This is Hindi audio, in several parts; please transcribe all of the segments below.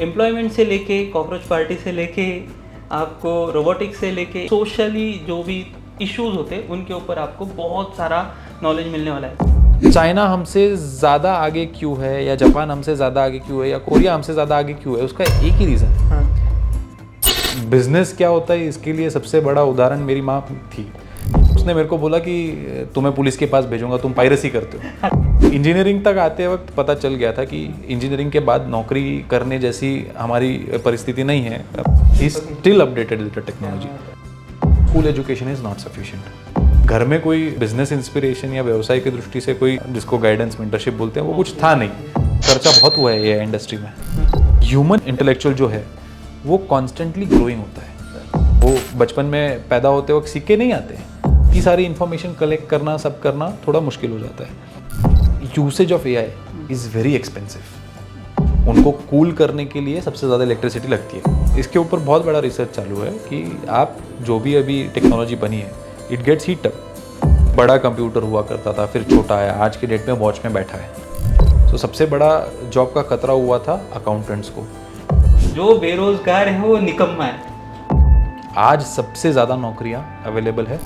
एम्प्लॉयमेंट से लेके कॉकरोच पार्टी से लेके आपको रोबोटिक्स से लेके सोशली जो भी इश्यूज होते हैं उनके ऊपर आपको बहुत सारा नॉलेज मिलने वाला है। चाइना हमसे ज़्यादा आगे क्यों है, या जापान हमसे ज़्यादा आगे क्यों है, या कोरिया हमसे ज़्यादा आगे क्यों है, उसका एक ही रीज़न बिजनेस क्या होता है। इसके लिए सबसे बड़ा उदाहरण मेरी माँ थी। उसने मेरे को बोला कि तुम्हें पुलिस के पास भेजूंगा, तुम पायरेसी करते हो। इंजीनियरिंग तक आते वक्त पता चल गया था कि इंजीनियरिंग के बाद नौकरी करने जैसी हमारी परिस्थिति नहीं है। He still updated with the technology. School education is not sufficient. घर में कोई बिजनेस इंस्पिरेशन या व्यवसाय की दृष्टि से कोई जिसको गाइडेंस मेंटरशिप बोलते हैं वो कुछ था नहीं। खर्चा बहुत हुआ है ये इंडस्ट्री में। ह्यूमन इंटेलेक्चुअल जो है वो कॉन्स्टेंटली ग्रोइंग होता है। वो बचपन में पैदा होते वक्त सीख के नहीं आते हैं। इतनी सारी इन्फॉर्मेशन कलेक्ट करना, सब करना थोड़ा मुश्किल हो जाता है। Usage of AI is very expensive. उनको कूल करने के लिए सबसे ज़्यादा इलेक्ट्रिसिटी लगती है। इसके ऊपर बहुत बड़ा रिसर्च चालू है कि आप जो भी अभी टेक्नोलॉजी बनी है इट गेट्स हीट अप। बड़ा कंप्यूटर हुआ करता था, फिर छोटा है, आज के डेट में वॉच में बैठा है। तो सबसे बड़ा जॉब का खतरा हुआ था अकाउंटेंट्स को। जो बेरोजगार है वो निकम्मा है। आज सबसे ज़्यादा नौकरियां अवेलेबल है।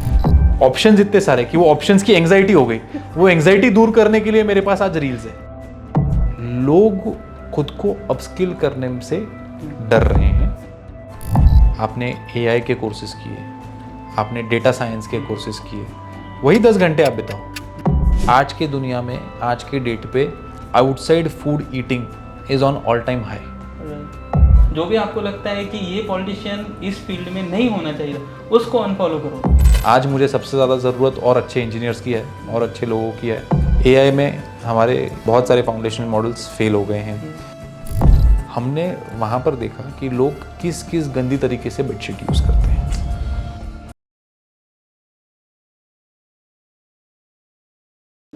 ऑप्शंस इतने सारे कि वो ऑप्शंस की एंग्जाइटी हो गई। वो एंग्जाइटी दूर करने के लिए मेरे पास आज रील्स है। लोग खुद को अपस्किल करने से डर रहे हैं। आपने एआई के कोर्सेज किए, आपने डेटा साइंस के कोर्सेज किए, वही 10 घंटे आप बिताओ। आज के दुनिया में, आज के डेट पे outside food eating is on all time high. जो भी आपको लगता है कि ये पॉलिटिशियन इस फील्ड में नहीं होना चाहिए उसको अनफॉलो करो। आज मुझे सबसे ज़्यादा ज़रूरत और अच्छे इंजीनियर्स की है और अच्छे लोगों की है। एआई में हमारे बहुत सारे फाउंडेशनल मॉडल्स फेल हो गए हैं। हमने वहाँ पर देखा कि लोग किस किस गंदी तरीके से बेडशीट यूज़ करते हैं।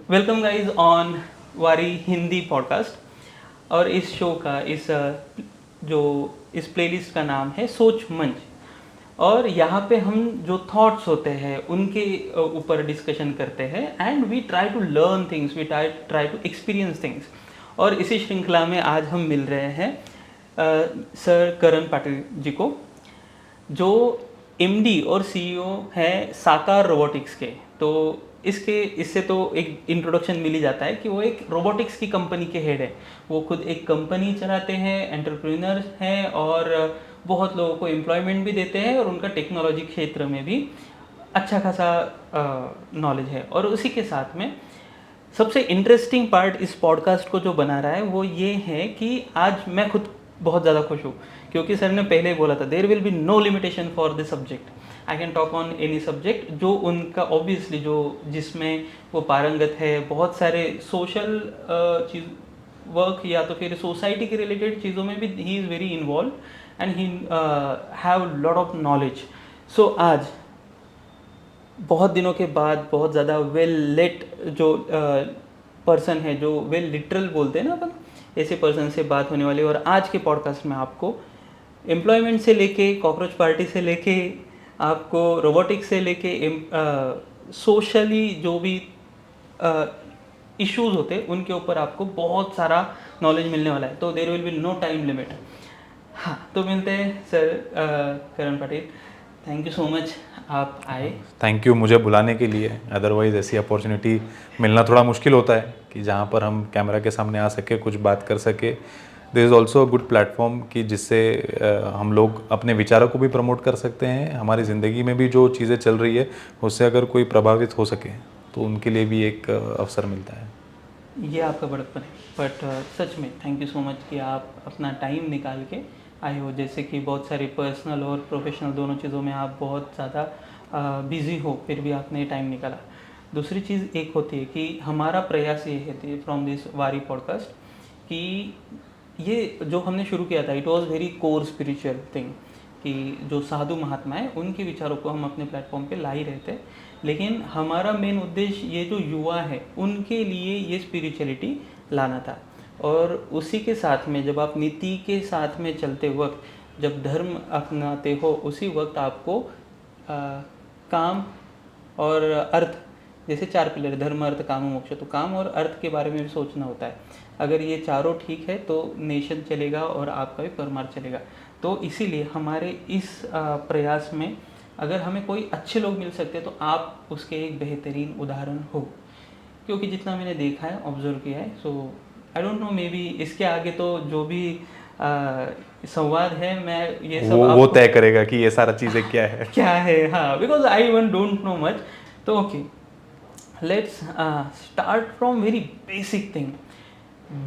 वेलकम गाइज ऑन वारी हिंदी पॉडकास्ट। और इस शो का इस प्लेलिस्ट का नाम है सोच मंच। और यहाँ पे हम जो थॉट्स होते हैं उनके ऊपर डिस्कशन करते हैं and we try to learn things, we try to experience things. और इसी श्रृंखला में आज हम मिल रहे हैं सर करण पाटिल जी को, जो एमडी और सीईओ हैं साकार रोबोटिक्स के। तो इससे तो एक इंट्रोडक्शन मिल ही जाता है कि वो एक रोबोटिक्स की कंपनी के हेड है। वो खुद एक कंपनी चलाते हैं, एंटरप्रेन्योर हैं और बहुत लोगों को एम्प्लॉयमेंट भी देते हैं और उनका टेक्नोलॉजी क्षेत्र में भी अच्छा खासा नॉलेज है। और उसी के साथ में सबसे इंटरेस्टिंग पार्ट इस पॉडकास्ट को जो बना रहा है वो ये है कि आज मैं खुद बहुत ज़्यादा खुश हूँ क्योंकि सर ने पहले ही बोला था there will be no limitation for this subject, I can talk on any subject. जो उनका ऑब्वियसली जिसमें वो पारंगत है, बहुत सारे सोशल चीज़ वर्क या तो फिर सोसाइटी के रिलेटेड चीज़ों में भी he is very involve and he have lot of knowledge. So आज बहुत दिनों के बाद बहुत ज़्यादा वेल लेट जो पर्सन है, जो वेल लिटरल बोलते हैं ना अपन, ऐसे पर्सन से बात होने वाली। और आज के पॉडकास्ट में आपको एम्प्लॉयमेंट से लेके कॉकरोच पार्टी से लेके आपको रोबोटिक्स से लेके सोशली जो भी इश्यूज होते हैं उनके ऊपर आपको बहुत सारा नॉलेज मिलने वाला है। तो there will be no time limit. हाँ, तो मिलते हैं sir Karan Patil. Thank you so much आप आए। थैंक यू मुझे बुलाने के लिए। अदरवाइज़ ऐसी अपॉर्चुनिटी मिलना थोड़ा मुश्किल होता है कि जहाँ पर हम कैमरा के सामने आ सके, कुछ बात कर सके। There is also a good platform कि जिससे हम लोग अपने विचारों को भी प्रमोट कर सकते हैं। हमारी ज़िंदगी में भी जो चीज़ें चल रही है उससे अगर कोई प्रभावित हो सके तो उनके लिए भी एक अवसर मिलता है। ये आपका बड़प्पन है, बट सच में थैंक यू सो मच कि आप अपना टाइम निकाल के आए हो। जैसे कि बहुत सारी पर्सनल और प्रोफेशनल दोनों चीज़ों में आप बहुत ज़्यादा बिज़ी हो, फिर भी आपने टाइम निकाला। दूसरी चीज़ एक होती है कि हमारा प्रयास ये है फ्रॉम दिस वारी पॉडकास्ट कि ये जो हमने शुरू किया था it was very core spiritual thing कि जो साधु महात्मा है उनके विचारों को हम अपने प्लेटफॉर्म पे ला ही रहे थे। लेकिन हमारा मेन उद्देश्य ये जो युवा है उनके लिए ये स्पिरिचुअलिटी लाना था। और उसी के साथ में जब आप नीति के साथ में चलते वक्त, जब धर्म अपनाते हो, उसी वक्त आपको काम और अर्थ जैसे 4 पिलर, धर्म अर्थ काम मोक्ष, तो काम और अर्थ के बारे में भी सोचना होता है। अगर ये चारों ठीक है तो नेशन चलेगा और आपका भी परमार्थ चलेगा। तो इसीलिए हमारे इस प्रयास में अगर हमें कोई अच्छे लोग मिल सकते हैं तो आप उसके एक बेहतरीन उदाहरण हो, क्योंकि जितना मैंने देखा है, ऑब्जर्व किया है। So I don't know, maybe इसके आगे तो जो भी संवाद है, मैं ये सब वो तय करेगा कि ये सारा चीज़ें क्या है क्या है। हाँ, because I one don't know much. तो okay, let's start from very basic thing.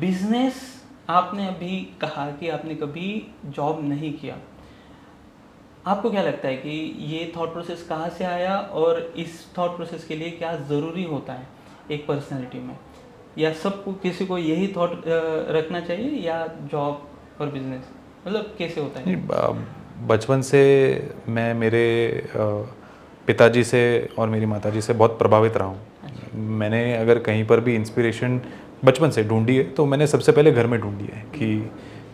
Business, आपने अभी कहा कि आपने कभी जॉब नहीं किया। आपको क्या लगता है कि ये थॉट प्रोसेस कहाँ से आया, और इस थॉट प्रोसेस के लिए क्या ज़रूरी होता है एक पर्सनैलिटी में, या सबको किसी को यही थॉट रखना चाहिए, या जॉब और बिजनेस, मतलब कैसे होता है? बचपन से मैं मेरे पिताजी से और मेरी माताजी से बहुत प्रभावित रहा हूँ। मैंने अगर कहीं पर भी इंस्पिरेशन बचपन से ढूंढी है तो मैंने सबसे पहले घर में ढूंढी है कि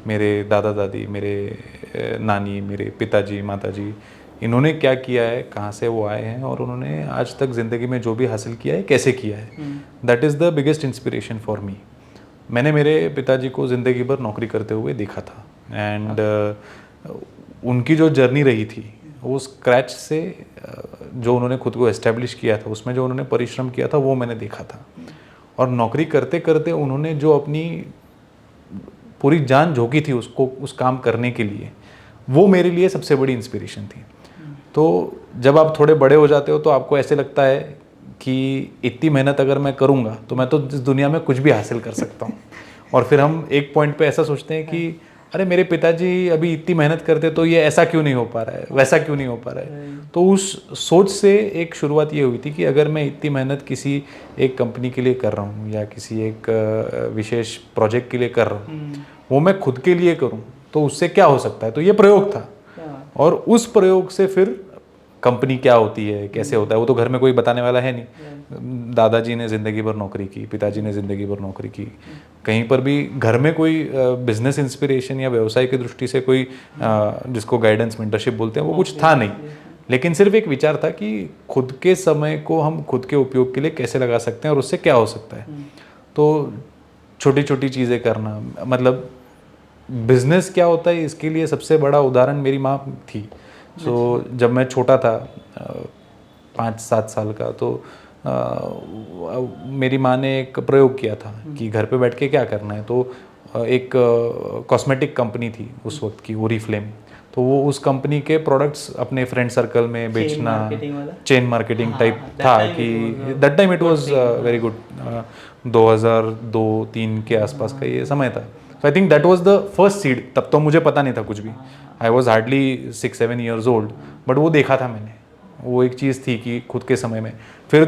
मेरे दादा दादी, मेरे नानी, मेरे पिताजी, माताजी, इन्होंने क्या किया है, कहाँ से वो आए हैं, और उन्होंने आज तक ज़िंदगी में जो भी हासिल किया है कैसे किया है। That is the biggest inspiration for me. मैंने मेरे पिताजी को ज़िंदगी भर नौकरी करते हुए देखा था, एंड उनकी जो जर्नी रही थी वो स्क्रैच से जो उन्होंने खुद को एस्टेब्लिश किया था, उसमें जो उन्होंने परिश्रम किया था वो मैंने देखा था। और नौकरी करते करते उन्होंने जो अपनी पूरी जान झोंकी थी उसको, उस काम करने के लिए, वो मेरे लिए सबसे बड़ी इंस्पिरेशन थी। तो जब आप थोड़े बड़े हो जाते हो तो आपको ऐसे लगता है कि इतनी मेहनत अगर मैं करूँगा तो मैं तो इस दुनिया में कुछ भी हासिल कर सकता हूँ। और फिर हम एक पॉइंट पे ऐसा सोचते हैं कि अरे मेरे पिताजी अभी इतनी मेहनत करते तो ये ऐसा क्यों नहीं हो पा रहा है, वैसा क्यों नहीं हो पा रहा है। तो उस सोच से एक शुरुआत ये हुई थी कि अगर मैं इतनी मेहनत किसी एक कंपनी के लिए कर रहा हूँ या किसी एक विशेष प्रोजेक्ट के लिए कर रहा हूँ, वो मैं खुद के लिए करूँ तो उससे क्या हो सकता है। तो ये प्रयोग था, और उस प्रयोग से फिर कंपनी क्या होती है, कैसे होता है, वो तो घर में कोई बताने वाला है नहीं। दादाजी ने ज़िंदगी भर नौकरी की, पिताजी ने ज़िंदगी भर नौकरी की। कहीं पर भी घर में कोई बिजनेस इंस्पिरेशन या व्यवसाय की दृष्टि से कोई जिसको गाइडेंस मेंटरशिप बोलते हैं वो कुछ था नहीं, लेकिन सिर्फ एक विचार था कि खुद के समय को हम खुद के उपयोग के लिए कैसे लगा सकते हैं और उससे क्या हो सकता है। तो छोटी छोटी चीज़ें करना, मतलब बिजनेस क्या होता है इसके लिए सबसे बड़ा उदाहरण मेरी माँ थी। जब मैं छोटा था 5-7 साल का, तो मेरी माँ ने एक प्रयोग किया था कि घर पे बैठ के क्या करना है। तो एक कॉस्मेटिक कंपनी थी उस वक्त की, ओरिफ्लेम। तो वो उस कंपनी के प्रोडक्ट्स अपने फ्रेंड सर्कल में बेचना, चेन मार्केटिंग टाइप था कि that time it was very good. 2002-3 के आसपास का ये समय था। So I think that was the first seed. तब तो मुझे पता नहीं था कुछ भी, I was hardly 6-7 years old, but वो देखा था मैंने, वो एक चीज़ थी कि खुद के समय में। फिर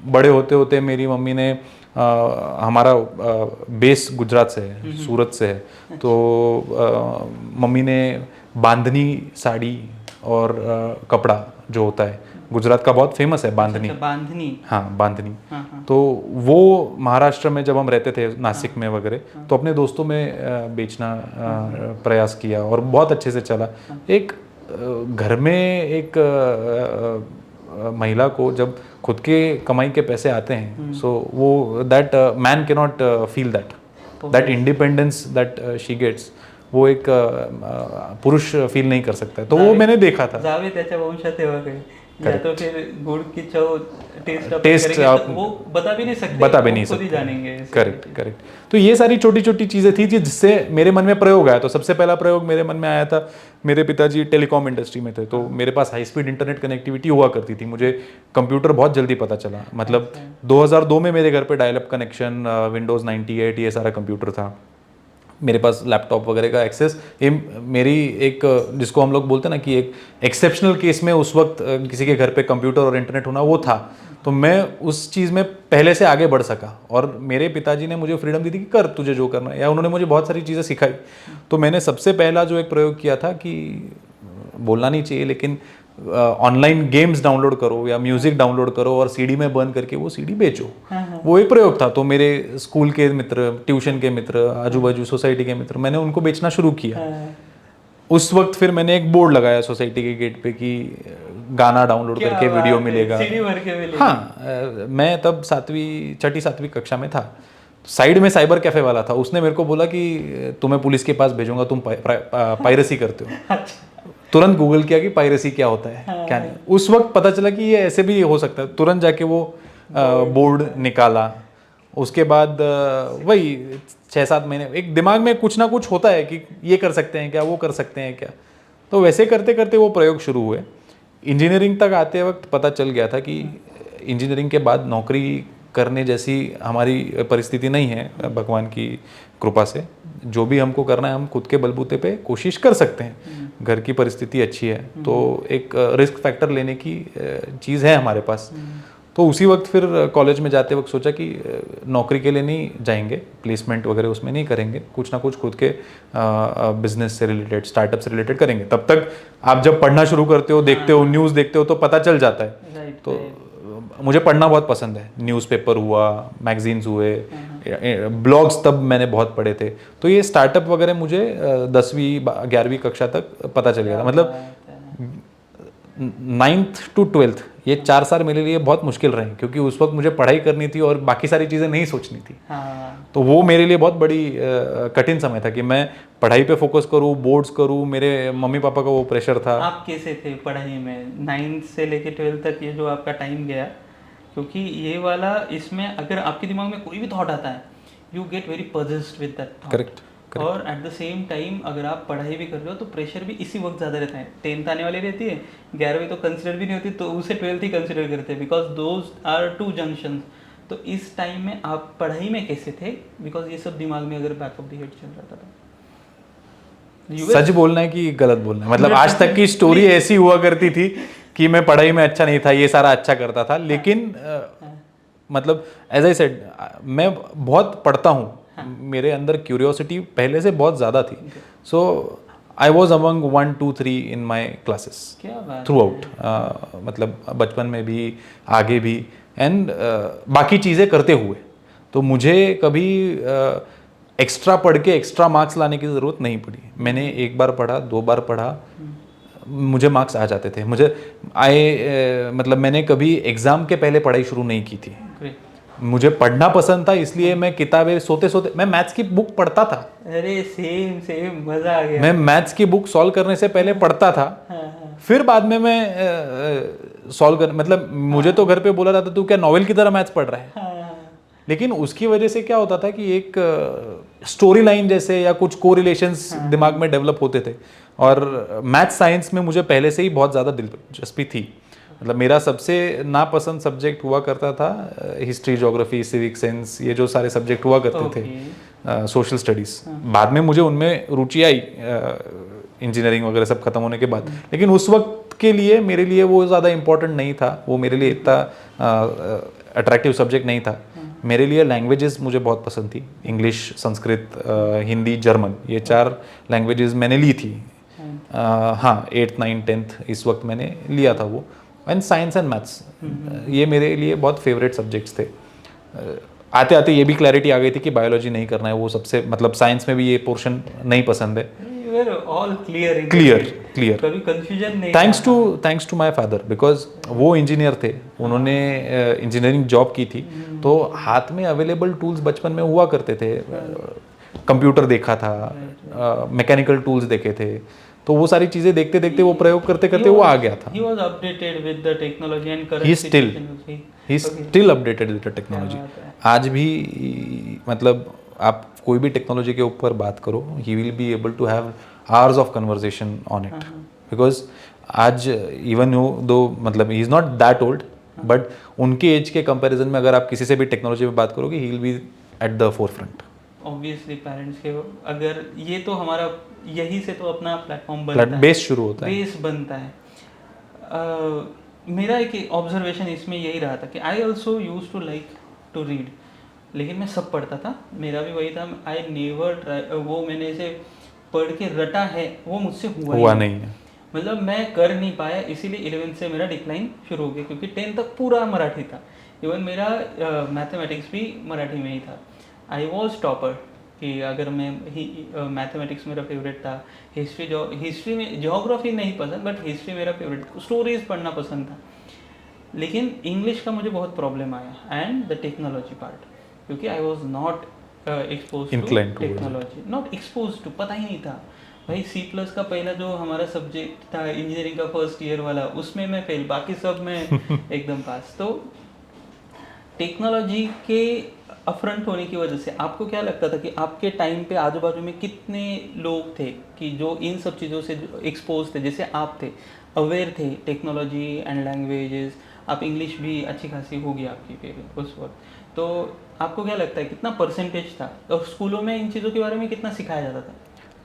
बड़े होते होते मेरी मम्मी ने हमारा बेस गुजरात से है, सूरत से है, तो मम्मी ने बांधनी साड़ी और कपड़ा जो होता है गुजरात का बहुत फेमस है, बांधनी। बांधनी, हाँ बांधनी। तो वो महाराष्ट्र में जब हम रहते थे, नासिक में वगैरह, तो अपने दोस्तों में बेचना प्रयास किया और बहुत अच्छे से चला। एक घर में एक महिला को जब खुद के कमाई के पैसे आते हैं, सो वो that man can not feel that independence that she gets, वो एक पुरुष फील नहीं कर सकता है। तो वो मैंने देखा था। जावे त्याच्या वंशात तेव्हा काही, या तो फिर गुड़ की चव टेस्ट आप वो बता भी नहीं सकते, जानेंगे। करेक्ट। तो ये सारी छोटी छोटी चीज़ें थी जिससे मेरे मन में प्रयोग आया। तो सबसे पहला प्रयोग मेरे मन में आया था, मेरे पिताजी टेलीकॉम इंडस्ट्री में थे, तो मेरे पास हाई स्पीड इंटरनेट कनेक्टिविटी हुआ करती थी। मुझे कंप्यूटर बहुत जल्दी पता चला, मतलब 2002 में मेरे घर पे डायल अप कनेक्शन, विंडोज़ 98, ये सारा कंप्यूटर था। मेरे पास लैपटॉप वगैरह का एक्सेस, ये मेरी एक, जिसको हम लोग बोलते हैं ना कि एक एक्सेप्शनल केस में उस वक्त किसी के घर पे कंप्यूटर और इंटरनेट होना वो था। तो मैं उस चीज़ में पहले से आगे बढ़ सका, और मेरे पिताजी ने मुझे फ्रीडम दी थी कि कर तुझे जो करना है, या उन्होंने मुझे बहुत सारी चीज़ें सिखाई। तो मैंने सबसे पहला जो एक प्रयोग किया था कि बोलना नहीं चाहिए, लेकिन ऑनलाइन गेम्स डाउनलोड करो या म्यूजिक डाउनलोड करो और सीडी में बर्न करके वो सीडी बेचो। वो एक प्रयोग था। तो मेरे स्कूल के मित्र, ट्यूशन के मित्र, आजू बाजू सोसाइटी के मित्र, मैंने उनको बेचना शुरू किया। उस वक्त फिर मैंने एक बोर्ड लगाया सोसाइटी के गेट पे कि गाना डाउनलोड करके वीडियो मिलेगा, सीडी भर के मिलेगा। हाँ मैं तब छठी सातवीं कक्षा में था। साइड में साइबर कैफे वाला था, उसने मेरे को बोला कि तुम्हें पुलिस के पास भेजूंगा, तुम पायरेसी करते हो। तुरंत गूगल किया कि पायरेसी क्या होता है क्या नहीं। उस वक्त पता चला कि ये ऐसे भी हो सकता है, तुरंत जाके वो बोर्ड निकाला। उसके बाद वही 6-7 महीने एक दिमाग में कुछ ना कुछ होता है कि ये कर सकते हैं क्या, वो कर सकते हैं क्या। तो वैसे करते करते वो प्रयोग शुरू हुए। इंजीनियरिंग तक आते वक्त पता चल गया था कि इंजीनियरिंग के बाद नौकरी करने जैसी हमारी परिस्थिति नहीं है भगवान की कृपा से। जो भी हमको करना है हम खुद के बलबूते पे कोशिश कर सकते हैं, घर की परिस्थिति अच्छी है तो एक रिस्क फैक्टर लेने की चीज़ है हमारे पास। तो उसी वक्त फिर कॉलेज में जाते वक्त सोचा कि नौकरी के लिए नहीं जाएंगे, प्लेसमेंट वगैरह उसमें नहीं करेंगे, कुछ ना कुछ खुद के बिजनेस से रिलेटेड, स्टार्टअप से रिलेटेड करेंगे। तब तक आप जब पढ़ना शुरू करते हो, देखते हो, न्यूज़ देखते हो तो पता चल जाता है। तो मुझे पढ़ना बहुत पसंद है, न्यूज़पेपर हुआ, मैगजीन्स हुए, ब्लॉग्स तब मैंने बहुत पढ़े थे। तो ये स्टार्टअप वगैरह मुझे 10वीं 11वीं कक्षा तक पता चल गया था। मतलब 9th to 12th ये 4 साल मेरे लिए बहुत मुश्किल रहे, क्योंकि उस वक्त मुझे पढ़ाई करनी थी और बाकी सारी चीज़ें नहीं सोचनी थी। तो वो मेरे लिए बहुत बड़ी कठिन समय था कि मैं पढ़ाई पे फोकस करूँ, बोर्ड्स करूँ। मेरे मम्मी पापा का वो प्रेशर था। आप कैसे थे पढ़ाई में 9th से लेके 12th तक, ये जो आपका टाइम गया? क्योंकि ये वाला, इसमें अगर आपके दिमाग में कोई भी थॉट आता है, you get very possessed with that thought. Correct. और एट द सेम टाइम अगर आप पढ़ाई भी कर रहे हो तो प्रेशर भी इसी वक्त ज़्यादा रहता है। 10th आने वाली रहती है, 11वीं तो कंसिडर भी नहीं होती, तो उसे 12th ही कंसिडर करते हैं, बिकॉज दोज आर 2 जंक्शन। तो इस टाइम में आप पढ़ाई में कैसे थे? बिकॉज ये सब दिमाग में अगर बैक ऑफ द हेड चल रहा था। सच बोलना है कि गलत बोलना है? मतलब आज तक की स्टोरी ऐसी हुआ करती थी कि मैं पढ़ाई में अच्छा नहीं था, ये सारा अच्छा करता था, लेकिन मतलब एज आई सेड मैं बहुत पढ़ता हूँ। मेरे अंदर क्यूरियोसिटी पहले से बहुत ज़्यादा थी। So I was among 1, 2, 3 in my classes throughout. मतलब बचपन में भी, आगे भी, एंड बाकी चीज़ें करते हुए। तो मुझे कभी एक्स्ट्रा पढ़ के एक्स्ट्रा मार्क्स लाने की ज़रूरत नहीं पड़ी। मैंने 1 बार पढ़ा, 2 बार पढ़ा, मुझे मार्क्स आ जाते थे। मतलब मैंने कभी एग्ज़ाम के पहले पढ़ाई शुरू नहीं की थी। मुझे पढ़ना पसंद था, इसलिए मैं किताबें सोते सोते मैं मैथ्स की बुक पढ़ता था। अरे सेम मजा आ गया। मैं मैथ्स की बुक सॉल्व करने से पहले पढ़ता था। फिर बाद में मैं सॉल्व कर, मतलब मुझे तो घर पे बोला जाता तू क्या नॉवेल की तरह मैथ्स पढ़ रहा है। लेकिन उसकी वजह से क्या होता था कि एक स्टोरी लाइन जैसे या कुछ कोरिलेशंस दिमाग में डेवलप होते थे। और मैथ्स साइंस में मुझे पहले से ही बहुत ज़्यादा दिलचस्पी थी। मतलब मेरा सबसे नापसंद सब्जेक्ट हुआ करता था हिस्ट्री, ज्योग्राफी, सिविक सेंस, ये जो सारे सब्जेक्ट हुआ करते थे, सोशल स्टडीज़। बाद में मुझे उनमें रुचि आई इंजीनियरिंग वगैरह सब खत्म होने के बाद। लेकिन उस वक्त के लिए मेरे लिए वो ज़्यादा इम्पोर्टेंट नहीं था, वो मेरे लिए इतना अट्रैक्टिव सब्जेक्ट नहीं था। मेरे लिए लैंग्वेजेस मुझे बहुत पसंद थी, इंग्लिश, संस्कृत, हिंदी, जर्मन, ये 4 लैंग्वेजेस मैंने ली थी। हाँ 8th, 9th, 10th इस वक्त मैंने लिया था वो। एंड साइंस एंड मैथ्स ये मेरे लिए बहुत फेवरेट सब्जेक्ट्स थे। आते आते ये भी क्लैरिटी आ गई थी कि बायोलॉजी नहीं करना है, वो सबसे, मतलब साइंस में भी ये पोर्शन नहीं पसंद है। ऑल क्लियर कभी कंफ्यूजन नहीं। Thanks to my father, because वो इंजीनियर थे, उन्होंने इंजीनियरिंग जॉब की थी। तो हाथ में अवेलेबल टूल्स बचपन में हुआ करते थे, कंप्यूटर देखा था, मैकेनिकल टूल्स देखे थे, तो वो सारी चीजें देखते देखते वो प्रयोग करते करते वो आ गया था। He was updated with the technology and current He's still updated with the technology. आज भी मतलब आप कोई भी टेक्नोलॉजी के ऊपर बात करो, he will be able to have hours of conversation on it. Because आज even though मतलब he is not that old, but उनके एज के कंपैरिजन में अगर आप किसी से भी टेक्नोलॉजी पे बात करोगे, he will be at the forefront. Obviously parents के, अगर ये तो हमारा यही से तो अपना प्लेटफॉर्म बनता है, बेस शुरू होता है, बेस बनता है। मेरा एक ऑब्जर्वेशन इसमें यही रहा था कि I also use to like to read, लेकिन मैं सब पढ़ता था, मेरा भी वही था। आई नेवर ट्राई, वो मैंने इसे पढ़ के रटा है वो मुझसे हुआ नहीं है। मतलब मैं कर नहीं पाया, इसीलिए 11th से मेरा डिक्लाइन शुरू हो गया, क्योंकि 10th तक पूरा मराठी था। इवन मेरा मैथमेटिक्स भी मराठी में ही था। आई वॉज टॉपर कि अगर मैं मैथमेटिक्स मेरा फेवरेट था, हिस्ट्री में ज्योग्राफी नहीं पसंद बट हिस्ट्री मेरा फेवरेट, स्टोरीज पढ़ना पसंद था। लेकिन इंग्लिश का मुझे बहुत प्रॉब्लम आया एंड द टेक्नोलॉजी पार्ट, क्योंकि I was not expose to technology, not expose to, पता ही नहीं था भाई। सी प्लस का पहला जो हमारा सब्जेक्ट था इंजीनियरिंग का फर्स्ट ईयर वाला, उसमें मैं फेल, बाकी सब में एकदम पास। तो टेक्नोलॉजी के अफरंट होने की वजह से आपको क्या लगता था कि आपके टाइम पे आजू बाजू में कितने लोग थे कि जो इन सब चीज़ों से एक्सपोज थे, जैसे आप थे, अवेयर थे टेक्नोलॉजी एंड लैंग्वेजेस, आप इंग्लिश भी अच्छी खासी होगी आपकी फिर उस वक्त, तो आपको क्या लगता है कितना परसेंटेज था, और स्कूलों में इन चीज़ों के बारे में कितना सिखाया जाता था?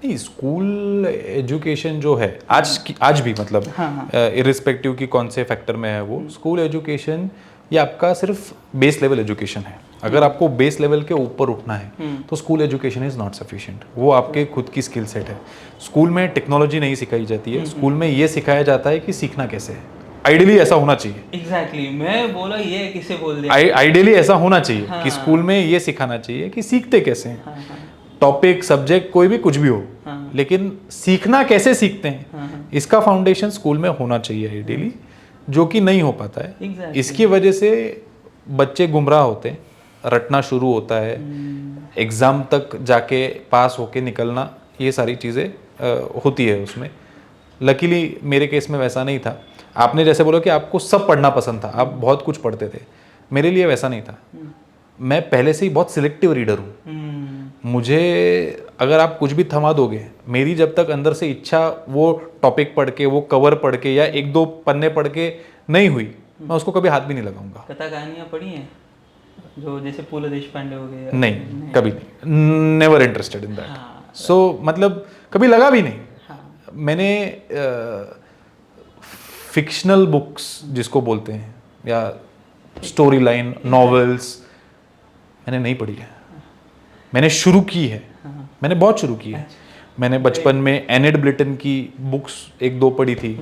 नहीं, स्कूल एजुकेशन जो है आज भी मतलब इरिस्पेक्टिव की कौन से फैक्टर में है वो, स्कूल एजुकेशन ये आपका सिर्फ बेस लेवल एजुकेशन है। अगर आपको बेस लेवल के ऊपर उठना है तो school education is not sufficient, वो आपके खुद की स्किल सेट है। स्कूल में टेक्नोलॉजी नहीं सिखाई जाती है, स्कूल में ये सिखाया जाता है कि सीखना कैसे है। आइडियली ऐसा होना चाहिए। एग्जैक्टली, मैं बोला ये किसे बोल दिया, आइडियली ऐसा होना चाहिए कि स्कूल में ये सिखाना चाहिए कि सीखते कैसे हैं, टॉपिक सब्जेक्ट कोई भी कुछ भी हो, लेकिन सीखना कैसे सीखते हैं इसका फाउंडेशन स्कूल में होना चाहिए आइडियली, जो कि नहीं हो पाता है। इसकी वजह से बच्चे गुमराह होते हैं, रटना शुरू होता है, एग्ज़ाम तक जाके पास होके निकलना, ये सारी चीज़ें होती है उसमें। लकीली मेरे केस में वैसा नहीं था। आपने जैसे बोला कि आपको सब पढ़ना पसंद था, आप बहुत कुछ पढ़ते थे, मेरे लिए वैसा नहीं था। मैं पहले से ही बहुत सिलेक्टिव रीडर हूँ। मुझे अगर आप कुछ भी थमा दोगे, मेरी जब तक अंदर से इच्छा वो टॉपिक पढ़ के, वो कवर पढ़ के या एक दो पन्ने पढ़ के नहीं हुई, मैं उसको कभी हाथ भी नहीं लगाऊंगा। कथा कहानियाँ पढ़ी हैं जो जैसे पूल देशपांडे हो गए? नहीं, कभी नहीं, नेवर इंटरेस्टेड इन दैट। सो मतलब कभी लगा भी नहीं। मैंने फिक्शनल बुक्स जिसको बोलते हैं या स्टोरी लाइन नॉवेल्स मैंने नहीं पढ़ी है। मैंने शुरू की है, मैंने बहुत शुरू की है। मैंने बचपन में एनेड ब्लिटन की बुक्स एक दो पढ़ी थी,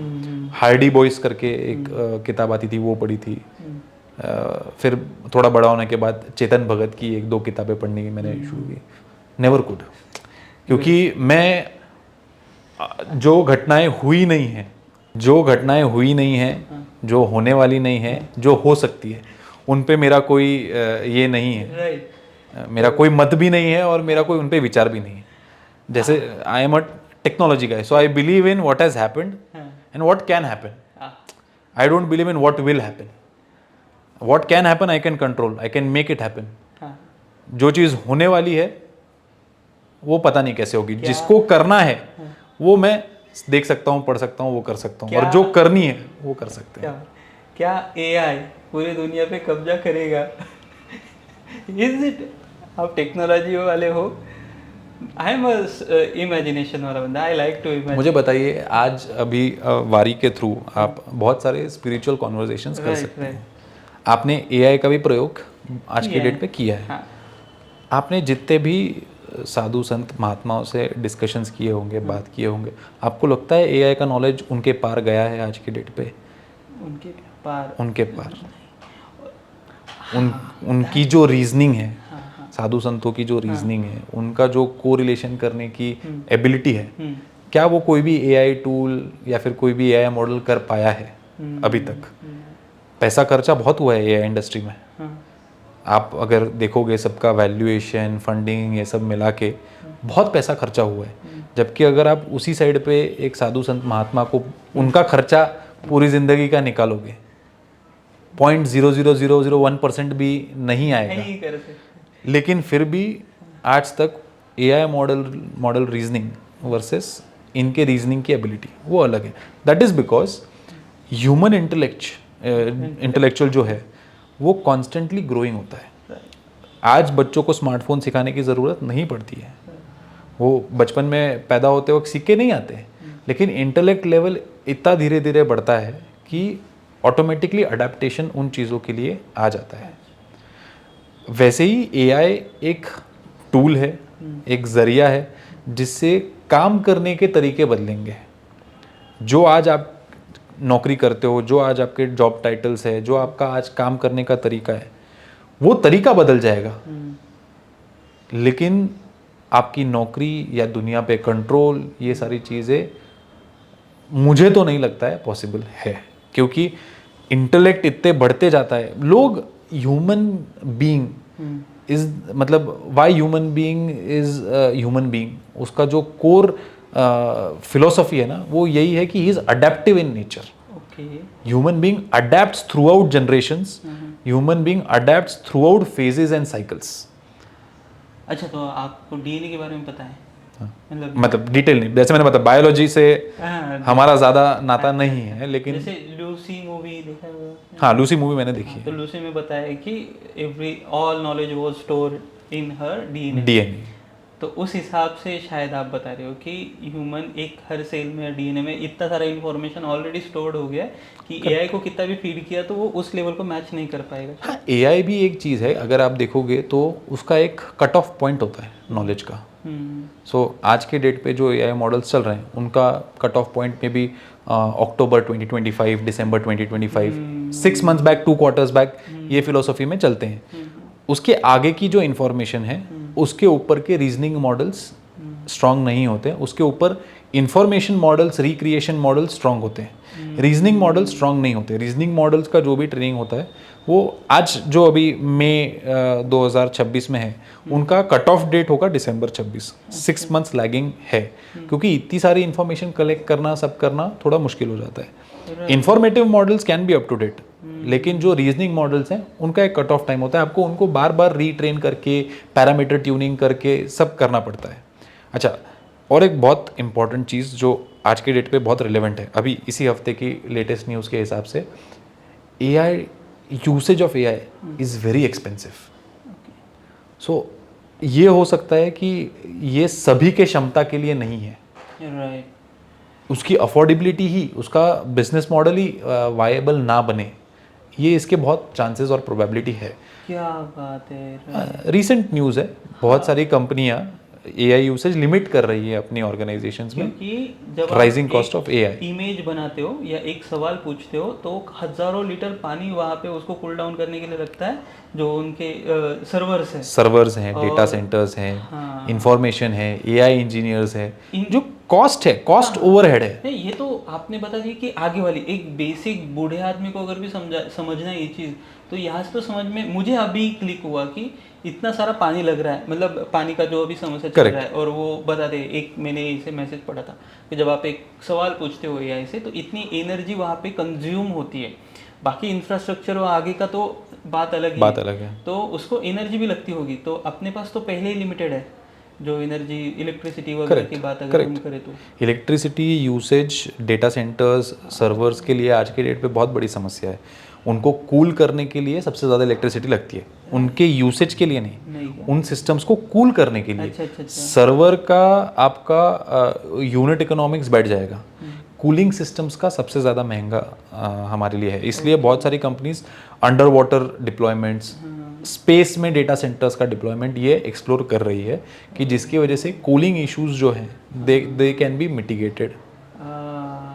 हार्डी बॉयज करके एक किताब आती थी वो पढ़ी थी। फिर थोड़ा बड़ा होने के बाद चेतन भगत की एक दो किताबें पढ़नी मैंने शुरू की। नेवर कुड, क्योंकि मैं जो घटनाएं हुई नहीं हैं, जो होने वाली नहीं है, जो हो सकती है, उन पे मेरा कोई ये नहीं है, मेरा कोई मत भी नहीं है और मेरा कोई उन पे विचार भी नहीं है। जैसे I am a technology guy, so I believe in what has happened and what can happen. I don't believe in what will happen. What can happen I can control, I can make it happen. जो चीज़ होने वाली है वो पता नहीं कैसे होगी, जिसको करना है वो मैं देख सकता हूँ, पढ़ सकता हूँ, वो कर सकता हूँ, और जो करनी है वो कर सकते हैं। क्या AI पूरी दुनिया पे कब्जा करेगा? Is it? आप टेक्नोलॉजी वाले हो, आई एम इमेजिनेशन वाला बंदा, आई लाइक टू इमेजिन। मुझे बताइए, आज अभी वारी के थ्रू आप बहुत सारे स्पिरिचुअल कॉन्वर्सेशंस कर सकते हैं। आपने AI का भी प्रयोग आज के डेट पे किया है। आपने जितने भी साधु संत महात्माओं से डिस्कशंस किए होंगे, बात किए होंगे, आपको लगता है AI का नॉलेज उनके पार गया है आज की डेट पे? उनके पार उनकी जो रीजनिंग है, साधु संतों की जो रीजनिंग है, उनका जो कोरिलेशन करने की एबिलिटी है, क्या वो कोई भी AI टूल या फिर कोई भी AI मॉडल कर पाया है अभी तक? पैसा खर्चा बहुत हुआ है AI इंडस्ट्री में। आप अगर देखोगे सबका वैल्यूएशन, फंडिंग, ये सब मिला के बहुत पैसा खर्चा हुआ है। जबकि अगर आप उसी साइड पे एक साधु संत महात्मा को उनका खर्चा पूरी ज़िंदगी का निकालोगे, 0.00001% भी नहीं आएगा। लेकिन फिर भी आज तक AI मॉडल रीजनिंग वर्सेस इनके रीजनिंग की एबिलिटी वो अलग है। That is because human intellectual जो है वो कॉन्स्टेंटली ग्रोइंग होता है। आज बच्चों को स्मार्टफोन सिखाने की ज़रूरत नहीं पड़ती है, वो बचपन में पैदा होते वक्त सीख के नहीं आते, लेकिन इंटेलेक्ट लेवल इतना धीरे धीरे बढ़ता है कि ऑटोमेटिकली अडेप्टेशन उन चीज़ों के लिए आ जाता है। वैसे ही AI एक टूल है, एक ज़रिया है जिससे काम करने के तरीके बदलेंगे। जो आज आप नौकरी करते हो, जो आज आपके जॉब टाइटल्स है, जो आपका आज काम करने का तरीका है, वो तरीका बदल जाएगा, लेकिन आपकी नौकरी या दुनिया पे कंट्रोल, ये सारी चीज़ें मुझे तो नहीं लगता है पॉसिबल है, क्योंकि इंटेलेक्ट इतने बढ़ते जाता है। लोग ह्यूमन बीइंग इज, मतलब why human being is human being, उसका जो कोर फिलोसफी है ना, वो यही है कि he is adaptive in nature. Human being adapts throughout generations. Human being adapts throughout phases and cycles. अच्छा, तो आपको डीएनए के बारे में पता है? मतलब डिटेल नहीं, जैसे मैंने बताया बायोलॉजी से हमारा ज़्यादा नाता नहीं है, लेकिन जैसे लूसी मूवी देखा होगा। हाँ, लूसी मूवी मैंने देखी है। तो लूसी में बताया कि all knowledge was stored in her DNA. तो उस हिसाब से शायद आप बता रहे हो कि ह्यूमन एक हर सेल में डीएनए में इतना सारा इन्फॉर्मेशन ऑलरेडी स्टोर्ड हो गया कि एआई को कितना भी फीड किया तो वो उस लेवल को मैच नहीं कर पाएगा। हाँ, एआई भी एक चीज़ है, अगर आप देखोगे तो उसका एक कट ऑफ पॉइंट होता है नॉलेज का। सो आज के डेट पे जो एआई मॉडल्स चल रहे हैं उनका कट ऑफ पॉइंट में भी अक्टूबर 2025, दिसंबर 2025, 6 मंथ्स बैक, 2 क्वार्टर्स बैक, ये फिलोसफी में चलते हैं। उसके आगे की जो इन्फॉर्मेशन है उसके ऊपर के रीजनिंग मॉडल्स स्ट्रांग नहीं होते, उसके ऊपर information models, recreation models strong होते हैं, रीजनिंग मॉडल्स स्ट्रांग नहीं होते। रीजनिंग मॉडल्स का जो भी ट्रेनिंग होता है वो आज जो अभी मई 2026 में है, उनका कट ऑफ डेट होगा दिसंबर 26। 6 मंथ्स लैगिंग है, क्योंकि इतनी सारी इन्फॉर्मेशन कलेक्ट करना, सब करना थोड़ा मुश्किल हो जाता है। Informative models can be up to date, लेकिन जो रीजनिंग मॉडल्स हैं उनका एक कट ऑफ टाइम होता है, आपको उनको बार बार रीट्रेन करके, पैरामीटर ट्यूनिंग करके सब करना पड़ता है। अच्छा, और एक बहुत इंपॉर्टेंट चीज़ जो आज के डेट पे बहुत रिलेवेंट है, अभी इसी हफ्ते की लेटेस्ट न्यूज़ के हिसाब से, AI usage of AI is very expensive. So ये हो सकता है कि ये सभी के क्षमता के लिए नहीं है। उसकी अफोर्डेबिलिटी ही, उसका बिजनेस मॉडल ही वायबल ना बने, ये इसके बहुत चांसेस और प्रोबेबिलिटी है। क्या बात है, रीसेंट न्यूज़ है, बहुत सारी कंपनियां एआई यूसेज लिमिट कर रही है अपनी ऑर्गेनाइजेशंस में, क्योंकि जब rising cost of AI. Image बनाते हो या एक सवाल पूछते हो तो हजारों लीटर पानी वहाँ पे उसको कूल डाउन करने के लिए लगता है, जो उनके सर्वर्स हैं, डेटा सेंटर्स हैं, इंफॉर्मेशन है, एआई इंजीनियर्स है, जो कॉस्ट है, कॉस्ट ओवरहेड है। ये तो आपने बता दी कि आगे वाली एक बेसिक बूढ़े आदमी को अगर भी समझना ये चीज़, तो यहाँ से तो समझ में मुझे अभी क्लिक हुआ कि इतना सारा पानी लग रहा है, मतलब पानी का जो अभी समस्या चल रहा है, और वो बता दे, एक मैंने इसे मैसेज पढ़ा था कि जब आप एक सवाल पूछते हो एआई से तो इतनी एनर्जी वहाँ पे कंज्यूम होती है, बाकी इंफ्रास्ट्रक्चर और आगे का तो बात अलग है, तो उसको एनर्जी भी लगती होगी। तो अपने पास तो पहले ही लिमिटेड है जो एनर्जी, इलेक्ट्रिसिटी वगैरह की बात अगर हम करें तो electricity usage data centres, servers के लिए आज के डेट पे बहुत बड़ी समस्या है। उनको कूल करने के लिए सबसे ज़्यादा इलेक्ट्रिसिटी लगती है, उनके यूसेज के लिए नहीं, उन सिस्टम्स को कूल करने के लिए। अच्छा। सर्वर का आपका यूनिट इकोनॉमिक्स बैठ जाएगा, कूलिंग सिस्टम्स का सबसे ज़्यादा महंगा हमारे लिए है। इसलिए बहुत सारी companies under water deployments, space में डेटा सेंटर्स का डिप्लॉयमेंट ये एक्सप्लोर कर रही है कि जिसकी वजह से कूलिंग इश्यूज जो हैं दे कैन बी मिटिगेटेड।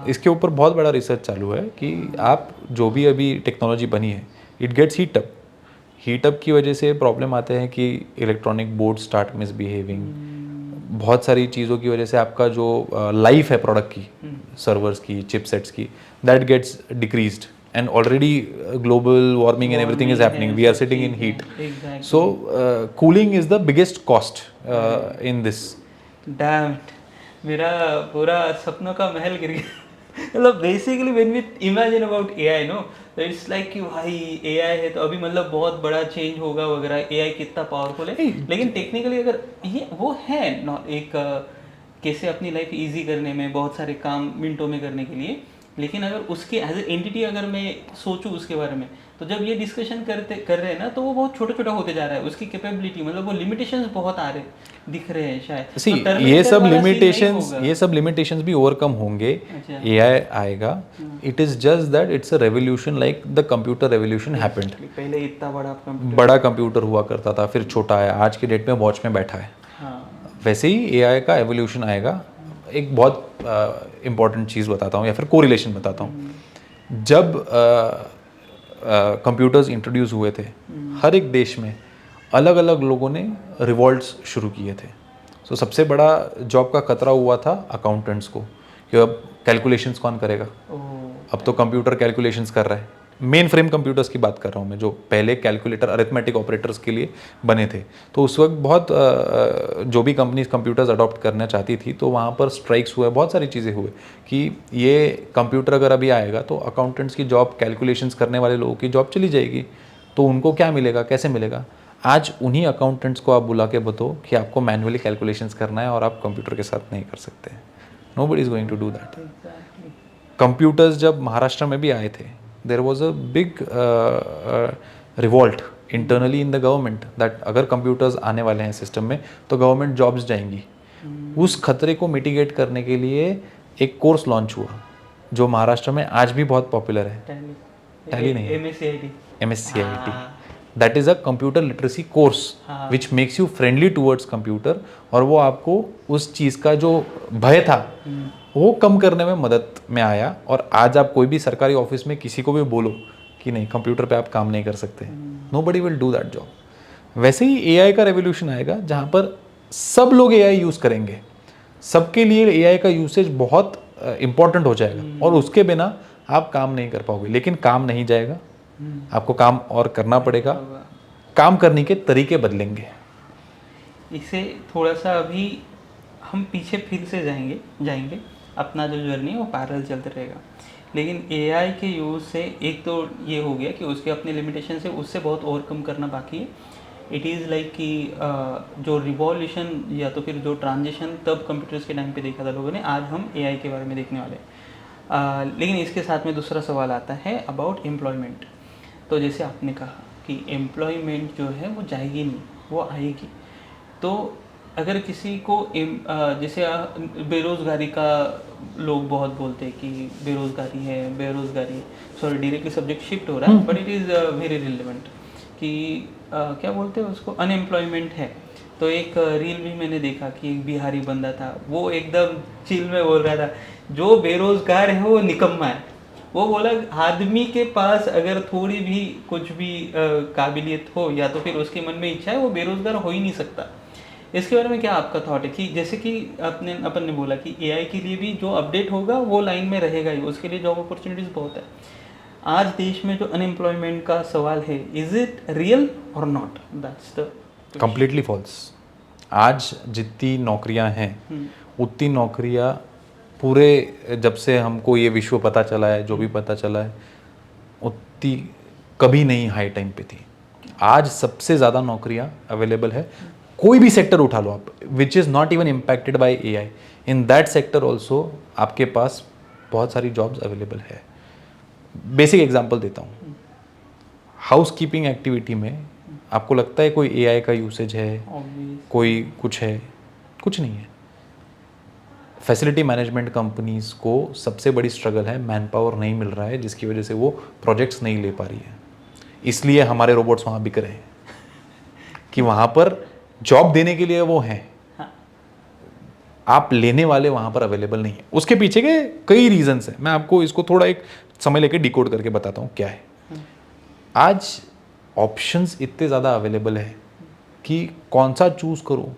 इसके ऊपर बहुत बड़ा रिसर्च चालू है कि आप जो भी अभी टेक्नोलॉजी बनी है, इट गेट्स हीट अप की वजह से प्रॉब्लम आते हैं कि इलेक्ट्रॉनिक बोर्ड स्टार्ट मिसबिहेविंग, बहुत सारी चीज़ों की वजह से आपका जो लाइफ है प्रोडक्ट की, सर्वर्स की, चिपसेट्स की, that gets decreased, and already global warming and everything is happening, we are sitting in heat, so cooling is the biggest cost in this. Damn it, मेरा पूरा सपनों का महल गिर गया। मतलब basically when we imagine about AI no, तो इट्स लाइक कि भाई एआई है तो अभी मतलब बहुत बड़ा चेंज होगा वगैरह, एआई कितना पावरफुल है, लेकिन टेक्निकली अगर ये वो है एक कैसे अपनी लाइफ इजी करने में, बहुत सारे काम मिनटों में करने के लिए, लेकिन अगर उसके एज ए एंटिटी अगर मैं सोचूं उसके बारे में, तो जब ये डिस्कशन कर रहे हैं ना, तो वो बहुत छोटा छोटा होते जा रहा है, उसकी कैपेबिलिटी, मतलब वो लिमिटेशंस बहुत आ रहे दिख रहे हैं शायद। सी ये सब लिमिटेशंस भी ओवरकम होंगे, एआई आएगा। It is just that it's a revolution, like the computer revolution happened. पहले इतना बड़ा कंप्यूटर हुआ करता था, फिर छोटा आया, आज के डेट में वॉच में बैठा है। वैसे ही एआई का एवोल्यूशन आएगा। एक बहुत इम्पॉर्टेंट चीज़ बताता हूँ या फिर कोरिलेशन बताता हूँ। जब कंप्यूटर्स इंट्रोड्यूस हुए थे, हर एक देश में अलग अलग लोगों ने रिवॉल्ट्स शुरू किए थे। सो सबसे बड़ा जॉब का खतरा हुआ था अकाउंटेंट्स को कि अब कैलकुलेशंस कौन करेगा। अब तो कंप्यूटर कैलकुलेशंस कर रहा है। मेन फ्रेम कंप्यूटर्स की बात कर रहा हूँ मैं, जो पहले कैलकुलेटर अरिथमेटिक ऑपरेटर्स के लिए बने थे। तो उस वक्त बहुत जो भी कंपनीज कंप्यूटर्स अडॉप्ट करना चाहती थी तो वहाँ पर स्ट्राइक्स हुए, बहुत सारी चीज़ें हुए कि ये कंप्यूटर अगर अभी आएगा तो अकाउंटेंट्स की जॉब, कैलकुलेशंस करने वाले लोगों की जॉब चली जाएगी। तो उनको क्या मिलेगा, कैसे मिलेगा? आज उन्हीं अकाउंटेंट्स को आप बुला के बताओ कि आपको मैनुअली कैलकुलेशंस करना है और आप कंप्यूटर के साथ नहीं कर सकते। Nobody is going to do that. Computers जब महाराष्ट्र में भी आए थे, there was a big revolt internally in the government that अगर कंप्यूटर्स आने वाले हैं सिस्टम में तो गवर्नमेंट जॉब्स जाएंगी। उस खतरे को मिटिगेट करने के लिए एक कोर्स लॉन्च हुआ जो महाराष्ट्र में आज भी बहुत पॉपुलर है। टैली नहीं, MSCIT। That is a computer literacy course which makes you friendly towards computer, और वो आपको उस चीज़ का जो भय था वो कम करने में मदद में आया। और आज आप कोई भी सरकारी ऑफिस में किसी को भी बोलो कि नहीं कंप्यूटर पे आप काम नहीं कर सकते, nobody will do that job. वैसे ही AI का रेवोल्यूशन आएगा जहाँ पर सब लोग AI यूज़ करेंगे, सबके लिए AI का यूसेज बहुत इंपॉर्टेंट हो जाएगा और उसके बिना आप काम नहीं कर पाओगे। लेकिन काम नहीं जाएगा, आपको काम और करना पड़ेगा, काम करने के तरीके बदलेंगे। इसे थोड़ा सा अभी हम पीछे फिर से जाएंगे अपना जो जर्नी है वो पैरेलल चलते रहेगा। लेकिन AI के यूज़ से एक तो ये हो गया कि उसके अपने लिमिटेशन से उससे बहुत ओवरकम करना बाकी है। इट इज़ लाइक कि जो रिवॉल्यूशन या तो फिर जो ट्रांजिशन तब कंप्यूटर्स के टाइम पे देखा था लोगों ने, आज हम AI के बारे में देखने वाले हैं। लेकिन इसके साथ में दूसरा सवाल आता है अबाउट एम्प्लॉयमेंट। तो जैसे आपने कहा कि एम्प्लॉयमेंट जो है वो जाएगी नहीं, वो आएगी। तो अगर किसी को जैसे बेरोज़गारी का लोग बहुत बोलते हैं कि बेरोज़गारी सॉरी डायरेक्टली सब्जेक्ट शिफ्ट हो रहा है, but it is very relevant कि क्या बोलते हैं उसको, अनएम्प्लॉयमेंट है। तो एक रील भी मैंने देखा कि एक बिहारी बंदा था, वो एकदम चिल में बोल रहा था जो बेरोज़गार है वो निकम्मा है। वो बोला आदमी के पास अगर थोड़ी भी कुछ भी काबिलियत हो या तो फिर उसके मन में इच्छा है, वो बेरोज़गार हो ही नहीं सकता। इसके बारे में क्या आपका थॉट है कि जैसे कि अपन ने बोला कि AI के लिए भी जो अपडेट होगा वो लाइन में रहेगा ही, उसके लिए जॉब अपॉर्चुनिटीज़ बहुत है। आज देश में जो अनएम्प्लॉयमेंट का सवाल है, इज इट रियल और not? That's the completely false. आज जितनी नौकरियां हैं उतनी नौकरियां पूरे, जब से हमको ये विश्व पता चला है, जो भी पता चला है, उतनी कभी नहीं हाई टाइम पे थी। आज सबसे ज़्यादा नौकरियां अवेलेबल है, कोई भी सेक्टर उठा लो आप, which is not even impacted by AI, in that sector also आपके पास बहुत सारी जॉब्स अवेलेबल है। बेसिक एग्जांपल देता हूँ, हाउस कीपिंग एक्टिविटी में आपको लगता है कोई AI का यूसेज है, कोई कुछ है? कुछ नहीं है। फैसिलिटी मैनेजमेंट कंपनीज को सबसे बड़ी स्ट्रगल है, मैन पावर नहीं मिल रहा है, जिसकी वजह से वो प्रोजेक्ट्स नहीं ले पा रही है। इसलिए हमारे रोबोट्स वहाँ बिक रहे हैं कि वहाँ पर जॉब देने के लिए वो हैं, आप लेने वाले वहाँ पर अवेलेबल नहीं है। उसके पीछे के कई रीजंस हैं, मैं आपको इसको थोड़ा एक समय लेके डिकोड करके बताता हूँ क्या है। आज ऑप्शंस इतने ज़्यादा अवेलेबल है कि कौन सा चूज़ करो,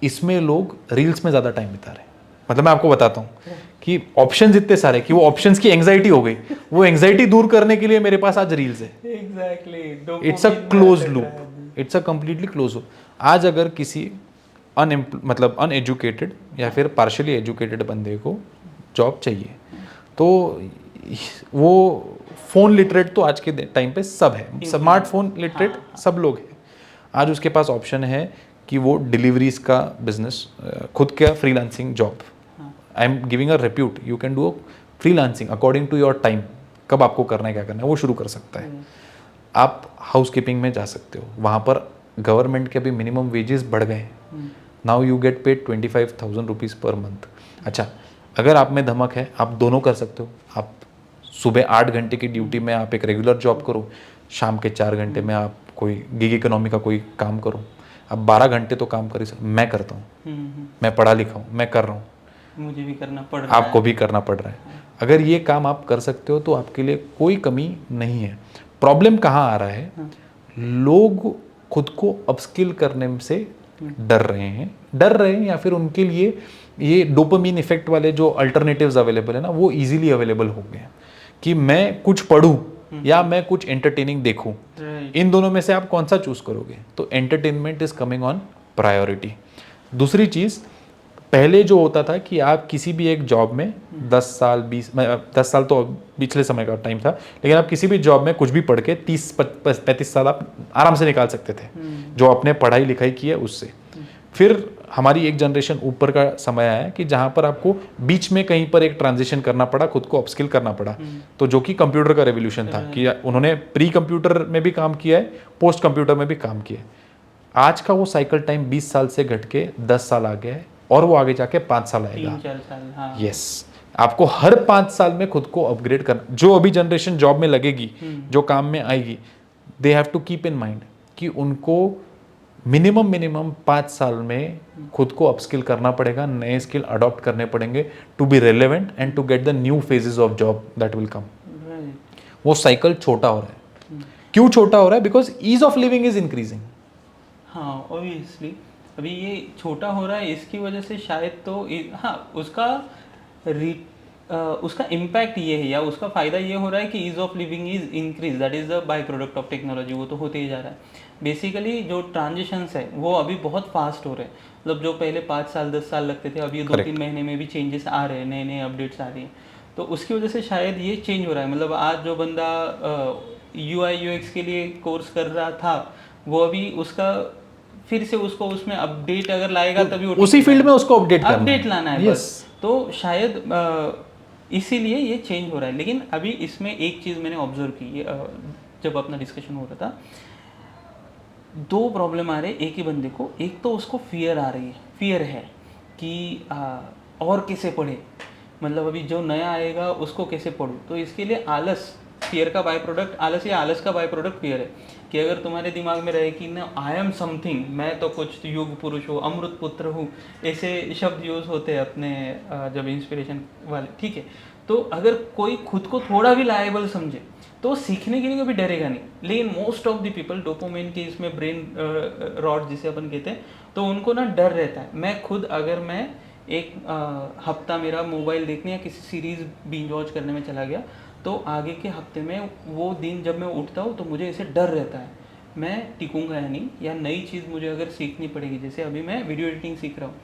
इसमें लोग रील्स में ज़्यादा टाइम बिता रहे हैं। मतलब मैं आपको बताता हूँ कि ऑप्शंस इतने सारे कि वो ऑप्शंस की एंग्जाइटी हो गई। वो एंग्जाइटी दूर करने के लिए मेरे पास आज रील्स है। Exactly, it's a close loop, it's a completely close loop. आज अगर किसी मतलब अनएजुकेटेड या फिर पार्शियली एजुकेटेड बंदे को जॉब चाहिए तो वो फ़ोन लिटरेट तो आज के टाइम पे सब है, स्मार्टफोन लिटरेट सब लोग हैं। आज उसके पास ऑप्शन है कि वो डिलीवरीज का बिजनेस, खुद का freelancing job, I am giving a repute, you can do freelancing according to your time, कब आपको करना है क्या करना है वो शुरू कर सकता है। आप हाउस कीपिंग में जा सकते हो, वहाँ पर गवर्नमेंट के भी मिनिमम वेजेस बढ़ गए हैं। Now you get paid 25,000 rupees per month. अच्छा, अगर आप में धमक है आप दोनों कर सकते हो। आप सुबह 8 घंटे की ड्यूटी में आप एक रेगुलर जॉब करो, शाम के 4 घंटे में आप कोई गिग इकोनॉमी का कोई काम करो। आप 12 घंटे तो काम कर, मैं करता हूँ, मैं पढ़ा लिखा हूँ, मैं कर रहा हूँ, मुझे भी करना पड़ रहा है, आपको भी करना पड़ रहा है। अगर ये काम आप कर सकते हो तो आपके लिए कोई कमी नहीं है। प्रॉब्लम कहाँ आ रहा है, लोग खुद को अपस्किल करने से डर रहे हैं, डर रहे हैं या फिर उनके लिए ये डोपामीन इफेक्ट वाले जो अल्टरनेटिव्स अवेलेबल है ना वो इजीली अवेलेबल हो गए हैं कि मैं कुछ पढूं या मैं कुछ एंटरटेनिंग देखूं, इन दोनों में से आप कौन सा चूज करोगे? तो entertainment is coming on priority. दूसरी चीज, पहले जो होता था कि आप किसी भी एक जॉब में 10 साल 10 साल तो पिछले समय का टाइम था, लेकिन आप किसी भी जॉब में कुछ भी पढ़ के 30-35 साल आप आराम से निकाल सकते थे जो आपने पढ़ाई लिखाई की है उससे। फिर हमारी एक जनरेशन ऊपर का समय आया कि जहाँ पर आपको बीच में कहीं पर एक ट्रांजिशन करना पड़ा, खुद को अपस्किल करना पड़ा, तो जो कि कंप्यूटर का रेवोल्यूशन था कि उन्होंने प्री कंप्यूटर में भी काम किया है, पोस्ट कंप्यूटर में भी काम किया है। आज का वो साइकिल टाइम 20 साल से घट के 10 साल आ गया है और वो आगे जाके 5 साल आएगा। 3-4 साल, हाँ। यस, आपको हर 5 साल में खुद को अपग्रेड करना। जो अभी जनरेशन जॉब में लगेगी, जो काम में आएगी, they have to keep in mind कि उनको मिनिमम 5 साल में खुद को अपस्किल करना पड़ेगा, नए स्किल अडॉप्ट करने पड़ेंगे to be relevant and to get the new phases of job that will come. वो साइकिल छोटा हो रहा है। क्यों छोटा हो रहा है? Because ease of living is increasing. हाँ, ऑब्वियसली अभी ये छोटा हो रहा है, इसकी वजह से शायद तो हाँ उसका इम्पैक्ट ये है या उसका फ़ायदा ये हो रहा है कि ease of living is increase, that is the by product of technology. वो तो होते ही जा रहा है। बेसिकली जो ट्रांजिशंस है वो अभी बहुत फास्ट हो रहे हैं। मतलब जो पहले 5 साल 10 साल लगते थे, अभी ये 2-3 महीने में भी चेंजेस आ रहे हैं, नए नए अपडेट्स आ रही हैं। तो उसकी वजह से शायद ये चेंज हो रहा है। मतलब आज जो बंदा UI UX के लिए कोर्स कर रहा था, वो अभी उसका फिर से उसको उसमें अपडेट अगर लाएगा तभी उसी फील्ड में उसको अपडेट लाना है बस। तो शायद इसीलिए ये चेंज हो रहा है। लेकिन अभी इसमें एक चीज़ मैंने ऑब्जर्व की, जब अपना डिस्कशन हो रहा था, 2 प्रॉब्लम आ रहे एक ही बंदे को। एक तो उसको फियर आ रही है, फियर है कि और कैसे पढ़े, मतलब अभी जो नया आएगा उसको कैसे पढ़ूँ। तो इसके लिए आलस, फियर का बाय प्रोडक्ट आलस, या आलस का बाय प्रोडक्ट फियर है कि अगर तुम्हारे दिमाग में रहे कि ना आई एम समथिंग, मैं तो कुछ युग पुरुष हूँ, अमृत पुत्र हूँ, ऐसे शब्द यूज़ होते हैं अपने जब इंस्पिरेशन वाले, ठीक है। तो अगर कोई खुद को थोड़ा भी लायबल समझे तो सीखने के लिए कभी डरेगा नहीं। लेकिन most of the people dopamine के इसमें ब्रेन रॉट जिसे अपन कहते हैं, तो उनको ना डर रहता है। मैं खुद अगर मैं एक हफ्ता मेरा मोबाइल देखने या किसी सीरीज़ बिंज वॉच करने में चला गया, तो आगे के हफ्ते में वो दिन जब मैं उठता हूँ तो मुझे ऐसे डर रहता है, मैं टिकूंगा या नहीं, या नई चीज़ मुझे अगर सीखनी पड़ेगी। जैसे अभी मैं वीडियो एडिटिंग सीख रहा हूँ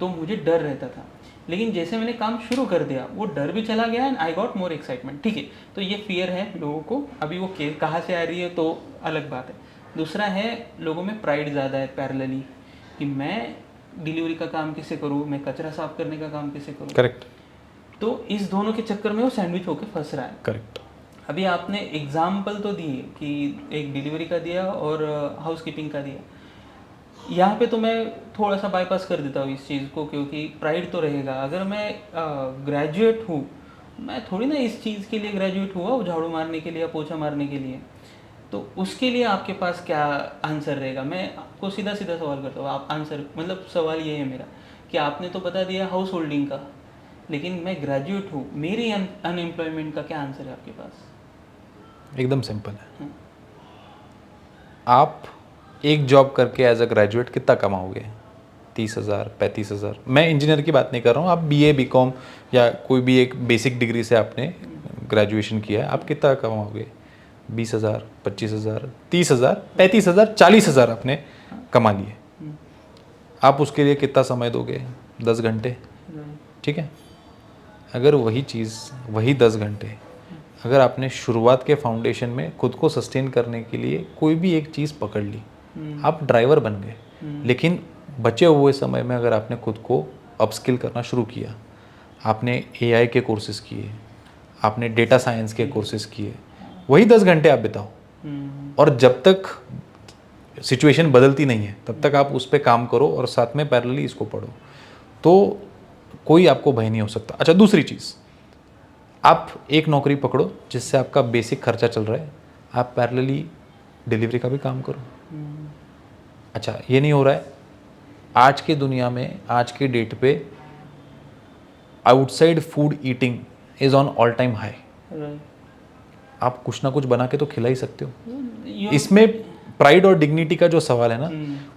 तो मुझे डर रहता था, लेकिन जैसे मैंने काम शुरू कर दिया वो डर भी चला गया and I got more excitement, ठीक है। तो ये फियर है लोगों को। अभी वो कहाँ से आ रही है तो अलग बात है। दूसरा है लोगों में प्राइड ज़्यादा है पैरेलली, कि मैं डिलीवरी का काम कैसे करूँ, मैं कचरा साफ करने का काम कैसे करूँ। करेक्ट। तो इस दोनों के चक्कर में वो सैंडविच होकर फंस रहा है। करेक्ट। अभी आपने एग्जाम्पल तो दिए कि एक डिलीवरी का दिया और हाउस कीपिंग का दिया। यहाँ पे तो मैं थोड़ा सा बाईपास कर देता हूँ इस चीज़ को, क्योंकि प्राइड तो रहेगा। अगर मैं ग्रेजुएट हूँ, मैं थोड़ी ना इस चीज़ के लिए ग्रेजुएट हुआ झाड़ू मारने के लिए या पोछा मारने के लिए। तो उसके लिए आपके पास क्या आंसर रहेगा? मैं आपको सीधा सीधा सवाल करता हूँ, आप आंसर, मतलब सवाल ये है मेरा कि आपने तो बता दिया हाउस होल्डिंग का, लेकिन मैं ग्रेजुएट हूँ, मेरी अनएम्प्लॉयमेंट का क्या आंसर है आपके पास? एकदम सिंपल है। आप एक जॉब करके एज अ ग्रेजुएट कितना कमाओगे? 30,000, 35,000। मैं इंजीनियर की बात नहीं कर रहा हूँ, आप BA BCom या कोई भी एक बेसिक डिग्री से आपने ग्रेजुएशन किया है, आप कितना कमाओगे? 20,000, 25,000, 30,000, 35,000, 40,000 आपने कमा लिए। आप उसके लिए कितना समय दोगे? 10 घंटे, ठीक है। अगर वही चीज़, वही 10 घंटे अगर आपने शुरुआत के फाउंडेशन में खुद को सस्टेन करने के लिए कोई भी एक चीज़ पकड़ ली, आप ड्राइवर बन गए। लेकिन बचे हुए समय में अगर आपने खुद को अपस्किल करना शुरू किया, आपने AI के कोर्सेज किए, आपने डेटा साइंस के कोर्सेज किए, वही 10 घंटे आप बिताओ। और जब तक सिचुएशन बदलती नहीं है तब तक आप उस पर काम करो और साथ में पैरेलली इसको पढ़ो, तो कोई आपको भय नहीं हो सकता। अच्छा, दूसरी चीज़, आप एक नौकरी पकड़ो जिससे आपका बेसिक खर्चा चल रहा है, आप पैरेलली डिलीवरी का भी काम करो। अच्छा, ये नहीं हो रहा है, आज के दुनिया में, आज के डेट पे outside food eating is on all time high. आप कुछ ना कुछ बना के तो खिला ही सकते हो। इसमें प्राइड और डिग्निटी का जो सवाल है ना,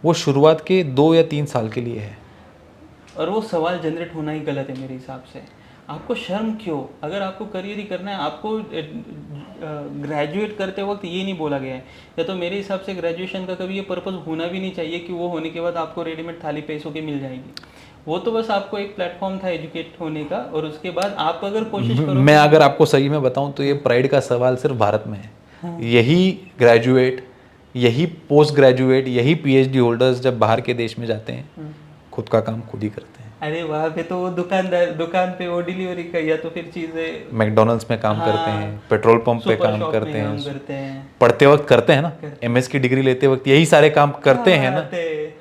वो शुरुआत के 2 या 3 साल के लिए है। और वो सवाल जनरेट होना ही गलत है मेरे हिसाब से। आपको शर्म क्यों? अगर आपको करियर ही करना है, आपको ग्रेजुएट करते वक्त ये नहीं बोला गया है, या तो मेरे हिसाब से ग्रेजुएशन का कभी ये पर्पज़ होना भी नहीं चाहिए कि वो होने के बाद आपको रेडीमेड थाली पैसों की मिल जाएगी। वो तो बस आपको एक प्लेटफॉर्म था एजुकेट होने का, और उसके बाद आप अगर कोशिश करो। मैं अगर आपको सही में बताऊं तो ये प्राइड का सवाल सिर्फ भारत में है। हाँ। यही ग्रेजुएट, यही पोस्ट ग्रेजुएट, यही पीएचडी होल्डर्स जब बाहर के देश में जाते हैं खुद का काम खुद ही करते हैं। अरे वहाँ पे तो वो दुकान पे वो डिलीवरी का, या तो फिर चीज़ें मैकडोनल्ड्स में काम करते हैं, पेट्रोल पंप पे काम करते हैं, पढ़ते वक्त करते हैं ना, एमएस की डिग्री लेते वक्त यही सारे काम करते हैं ना।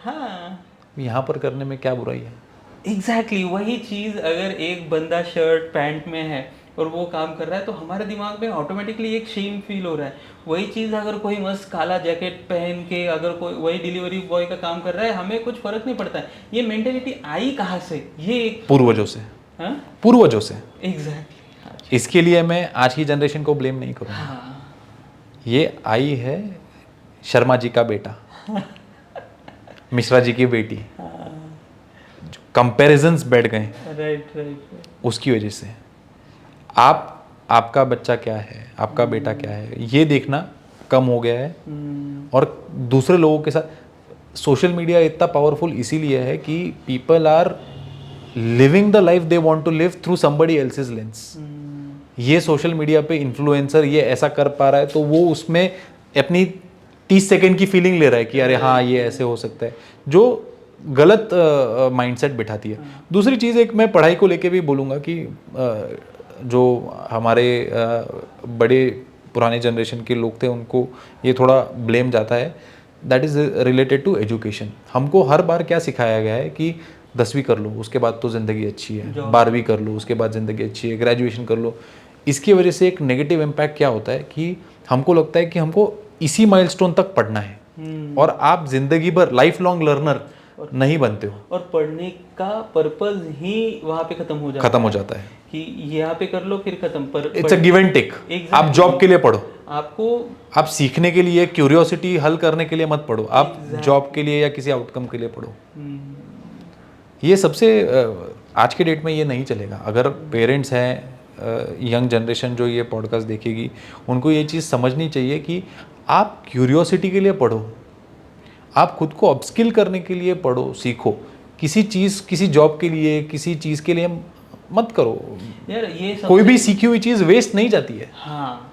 हाँ, यहाँ पर करने में क्या बुराई है? एग्जैक्टली वही चीज़ अगर एक बंदा शर्ट पैंट में है और वो काम कर रहा है तो हमारे दिमाग में ऑटोमेटिकली एक शेम फील हो रहा है। वही चीज़ अगर कोई मस्त काला जैकेट पहन के अगर कोई वही डिलीवरी बॉय का काम कर रहा है, हमें कुछ फर्क नहीं पड़ता है। ये मेंटेलिटी आई कहाँ से? ये एक पूर्वजों से। हाँ, पूर्वजों से। एग्जैक्टली। इसके लिए मैं आज की जनरेशन को ब्लेम नहीं करूँगा। हाँ, ये आई है शर्मा जी का बेटा, मिश्रा जी की बेटी, कंपैरिजंस बैठ गए राइट। उसकी वजह से। आपका बच्चा क्या है, आपका बेटा क्या है, ये देखना कम हो गया है। और दूसरे लोगों के साथ सोशल मीडिया इतना पावरफुल इसीलिए है कि people are living the life they want to live through somebody else's lens. ये सोशल मीडिया पे इन्फ्लुएंसर ये ऐसा कर पा रहा है तो वो उसमें अपनी 30 सेकंड की फीलिंग ले रहा है कि अरे हाँ ये ऐसे हो सकता है, जो गलत माइंडसेट बिठाती है। दूसरी चीज़ एक मैं पढ़ाई को लेके भी बोलूँगा कि जो हमारे बड़े पुराने जनरेशन के लोग थे उनको ये थोड़ा ब्लेम जाता है, that is related to education. हमको हर बार क्या सिखाया गया है कि 10वीं कर लो उसके बाद तो ज़िंदगी अच्छी है, 12वीं कर लो उसके बाद ज़िंदगी अच्छी है, ग्रेजुएशन कर लो। इसकी वजह से एक नेगेटिव इम्पैक्ट क्या होता है कि हमको लगता है कि हमको इसी माइलस्टोन तक पढ़ना है और आप जिंदगी भर लाइफ लॉन्ग लर्नर नहीं बनते हो, और पढ़ने का पर्पस ही वहाँ पे खत्म हो जाता है कि यहाँ पे कर लो फिर खत्म। पर it's a give and take. आप जॉब के लिए पढ़ो, आप सीखने के लिए, क्यूरियोसिटी हल करने के लिए मत पढ़ो, आप जॉब के लिए या किसी आउटकम के लिए पढ़ो। ये सबसे आज के डेट में ये नहीं चलेगा। अगर पेरेंट्स हैं, यंग जनरेशन जो ये पॉडकास्ट देखेगी, उनको ये चीज़ समझनी चाहिए कि आप क्यूरियोसिटी के लिए पढ़ो, आप खुद को अपस्किल करने के लिए पढ़ो, सीखो। किसी चीज़, किसी जॉब के लिए, किसी चीज़ के लिए मत करो यार। ये कोई भी सीखी हुई चीज़ वेस्ट नहीं जाती है। हाँ,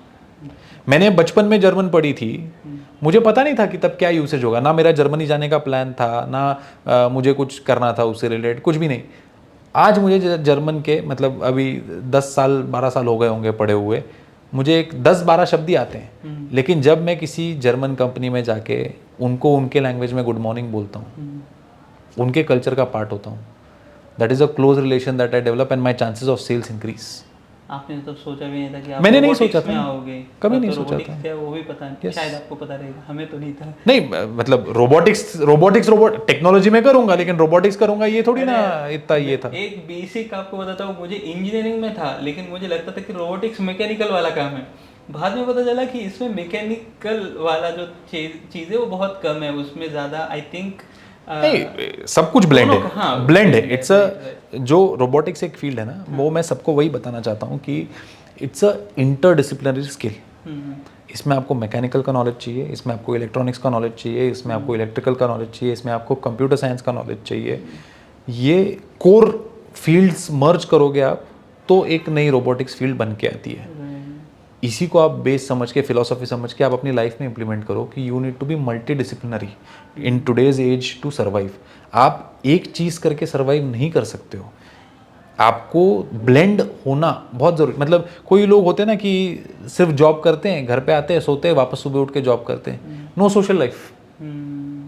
मैंने बचपन में जर्मन पढ़ी थी, मुझे पता नहीं था कि तब क्या यूसेज होगा, ना मेरा जर्मनी जाने का प्लान था, ना मुझे कुछ करना था उससे रिलेटेड, कुछ भी नहीं। आज मुझे जर्मन के मतलब अभी 10 साल 12 साल हो गए होंगे पढ़े हुए, मुझे एक 10-12 शब्द ही आते हैं। लेकिन जब मैं किसी जर्मन कंपनी में जाके उनको उनके लैंग्वेज में गुड मॉर्निंग बोलता हूँ, उनके कल्चर का पार्ट होता हूँ, that is a close relation that I develop and my chances of sales increase. आपने तो सोचा भी नहीं था कि आप मैंने नहीं सोचा था, आओगे, कभी नहीं सोचा था। वो भी पता नहीं, शायद आपको पता रहेगा, हमें तो नहीं था। नहीं मतलब रोबोटिक्स टेक्नोलॉजी में करूंगा, लेकिन रोबोटिक्स करूंगा ये थोड़ी ना इतना ये था। एक बेसिक आपको बताता हूँ, मुझे इंजीनियरिंग में था लेकिन मुझे लगता था कि रोबोटिक्स मैकेनिकल वाला काम है। बाद में पता चला कि इसमें मैकेनिकल वाला जो चीज़ है वो बहुत कम है, उसमें ज़्यादा आई थिंक नहीं, सब कुछ ब्लेंड है। हाँ, ब्लेंड है। इट्स अ जो रोबोटिक्स एक फील्ड है ना, वो मैं सबको वही बताना चाहता हूँ कि इट्स अ इंटरडिसिप्लिनरी स्किल। इसमें आपको मैकेनिकल का नॉलेज चाहिए, इसमें आपको इलेक्ट्रॉनिक्स का नॉलेज चाहिए, इसमें आपको इलेक्ट्रिकल का नॉलेज चाहिए, इसमें आपको कंप्यूटर साइंस का नॉलेज चाहिए। ये कोर फील्ड्स मर्ज करोगे आप तो एक नई रोबोटिक्स फील्ड बन के आती है। इसी को आप बेस समझ के, फिलोसॉफी समझ के आप अपनी लाइफ में इंप्लीमेंट करो कि you need to be multi disciplinary in today's age to survive. आप एक चीज़ करके सर्वाइव नहीं कर सकते हो, आपको ब्लेंड होना बहुत ज़रूरी। मतलब कोई लोग होते हैं ना कि सिर्फ जॉब करते हैं, घर पे आते हैं, सोते हैं, वापस सुबह उठ के जॉब करते हैं। No social life,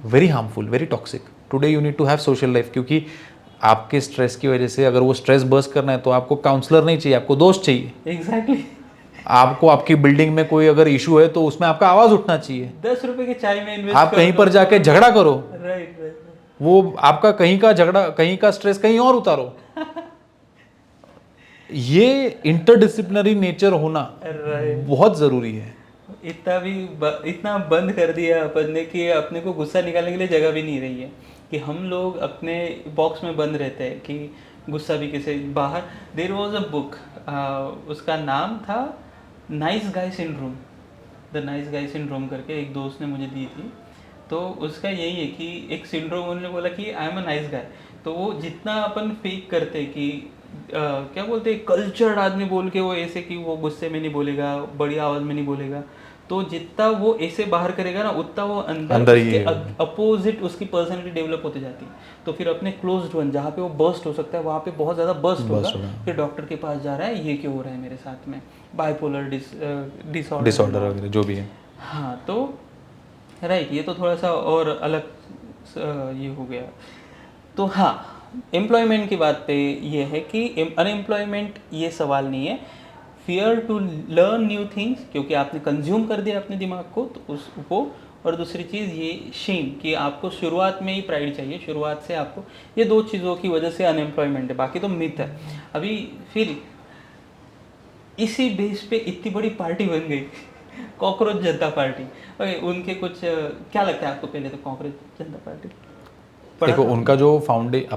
very harmful, very toxic. Today you need to have social life, क्योंकि आपके स्ट्रेस की वजह से अगर वो स्ट्रेस बर्स्ट करना है तो आपको काउंसलर नहीं चाहिए, आपको दोस्त चाहिए। एग्जैक्टली। आपको आपकी बिल्डिंग में कोई अगर इशू है तो उसमें आपका आवाज उठना चाहिए। 10 रुपए के चाय में इन्वेस्ट आप कहीं पर जाके झगड़ा करो, राइट, वो आपका कहीं का झगड़ा, कहीं का स्ट्रेस कहीं और उतारो। ये इंटरडिसिप्लिनरी नेचर होना बहुत जरूरी है। इतना बंद कर दिया अपन ने कि अपने को गुस्सा निकालने के लिए जगह भी नहीं रही है। कि हम लोग अपने बॉक्स में बंद रहते हैं कि गुस्सा भी किसी बाहर। देयर वाज अ बुक, उसका नाम था nice guy syndrome, the nice guy syndrome करके एक दोस्त ने मुझे दी थी। तो उसका यही है कि एक सिंड्रोम उन्होंने बोला कि I am a nice guy, तो वो जितना अपन फेक करते कि क्या बोलते हैं कल्चर्ड आदमी बोल के वो ऐसे कि वो गुस्से में नहीं बोलेगा, बड़ी आवाज़ में नहीं बोलेगा, तो जितना वो ऐसे बाहर करेगा ना उतना वो अंदर ही उसके अपोजिट उसकी पर्सनैलिटी डेवलप होती जाती है। तो फिर अपने क्लोज्ड वन जहाँ पे वो बर्स्ट हो सकता है वहाँ पे बहुत ज़्यादा बर्स्ट होगा, फिर डॉक्टर के पास जा रहा है ये क्यों हो रहा है मेरे साथ में, बाइपोलर डिसऑर्डर वगैरह जो भी है। हाँ तो राइट, ये तो थोड़ा सा और अलग ये हो गया। तो हाँ, एम्प्लॉयमेंट की बात पे ये है कि अनएम्प्लॉयमेंट ये सवाल नहीं है, fear to learn new things, क्योंकि आपने कंज्यूम कर दिया अपने दिमाग को तो उसको। और दूसरी चीज़ ये शेम कि आपको शुरुआत में ही प्राइड चाहिए, शुरुआत से आपको, ये दो चीज़ों की वजह से अनएम्प्लॉयमेंट है, बाकी तो मिथ है। अभी फिर इसी बेस पे इतनी बड़ी पार्टी बन गई कॉकरोच जनता पार्टी। ओके, उनके कुछ क्या लगता है आपको पहले तो कॉकरोच जनता पार्टी? देखो उनका जो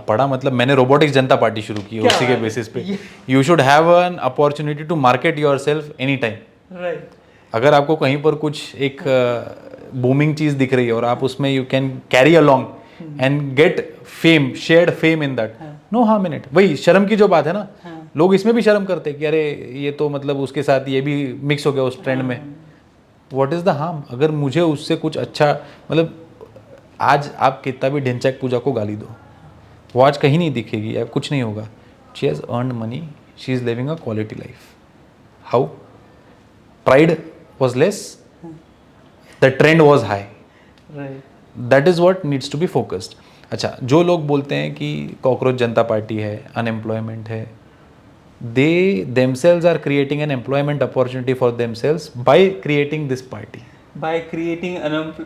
पढ़ा मतलब मैंने रोबोटिक्स जनता पार्टी शुरू की उसी के बेसिस पे। You should have an opportunity to market yourself any time. Right, अगर आपको कहीं पर कुछ एक बूमिंग चीज दिख रही है और आप उसमें you can carry along and get fame, shared fame in that, no harm in it. वही शर्म की जो बात है ना, लोग इसमें भी शर्म करते हैं कि अरे ये तो मतलब उसके साथ ये भी मिक्स हो गया उस ट्रेंड में। What is the harm? अगर मुझे उससे कुछ अच्छा, मतलब आज आप कितना भी ढिंचैक पूजा को गाली दो, वो आज कहीं नहीं दिखेगी या कुछ नहीं होगा। She has earned money, she is living a quality life. How? Pride was less, the trend was high. Right, That is what needs to be focused. अच्छा, जो लोग बोलते हैं कि कॉकरोच जनता पार्टी है, अनएम्प्लॉयमेंट है, they themselves are creating an employment opportunity for themselves by creating this party. by creating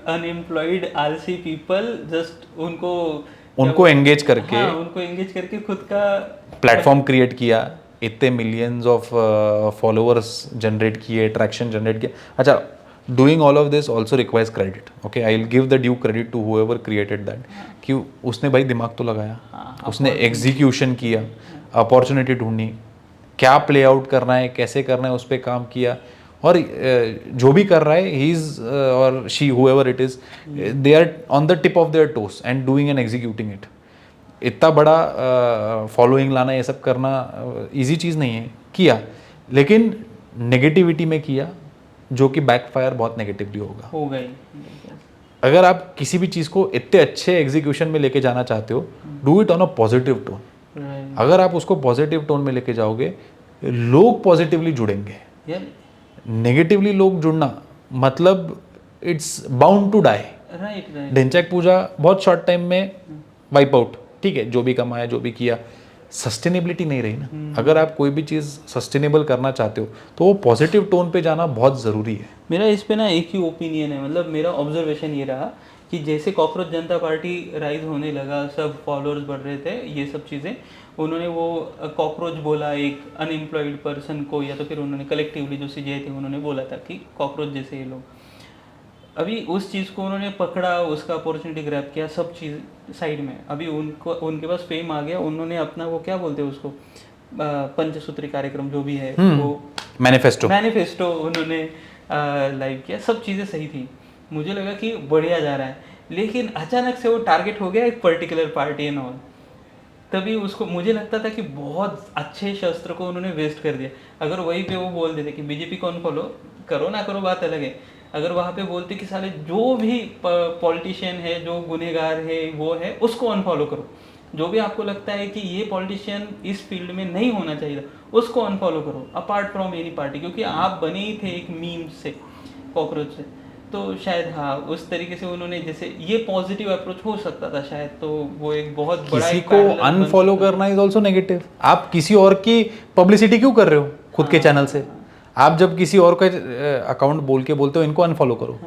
unemployed आलसी people, just उनको एंगेज करके, हाँ, उनको एंगेज करके खुद का प्लेटफॉर्म क्रिएट किया, इतने मिलियंस ऑफ फॉलोअर्स जनरेट किए, ट्रैक्शन जनरेट किया। अच्छा, doing all of this also requires credit. Okay, I will give the due credit to whoever created that, कि उसने भाई दिमाग तो लगाया, उसने एग्जीक्यूशन किया, अपॉर्चुनिटी ढूंढी, क्या प्ले आउट करना है, कैसे करना है, उस पर काम किया। और जो भी कर रहा है, ही इज और she whoever it is, they are on the tip of their toes and doing and executing it. इतना बड़ा फॉलोइंग लाना, ये सब करना इजी चीज़ नहीं है, किया, लेकिन नेगेटिविटी में किया, जो कि बैकफायर बहुत नेगेटिवली होगा। हो गई। अगर आप किसी भी चीज़ को इतने अच्छे एग्जीक्यूशन में लेके जाना चाहते हो, do it on a positive tone. अगर आप उसको पॉजिटिव टोन में लेके जाओगे, लोग पॉजिटिवली जुड़ेंगे। नेगेटिवली लोग जुड़ना मतलब it's bound to die. Dhinchak पूजा बहुत शॉर्ट टाइम में वाइप आउट, ठीक है, जो भी कमाया, जो भी किया, सस्टेनेबिलिटी नहीं रही ना। अगर आप कोई भी चीज़ सस्टेनेबल करना चाहते हो तो वो पॉजिटिव टोन पे जाना बहुत ज़रूरी है। मेरा इस पे ना एक ही ओपिनियन है, मतलब मेरा ऑब्जर्वेशन ये रहा कि जैसे कॉकरोच जनता पार्टी राइज होने लगा, सब फॉलोअर्स बढ़ रहे थे, ये सब चीज़ें, उन्होंने वो कॉकरोच बोला एक अनएम्प्लॉयड पर्सन को, या तो फिर उन्होंने कलेक्टिवली जो सीजीआई थे उन्होंने बोला था कि कॉकरोच जैसे ये लोग, अभी उस चीज़ को उन्होंने पकड़ा, उसका अपॉर्चुनिटी ग्रैब किया, सब चीज़ साइड में। अभी उनके पास फेम आ गया, उन्होंने अपना वो क्या बोलते हैं उसको, पंचसूत्री कार्यक्रम जो भी है, वो मैनिफेस्टो उन्होंने लाइव किया, सब चीज़ें सही थी, मुझे लगा कि बढ़िया जा रहा है। लेकिन अचानक से वो टारगेट हो गया एक पर्टिकुलर पार्टी एंड ऑल, तभी उसको मुझे लगता था कि बहुत अच्छे शस्त्र को उन्होंने वेस्ट कर दिया। अगर वहीं पे वो बोल देते कि बीजेपी को अनफॉलो करो ना करो बात अलग है, अगर वहाँ पे बोलते कि साले जो भी पॉलिटिशियन है, जो गुनहगार है, वो है, उसको अनफॉलो करो, जो भी आपको लगता है कि ये पॉलिटिशियन इस फील्ड में नहीं होना चाहिए उसको अनफॉलो करो, अपार्ट फ्रॉम एनी पार्टी, क्योंकि आप बने ही थे एक मीम से, कॉकरोच से। तो शायद हाँ, उस तरीके से उन्होंने, जैसे ये पॉजिटिव अप्रोच हो सकता था शायद, तो वो एक बहुत बड़ा, किसी को अनफॉलो करना इज ऑल्सो नेगेटिव। आप किसी और की पब्लिसिटी क्यों कर रहे हो खुद के चैनल से? आप जब किसी और का अकाउंट बोलते हो इनको अनफॉलो करो,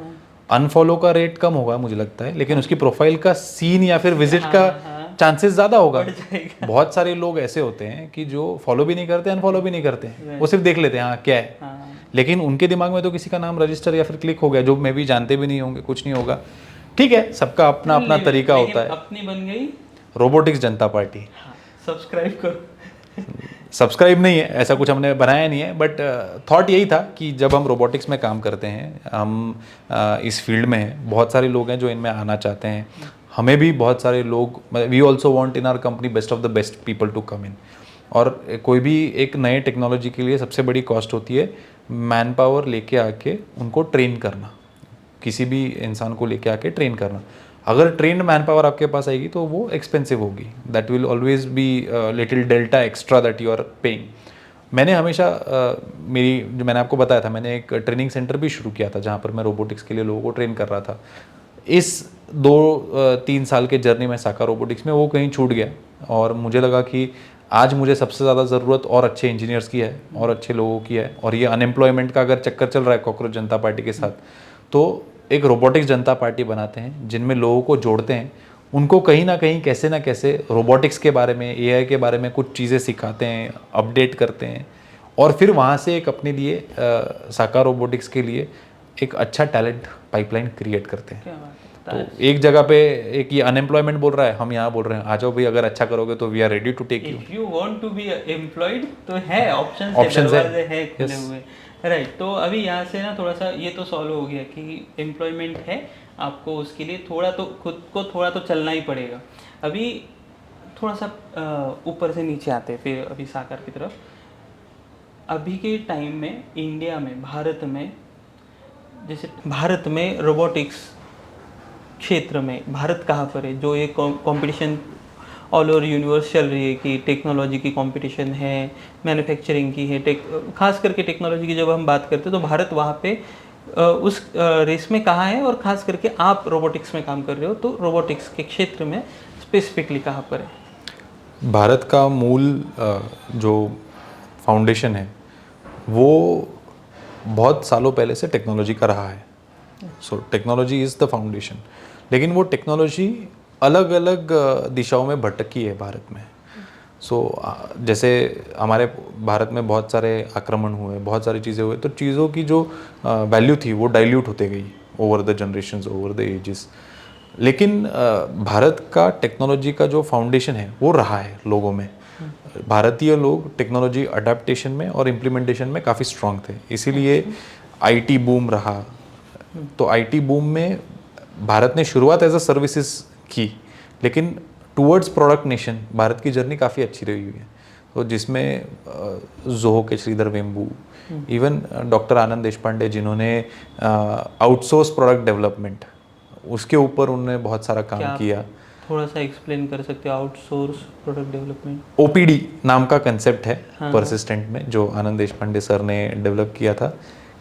अनफॉलो का रेट कम होगा मुझे लगता है, लेकिन उसकी प्रोफाइल का सीन या फिर विजिट का चांसेस ज़्यादा होगा। बहुत सारे लोग ऐसे होते हैं कि जो फॉलो भी नहीं करते, अनफॉलो भी नहीं करते, वो सिर्फ देख लेते हैं हाँ क्या है, लेकिन उनके दिमाग में तो किसी का नाम रजिस्टर या फिर क्लिक हो गया, जो मे भी जानते भी नहीं होंगे, कुछ नहीं होगा, ठीक है, सबका अपना अपना तरीका होता है। अपनी बन गई रोबोटिक्स जनता पार्टी। सब्सक्राइब करो। सब्सक्राइब नहीं है, ऐसा कुछ हमने बनाया नहीं है, बट थॉट यही था कि जब हम रोबोटिक्स में काम करते हैं, हम इस फील्ड में हैं, बहुत सारे लोग हैं जो इनमें आना चाहते हैं, हमें भी बहुत सारे लोग, we also want in our company best of the best people to come in. और कोई भी एक नए टेक्नोलॉजी के लिए सबसे बड़ी कॉस्ट होती है मैन पावर लेके आके उनको ट्रेन करना, किसी भी इंसान को लेके आके ट्रेन करना। अगर ट्रेंड मैन पावर आपके पास आएगी तो वो एक्सपेंसिव होगी, that will always be little delta extra that you are paying. मैंने हमेशा मेरी, जो मैंने आपको बताया था, मैंने एक ट्रेनिंग सेंटर भी शुरू किया था जहाँ पर मैं रोबोटिक्स के लिए लोगों को ट्रेन कर रहा था। इस 2-3 साल के जर्नी में साका रोबोटिक्स में वो कहीं छूट गया, और मुझे लगा कि आज मुझे सबसे ज़्यादा ज़रूरत और अच्छे इंजीनियर्स की है और अच्छे लोगों की है। और ये अनएम्प्लॉयमेंट का अगर चक्कर चल रहा है कॉकरोच जनता पार्टी के साथ, तो एक रोबोटिक्स जनता पार्टी बनाते हैं जिनमें लोगों को जोड़ते हैं, उनको कहीं ना कहीं कैसे ना कैसे रोबोटिक्स के बारे में, एआई के बारे में कुछ चीज़ें सिखाते हैं, अपडेट करते हैं, और फिर वहाँ से एक अपने लिए साका रोबोटिक्स के लिए एक अच्छा टैलेंट पाइपलाइन क्रिएट करते हैं। तो एक जगह पे एक ये अनएम्प्लॉयमेंट बोल रहा है, हम यहाँ बोल रहे हैं आ जाओ भाई, अगर अच्छा करोगे तो we are ready to take you. If you want to be employed तो है ऑप्शन है खुले हुए, राइट। तो अभी यहाँ से ना थोड़ा सा ये तो सॉल्व हो गया कि एम्प्लॉयमेंट है, आपको उसके लिए थोड़ा तो खुद को थोड़ा तो चलना ही पड़ेगा। अभी थोड़ा सा ऊपर से नीचे आते हैं, फिर अभी साकार की तरफ। अभी के टाइम में इंडिया में, भारत में, जैसे भारत में रोबोटिक्स क्षेत्र में भारत कहाँ पर है, जो एक कंपटीशन ऑल ओवर यूनिवर्स चल रही है कि टेक्नोलॉजी की कंपटीशन है, मैन्युफैक्चरिंग की है, खास करके टेक्नोलॉजी की जब हम बात करते हैं तो भारत वहाँ पे उस रेस में कहाँ है, और ख़ास करके आप रोबोटिक्स में काम कर रहे हो तो रोबोटिक्स के क्षेत्र में स्पेसिफिकली कहाँ पर है? भारत का मूल जो फाउंडेशन है वो बहुत सालों पहले से टेक्नोलॉजी का रहा है। So technology is the foundation, लेकिन वो टेक्नोलॉजी अलग अलग दिशाओं में भटकी है भारत में। सो जैसे हमारे भारत में बहुत सारे आक्रमण हुए, बहुत सारी चीज़ें हुए, तो चीज़ों की जो वैल्यू थी वो डाइल्यूट होते गई over the generations, over the ages. लेकिन भारत का टेक्नोलॉजी का जो फाउंडेशन है वो रहा है लोगों में। भारतीय लोग टेक्नोलॉजी अडेप्टेशन में और इम्प्लीमेंटेशन में काफ़ी स्ट्रांग थे, इसीलिए आईटी बूम रहा। तो आईटी बूम में भारत ने शुरुआत एज अ सर्विसेज की, लेकिन टूवर्ड्स प्रोडक्ट नेशन भारत की जर्नी काफ़ी अच्छी रही हुई है। तो जिसमें जोहो के श्रीधर वेम्बू, इवन डॉक्टर आनंद देशपांडे, जिन्होंने आउटसोर्स प्रोडक्ट डेवलपमेंट, उसके ऊपर उन्होंने बहुत सारा काम किया। थोड़ा सा एक्सप्लेन कर सकते हो आउटसोर्स प्रोडक्ट डेवलपमेंट? ओपीडी नाम का कंसेप्ट है परसिस्टेंट में, जो आनंद देशपांडे सर ने डेवलप किया था।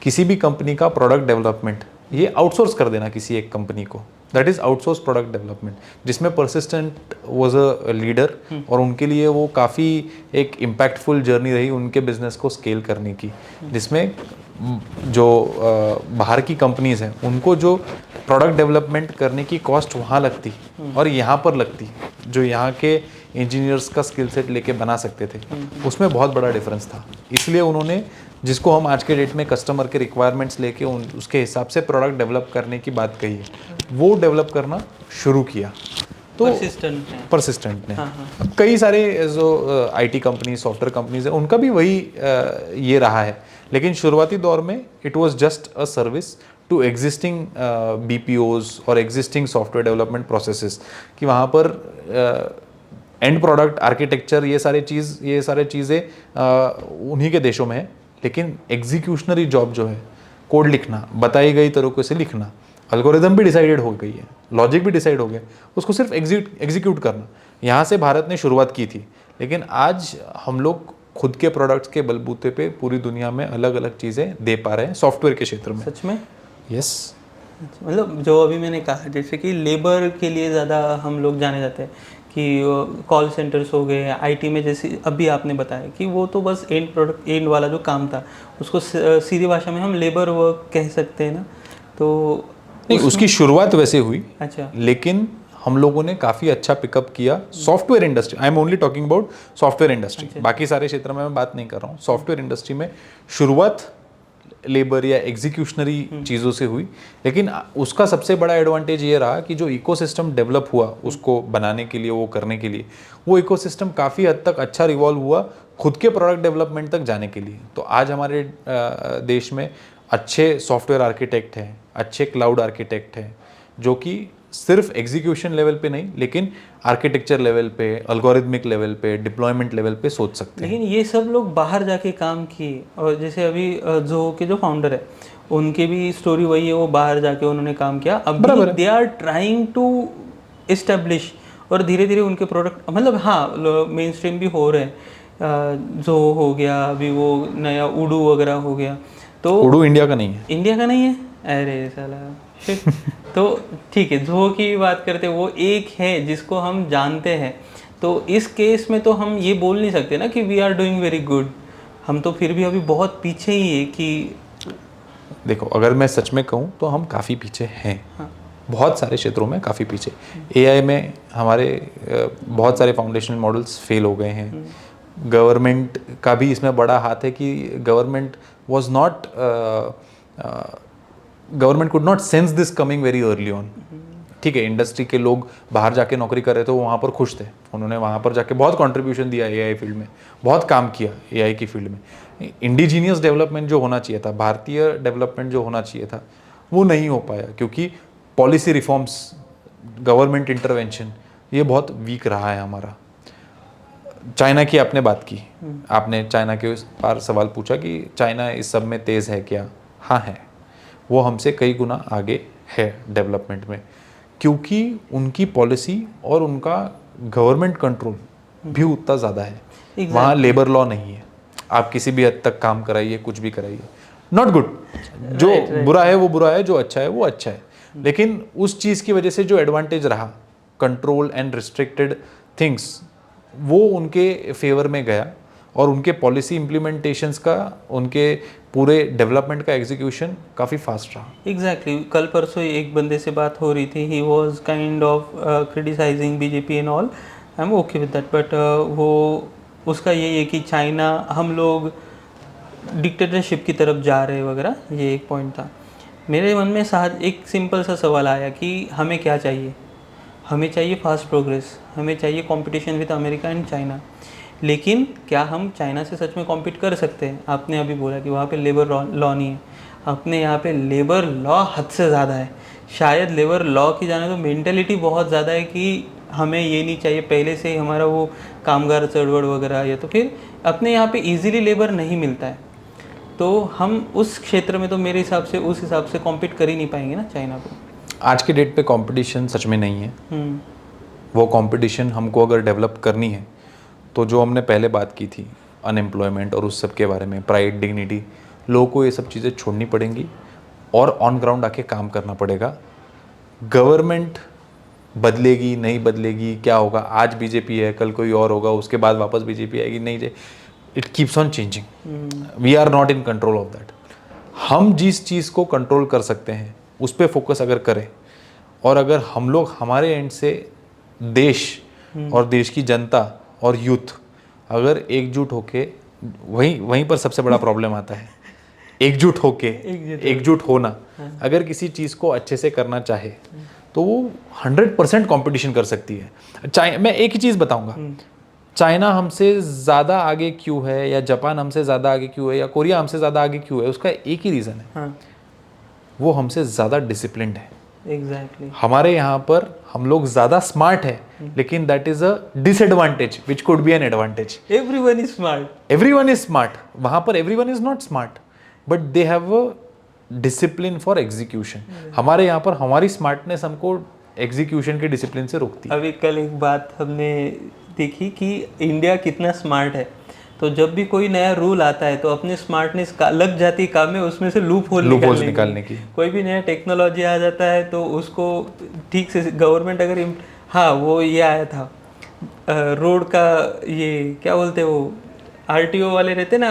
किसी भी कंपनी का प्रोडक्ट डेवलपमेंट ये आउटसोर्स कर देना किसी एक कंपनी को, that is outsource product development, जिसमें परसिस्टेंट वाज अ लीडर, और उनके लिए वो काफ़ी एक इम्पैक्टफुल जर्नी रही उनके बिजनेस को स्केल करने की, जिसमें जो बाहर की कंपनीज हैं उनको जो प्रोडक्ट डेवलपमेंट करने की कॉस्ट वहाँ लगती और यहाँ पर लगती, जो यहाँ के इंजीनियर्स का स्किल सेट लेके बना सकते थे, उसमें बहुत बड़ा डिफरेंस था। इसलिए उन्होंने, जिसको हम आज के डेट में कस्टमर के रिक्वायरमेंट्स लेके उसके हिसाब से प्रोडक्ट डेवलप करने की बात कही है, वो डेवलप करना शुरू किया। तो परसिस्टेंट ने अब कई सारे जो आईटी कंपनी, सॉफ्टवेयर कंपनीज है, उनका भी वही ये रहा है। लेकिन शुरुआती दौर में it was just a service to existing BPOs और एग्जिस्टिंग सॉफ्टवेयर डेवलपमेंट प्रोसेसेस, कि वहाँ पर एंड प्रोडक्ट आर्किटेक्चर ये सारे चीज़ें उन्हीं के देशों में है, लेकिन एग्जीक्यूशनरी जॉब जो है, कोड लिखना, बताई गई तरीक़ों से लिखना, एल्गोरिदम भी डिसाइडेड हो गई है, लॉजिक भी डिसाइड हो गया, उसको सिर्फ एग्जीक्यूट करना, यहाँ से भारत ने शुरुआत की थी। लेकिन आज हम लोग खुद के प्रोडक्ट्स के बलबूते पे पूरी दुनिया में अलग अलग चीज़ें दे पा रहे हैं सॉफ्टवेयर के क्षेत्र में। सच में? यस। मतलब जो अभी मैंने कहा, जैसे कि लेबर के लिए ज़्यादा हम लोग जाने जाते हैं कि कॉल सेंटर्स हो गए, आईटी में जैसे अभी आपने बताया कि वो तो बस एंड वाला जो काम था उसको सीधी भाषा में हम लेबर वर्क कह सकते हैं ना। तो नहीं, उसकी शुरुआत वैसे हुई। अच्छा। लेकिन हम लोगों ने काफ़ी अच्छा पिकअप किया software industry, I am only talking about software industry, बाकी सारे क्षेत्र में मैं बात नहीं कर रहा हूँ। सॉफ्टवेयर इंडस्ट्री में शुरुआत लेबर या एग्जीक्यूशनरी चीज़ों से हुई, लेकिन उसका सबसे बड़ा एडवांटेज ये रहा कि जो इकोसिस्टम डेवलप हुआ उसको बनाने के लिए, वो करने के लिए, वो इकोसिस्टम काफ़ी हद तक अच्छा रिवॉल्व हुआ खुद के प्रोडक्ट डेवलपमेंट तक जाने के लिए। तो आज हमारे देश में अच्छे सॉफ्टवेयर आर्किटेक्ट हैं, अच्छे क्लाउड आर्किटेक्ट हैं, जो कि सिर्फ एग्जीक्यूशन लेवल पे नहीं लेकिन आर्किटेक्चर लेवल पे, अल्गोरिथमिक लेवल पे, डिप्लॉयमेंट लेवल पे सोच सकते हैं। लेकिन ये सब लोग बाहर जाके काम किए, और जैसे अभी जोहो के जो फाउंडर है उनके भी स्टोरी वही है, वो बाहर जाके उन्होंने काम किया। अब they are trying to establish, और धीरे धीरे उनके प्रोडक्ट मतलब हाँ मेन स्ट्रीम भी हो रहे हैं। जो हो गया अभी वो नया उडू वगैरह हो गया, तो उडू इंडिया का नहीं है। इंडिया का नहीं है, अरे साला shit। तो ठीक है, जो की बात करते वो एक है जिसको हम जानते हैं, तो इस केस में तो हम ये बोल नहीं सकते ना कि we are doing very good. हम तो फिर भी अभी बहुत पीछे ही है कि देखो, अगर मैं सच में कहूँ तो हम काफ़ी पीछे हैं। हाँ। बहुत सारे क्षेत्रों में काफ़ी पीछे। एआई में हमारे बहुत सारे फाउंडेशनल मॉडल्स फेल हो गए हैं। गवर्नमेंट का भी इसमें बड़ा हाथ है कि government was not government could not sense this coming very early on. ठीक है, इंडस्ट्री के लोग बाहर जाके नौकरी कर रहे थे, वो वहाँ पर खुश थे, उन्होंने वहाँ पर जाके बहुत कंट्रीब्यूशन दिया एआई फील्ड में, बहुत काम किया एआई की फील्ड में। इंडिजीनियस डेवलपमेंट जो होना चाहिए था, भारतीय डेवलपमेंट जो होना चाहिए था, वो नहीं हो पाया क्योंकि पॉलिसी रिफॉर्म्स, गवर्नमेंट इंटरवेंशन, ये बहुत वीक रहा है हमारा। चाइना की आपने बात की, आपने चाइना के उस पार सवाल पूछा कि चाइना इस सब में तेज़ है क्या? हाँ है, वो हमसे कई गुना आगे है डेवलपमेंट में, क्योंकि उनकी पॉलिसी और उनका गवर्नमेंट कंट्रोल भी उतना ज़्यादा है। वहाँ लेबर लॉ नहीं है, आप किसी भी हद तक काम कराइए, कुछ भी कराइए, नॉट गुड। जो बुरा है वो बुरा है, जो अच्छा है वो अच्छा है। लेकिन उस चीज़ की वजह से जो एडवांटेज रहा, कंट्रोल एंड रिस्ट्रिक्टेड थिंग्स, वो उनके फेवर में गया, और उनके पॉलिसी इम्प्लीमेंटेशंस का, उनके पूरे डेवलपमेंट का एग्जीक्यूशन काफ़ी फास्ट रहा। एग्जैक्टली कल परसों एक बंदे से बात हो रही थी, he was kind of criticising BJP and all, I am okay with that, but वो उसका यही है कि चाइना, हम लोग डिक्टेटरशिप की तरफ जा रहे वगैरह, ये एक पॉइंट था। मेरे मन में एक सिंपल सा सवाल आया कि हमें क्या चाहिए? हमें चाहिए फास्ट प्रोग्रेस, हमें चाहिए competition with America and China, लेकिन क्या हम चाइना से सच में कॉम्पीट कर सकते हैं? आपने अभी बोला कि वहाँ पे लेबर लॉ नहीं है, अपने यहाँ पे लेबर लॉ हद से ज़्यादा है। शायद लेबर लॉ की जाने तो मेंटेलिटी बहुत ज़्यादा है कि हमें ये नहीं चाहिए, पहले से ही हमारा वो कामगार चळवळ वगैरह, या तो फिर अपने यहाँ पे इजीली लेबर नहीं मिलता है, तो हम उस क्षेत्र में तो मेरे हिसाब से उस हिसाब से कॉम्पीट कर ही नहीं पाएंगे ना चाइना को। आज के डेट पे कंपटीशन सच में नहीं है। वो कंपटीशन हमको अगर डेवलप करनी है तो जो हमने पहले बात की थी, अनएम्प्लॉयमेंट और उस सब के बारे में, प्राइड, डिग्निटी, लोगों को ये सब चीज़ें छोड़नी पड़ेंगी और ऑन ग्राउंड आके काम करना पड़ेगा। गवर्नमेंट बदलेगी नहीं बदलेगी, क्या होगा, आज बीजेपी है, कल कोई और होगा, उसके बाद वापस बीजेपी आएगी, नहीं, it keeps on changing. We are not in control of that. हम जिस चीज़ को कंट्रोल कर सकते हैं उस पर फोकस अगर करें, और अगर हम लोग हमारे एंड से देश और देश की जनता और यूथ अगर एकजुट होके, वहीं पर सबसे बड़ा प्रॉब्लम आता है, एकजुट होना। अगर किसी चीज़ को अच्छे से करना चाहे तो वो 100% कंपटीशन कर सकती है। मैं एक ही चीज़ बताऊंगा, चाइना हमसे ज़्यादा आगे क्यों है, या जापान हमसे ज़्यादा आगे क्यों है, या कोरिया हमसे ज़्यादा आगे क्यों है, उसका एक ही रीज़न है, वो हमसे ज़्यादा डिसिप्लिन्ड है। एग्जैक्टली हमारे यहाँ पर हम लोग ज़्यादा स्मार्ट है, लेकिन that is a disadvantage which could be an advantage. Everyone is smart, वहाँ पर everyone is not smart, but they have a discipline for execution. हमारे यहाँ पर हमारी स्मार्टनेस हमको एग्जीक्यूशन के डिसिप्लिन से रोकती है। अभी कल एक बात हमने देखी कि इंडिया कितना स्मार्ट है, तो जब भी कोई नया रूल आता है तो अपने स्मार्टनेस का लग जाती है काम में, उसमें से लूप होल निकालने की। कोई भी नया टेक्नोलॉजी आ जाता है तो उसको ठीक से गवर्नमेंट अगर हाँ वो ये आया था रोड का, ये क्या बोलते हैं वो आरटीओ वाले रहते ना,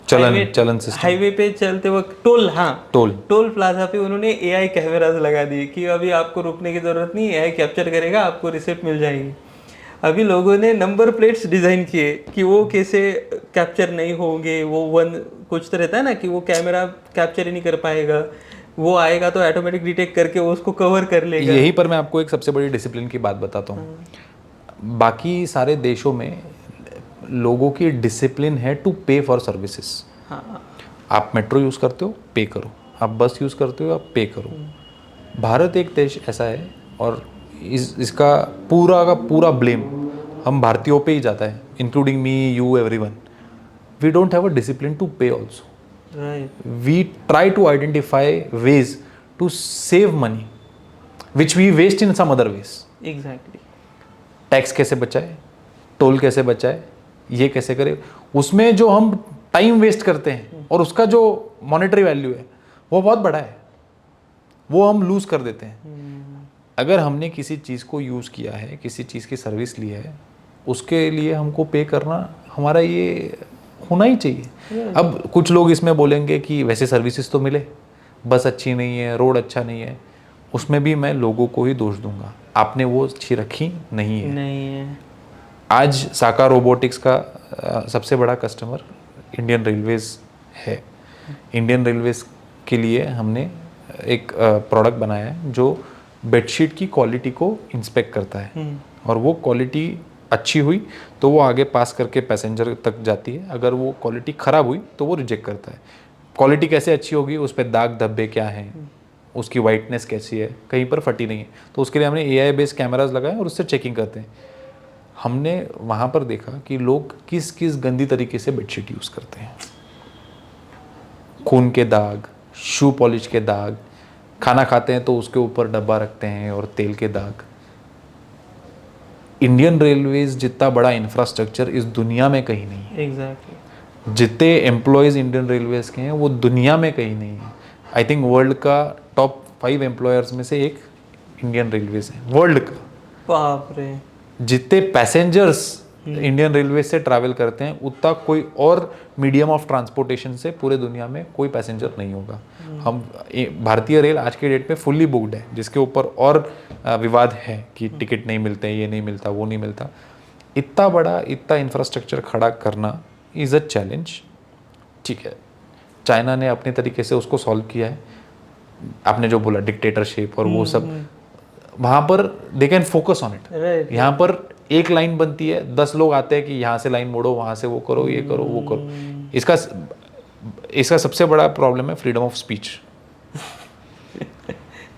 चलन सिस्टम, हाईवे पे चलते वक्त टोल प्लाजा पे उन्होंने एआई कैमरास लगा दिए कि अभी आपको रुकने की जरूरत नहीं, एआई कैप्चर करेगा, आपको रिसिप्ट मिल जाएगी। अभी लोगों ने नंबर प्लेट्स डिजाइन किए कि वो कैसे कैप्चर नहीं होंगे, वो वन कुछ तो रहता है ना कि वो कैमरा कैप्चर ही नहीं कर पाएगा, वो आएगा तो ऑटोमेटिक डिटेक्ट करके वो उसको कवर कर लेगा। यहीं पर मैं आपको एक सबसे बड़ी डिसिप्लिन की बात बताता हूँ। बाकी सारे देशों में लोगों की डिसिप्लिन है टू पे फॉर सर्विसेज। हाँ, आप मेट्रो यूज़ करते हो, पे करो। आप बस यूज़ करते हो, आप पे करो। भारत एक देश ऐसा है, और इसका पूरा का पूरा ब्लेम हम भारतीयों पे ही जाता है, including me, you, everyone. We don't have a discipline to pay also. Right, We try to identify ways to save money which we waste in some other ways. Exactly. Tax कैसे बचाए, टोल कैसे बचाए, ये कैसे करें, उसमें जो हम टाइम वेस्ट करते हैं और उसका जो मॉनेटरी वैल्यू है वो बहुत बड़ा है, वो हम लूज कर देते हैं। अगर हमने किसी चीज़ को यूज़ किया है, किसी चीज़ की सर्विस ली है, उसके लिए हमको पे करना हमारा ये होना ही चाहिए। अब कुछ लोग इसमें बोलेंगे कि वैसे सर्विसेज तो मिले, बस अच्छी नहीं है, रोड अच्छा नहीं है, उसमें भी मैं लोगों को ही दोष दूंगा, आपने वो अच्छी रखी नहीं है। आज साका रोबोटिक्स का सबसे बड़ा कस्टमर इंडियन रेलवेज है। इंडियन रेलवेज के लिए हमने एक प्रोडक्ट बनाया है जो बेडशीट की क्वालिटी को इंस्पेक्ट करता है, और वो क्वालिटी अच्छी हुई तो वो आगे पास करके पैसेंजर तक जाती है, अगर वो क्वालिटी ख़राब हुई तो वो रिजेक्ट करता है। क्वालिटी कैसे अच्छी होगी, उस पर दाग धब्बे क्या हैं, उसकी वाइटनेस कैसी है, कहीं पर फटी नहीं है, तो उसके लिए हमने AI बेस्ड कैमराज लगाए और उससे चेकिंग करते हैं। हमने वहाँ पर देखा कि लोग किस किस गंदी तरीके से बेडशीट यूज़ करते हैं। खून के दाग, शू पॉलिश के दाग, खाना खाते हैं तो उसके ऊपर डब्बा रखते हैं और तेल के दाग। इंडियन रेलवेज जितना बड़ा इंफ्रास्ट्रक्चर इस दुनिया में कहीं नहीं है। एग्जैक्टली। जितने एम्प्लॉयज़ इंडियन रेलवेज के हैं वो दुनिया में कहीं नहीं है। आई थिंक वर्ल्ड का टॉप 5 एम्प्लॉयर्स में से एक इंडियन रेलवेज है, वर्ल्ड का। बाप रे। जितने पैसेंजर्स इंडियन रेलवे से ट्रैवल करते हैं उतना कोई और मीडियम ऑफ ट्रांसपोर्टेशन से पूरे दुनिया में कोई पैसेंजर नहीं होगा। हम भारतीय रेल आज के डेट में फुल्ली बुक्ड है, जिसके ऊपर और विवाद है कि टिकट नहीं मिलते, ये नहीं मिलता, वो नहीं मिलता। इतना बड़ा इतना इंफ्रास्ट्रक्चर खड़ा करना इज़ अ चैलेंज। ठीक है, चाइना ने अपने तरीके से उसको सॉल्व किया है। आपने जो बोला डिक्टेटरशिप और वो सब, वहाँ पर they can focus on it. यहाँ पर एक लाइन बनती है, 10 लोग आते हैं कि यहाँ से लाइन मोड़ो, वहाँ से वो करो, ये करो, वो करो। इसका सबसे बड़ा प्रॉब्लम है freedom of speech.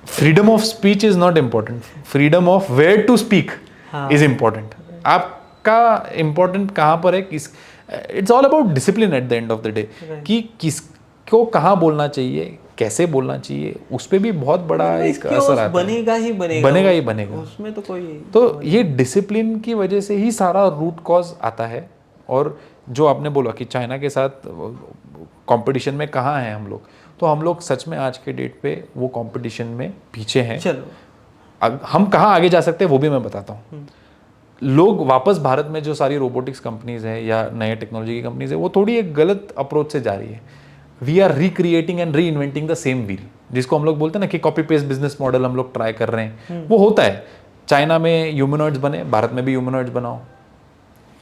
Freedom of speech is not important, freedom of where to speak is important. आपका इम्पोर्टेंट कहाँ पर है, किस, it's all about discipline at the end of the day, कि किसको कहाँ बोलना चाहिए, कैसे बोलना चाहिए, उस पर भी बहुत बड़ा एक असर आता है। बनेगा ही बनेगा उसमें तो कोई। तो ये डिसिप्लिन की वजह से ही सारा रूट कॉज आता है। और जो आपने बोला कि चाइना के साथ कंपटीशन में कहाँ हैं हम लोग, तो हम लोग सच में आज के डेट पे वो कंपटीशन में पीछे हैं। चलो हम कहाँ आगे जा सकते हैं वो भी मैं बताता हूँ। लोग वापस भारत में जो सारी रोबोटिक्स कंपनीज है या नए टेक्नोलॉजी की कंपनीज है, वो थोड़ी एक गलत अप्रोच से जा रही है। We are recreating and re inventing the same wheel, जिसको हम लोग बोलते हैं ना कि कॉपी पेस्ट बिजनेस मॉडल हम लोग ट्राई कर रहे हैं। वो होता है, चाइना में ह्यूमनॉइड्स बने, भारत में भी ह्यूमनॉइड्स बनाओ।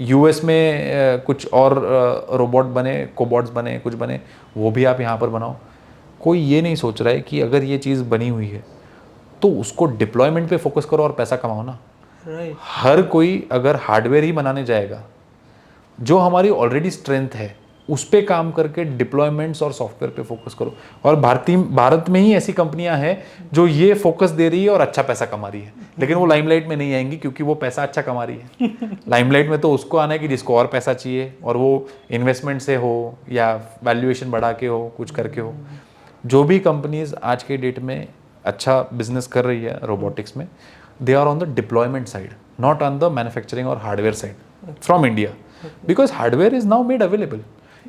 यूएस में कुछ और रोबोट बने, कोबॉट्स बने, कुछ बने, वो भी आप यहाँ पर बनाओ। कोई ये नहीं सोच रहा है कि अगर ये चीज़ बनी हुई है तो उसको डिप्लॉयमेंट पे फोकस करो और पैसा कमाओ ना। हर कोई अगर हार्डवेयर ही बनाने जाएगा, जो हमारी ऑलरेडी स्ट्रेंथ है उस पे काम करके डिप्लॉयमेंट्स और सॉफ्टवेयर पे फोकस करो। और भारत में ही ऐसी कंपनियां हैं जो ये फोकस दे रही है और अच्छा पैसा कमा रही है, लेकिन वो लाइमलाइट में नहीं आएंगी क्योंकि वो पैसा अच्छा कमा रही है। लाइमलाइट में तो उसको आना है कि जिसको और पैसा चाहिए, और वो इन्वेस्टमेंट से हो या वैल्यूएशन बढ़ा के हो, कुछ करके हो। जो भी कंपनीज आज के डेट में अच्छा बिजनेस कर रही है रोबोटिक्स में, they are on the deployment side, not on the manufacturing or hardware side from India, because hardware is now made available.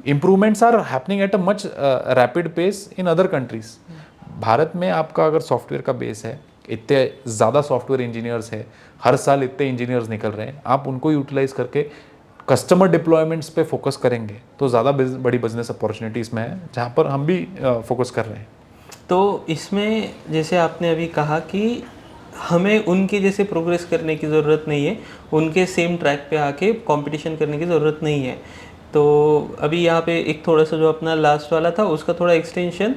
Improvements are happening at a much rapid pace in other countries. Bharat में आपका अगर सॉफ्टवेयर का बेस है, इतने ज़्यादा सॉफ्टवेयर इंजीनियर्स है, हर साल इतने इंजीनियर्स निकल रहे हैं, आप उनको यूटिलाइज करके कस्टमर डिप्लॉयमेंट्स पे फोकस करेंगे तो ज़्यादा बड़ी बिजनेस अपॉर्चुनिटीज़ में है, जहाँ पर हम भी फोकस कर रहे हैं। तो इसमें जैसे आपने अभी कहा कि हमें उनके जैसे प्रोग्रेस करने की ज़रूरत नहीं है, उनके सेम ट्रैक पे आके कंपटीशन करने की ज़रूरत नहीं है। तो अभी यहाँ पे एक थोड़ा सा जो अपना लास्ट वाला था उसका थोड़ा एक्सटेंशन।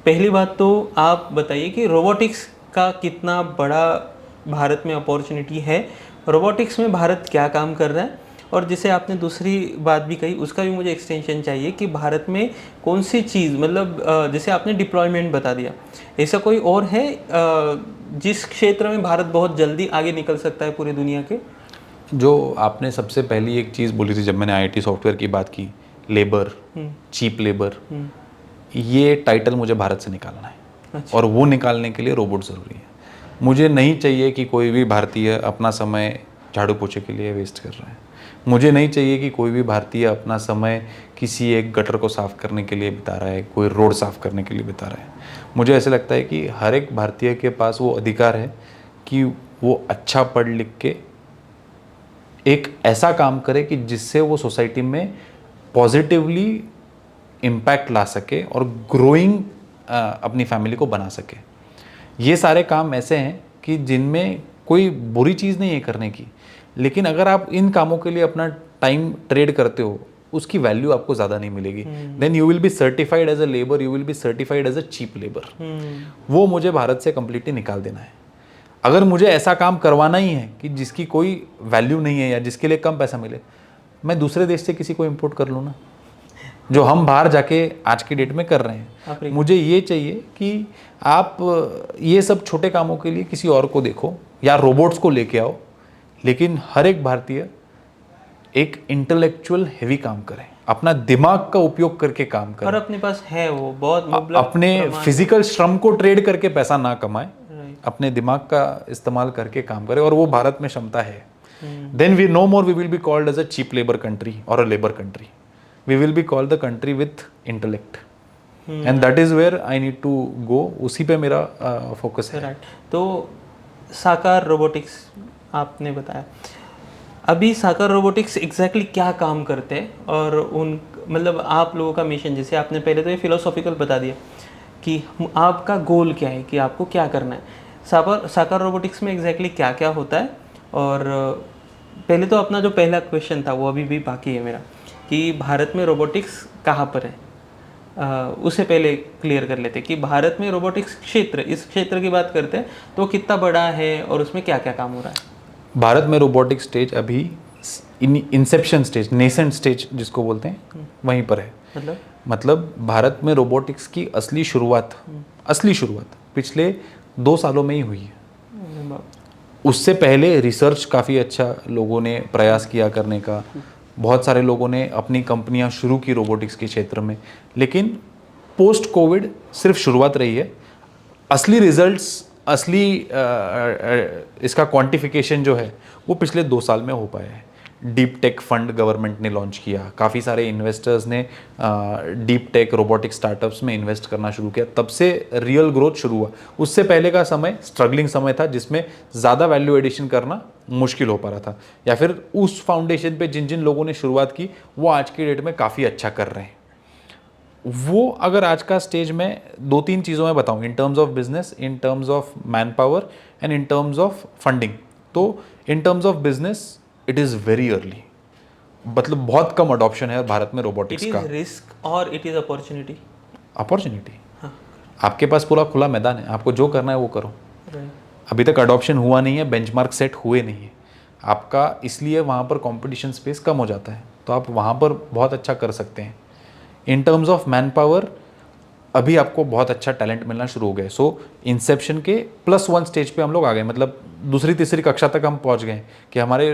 पहली बात तो आप बताइए कि रोबोटिक्स का कितना बड़ा भारत में अपॉर्चुनिटी है, रोबोटिक्स में भारत क्या काम कर रहा है, और जैसे आपने दूसरी बात भी कही उसका भी मुझे एक्सटेंशन चाहिए कि भारत में कौन सी चीज़, मतलब जैसे आपने डिप्लॉयमेंट बता दिया, ऐसा कोई और है जिस क्षेत्र में भारत बहुत जल्दी आगे निकल सकता है पूरी दुनिया के? जो आपने सबसे पहली एक चीज़ बोली थी जब मैंने आईटी सॉफ्टवेयर की बात की, लेबर, चीप लेबर, ये टाइटल मुझे भारत से निकालना है। अच्छा। और वो निकालने के लिए रोबोट ज़रूरी है। मुझे नहीं चाहिए कि कोई भी भारतीय अपना समय झाड़ू पोछे के लिए वेस्ट कर रहा है। मुझे नहीं चाहिए कि कोई भी भारतीय अपना समय किसी एक गटर को साफ़ करने के लिए बिता रहा है, कोई रोड साफ़ करने के लिए बिता रहा है। मुझे ऐसे लगता है कि हर एक भारतीय के पास वो अधिकार है कि वो अच्छा पढ़ लिख के एक ऐसा काम करे कि जिससे वो सोसाइटी में पॉजिटिवली इम्पैक्ट ला सके और ग्रोइंग अपनी फैमिली को बना सके। ये सारे काम ऐसे हैं कि जिनमें कोई बुरी चीज़ नहीं है करने की, लेकिन अगर आप इन कामों के लिए अपना टाइम ट्रेड करते हो उसकी वैल्यू आपको ज़्यादा नहीं मिलेगी। Then you will be certified as a labour, you will be certified as a cheap labour. वो मुझे भारत से कंप्लीटली निकाल देना है। अगर मुझे ऐसा काम करवाना ही है कि जिसकी कोई वैल्यू नहीं है या जिसके लिए कम पैसा मिले, मैं दूसरे देश से किसी को इम्पोर्ट कर लूँ ना, जो हम बाहर जाके आज की डेट में कर रहे हैं। मुझे ये चाहिए कि आप ये सब छोटे कामों के लिए किसी और को देखो या रोबोट्स को लेके आओ, लेकिन हर एक भारतीय एक इंटेलेक्चुअल हेवी काम करे, अपना दिमाग का उपयोग करके काम करे, और अपने पास है वो बहुत अपने फिजिकल श्रम को ट्रेड करके पैसा ना कमाए, अपने दिमाग का इस्तेमाल करके काम करे, और वो भारत में क्षमता है। Then we no more we will be called as a cheap labour country और a labour country. We will be called the country with intellect, and that is where I need to go. उसी पे मेरा फोकस है। राइट। तो साकार रोबोटिक्स आपने बताया, अभी साकार रोबोटिक्स एग्जैक्टली क्या काम करते हैं, और उन मतलब आप लोगों का मिशन, जैसे आपने पहले तो ये फिलोसॉफिकल बता दिया कि आपका गोल क्या है, कि आपको क्या करना है। साकार रोबोटिक्स में एग्जैक्टली क्या क्या होता है, और पहले तो अपना जो पहला क्वेश्चन था वो अभी भी बाकी है मेरा, कि भारत में रोबोटिक्स कहाँ पर है, उसे पहले क्लियर कर लेते कि भारत में रोबोटिक्स क्षेत्र, इस क्षेत्र की बात करते हैं तो कितना बड़ा है और उसमें क्या क्या काम हो रहा है। भारत में रोबोटिक स्टेज अभी इंसेप्शन स्टेज, नेसेंट स्टेज जिसको बोलते हैं, वहीं पर है। मतलब भारत में रोबोटिक्स की असली शुरुआत पिछले 2 सालों में ही हुई है। उससे पहले रिसर्च काफ़ी अच्छा लोगों ने प्रयास किया करने का, बहुत सारे लोगों ने अपनी कंपनियां शुरू की रोबोटिक्स के क्षेत्र में, लेकिन पोस्ट कोविड सिर्फ शुरुआत रही है। असली रिजल्ट्स, असली इसका क्वांटिफिकेशन जो है वो पिछले 2 साल में हो पाया है। डीप टेक फंड गवर्नमेंट ने लॉन्च किया, काफ़ी सारे इन्वेस्टर्स ने डीप टेक रोबोटिक स्टार्टअप्स में इन्वेस्ट करना शुरू किया, तब से रियल ग्रोथ शुरू हुआ। उससे पहले का समय स्ट्रगलिंग समय था, जिसमें ज़्यादा वैल्यू एडिशन करना मुश्किल हो पा रहा था, या फिर उस फाउंडेशन पे जिन जिन लोगों ने शुरुआत की वो आज की डेट में काफ़ी अच्छा कर रहे हैं। वो अगर आज का स्टेज में 2-3 चीज़ों में बताऊं, in terms of business, in terms of manpower and in terms of funding, तो in terms of business it is very early, मतलब बहुत कम अडॉप्शन है भारत में रोबोटिक्स का। रिस्क और इट इज़ अपॉर्चुनिटी। हाँ। आपके पास पूरा खुला मैदान है, आपको जो करना है वो करो। अभी तक अडॉप्शन हुआ नहीं है, बेंचमार्क सेट हुए नहीं है आपका, इसलिए वहाँ पर कंपटीशन स्पेस कम हो जाता है, तो आप वहाँ पर बहुत अच्छा कर सकते हैं। इन टर्म्स ऑफ मैन पावर अभी आपको बहुत अच्छा टैलेंट मिलना शुरू हो गया। सो इंसेप्शन के +1 स्टेज पे हम लोग आ गए, मतलब दूसरी तीसरी कक्षा तक हम पहुंच गए कि हमारे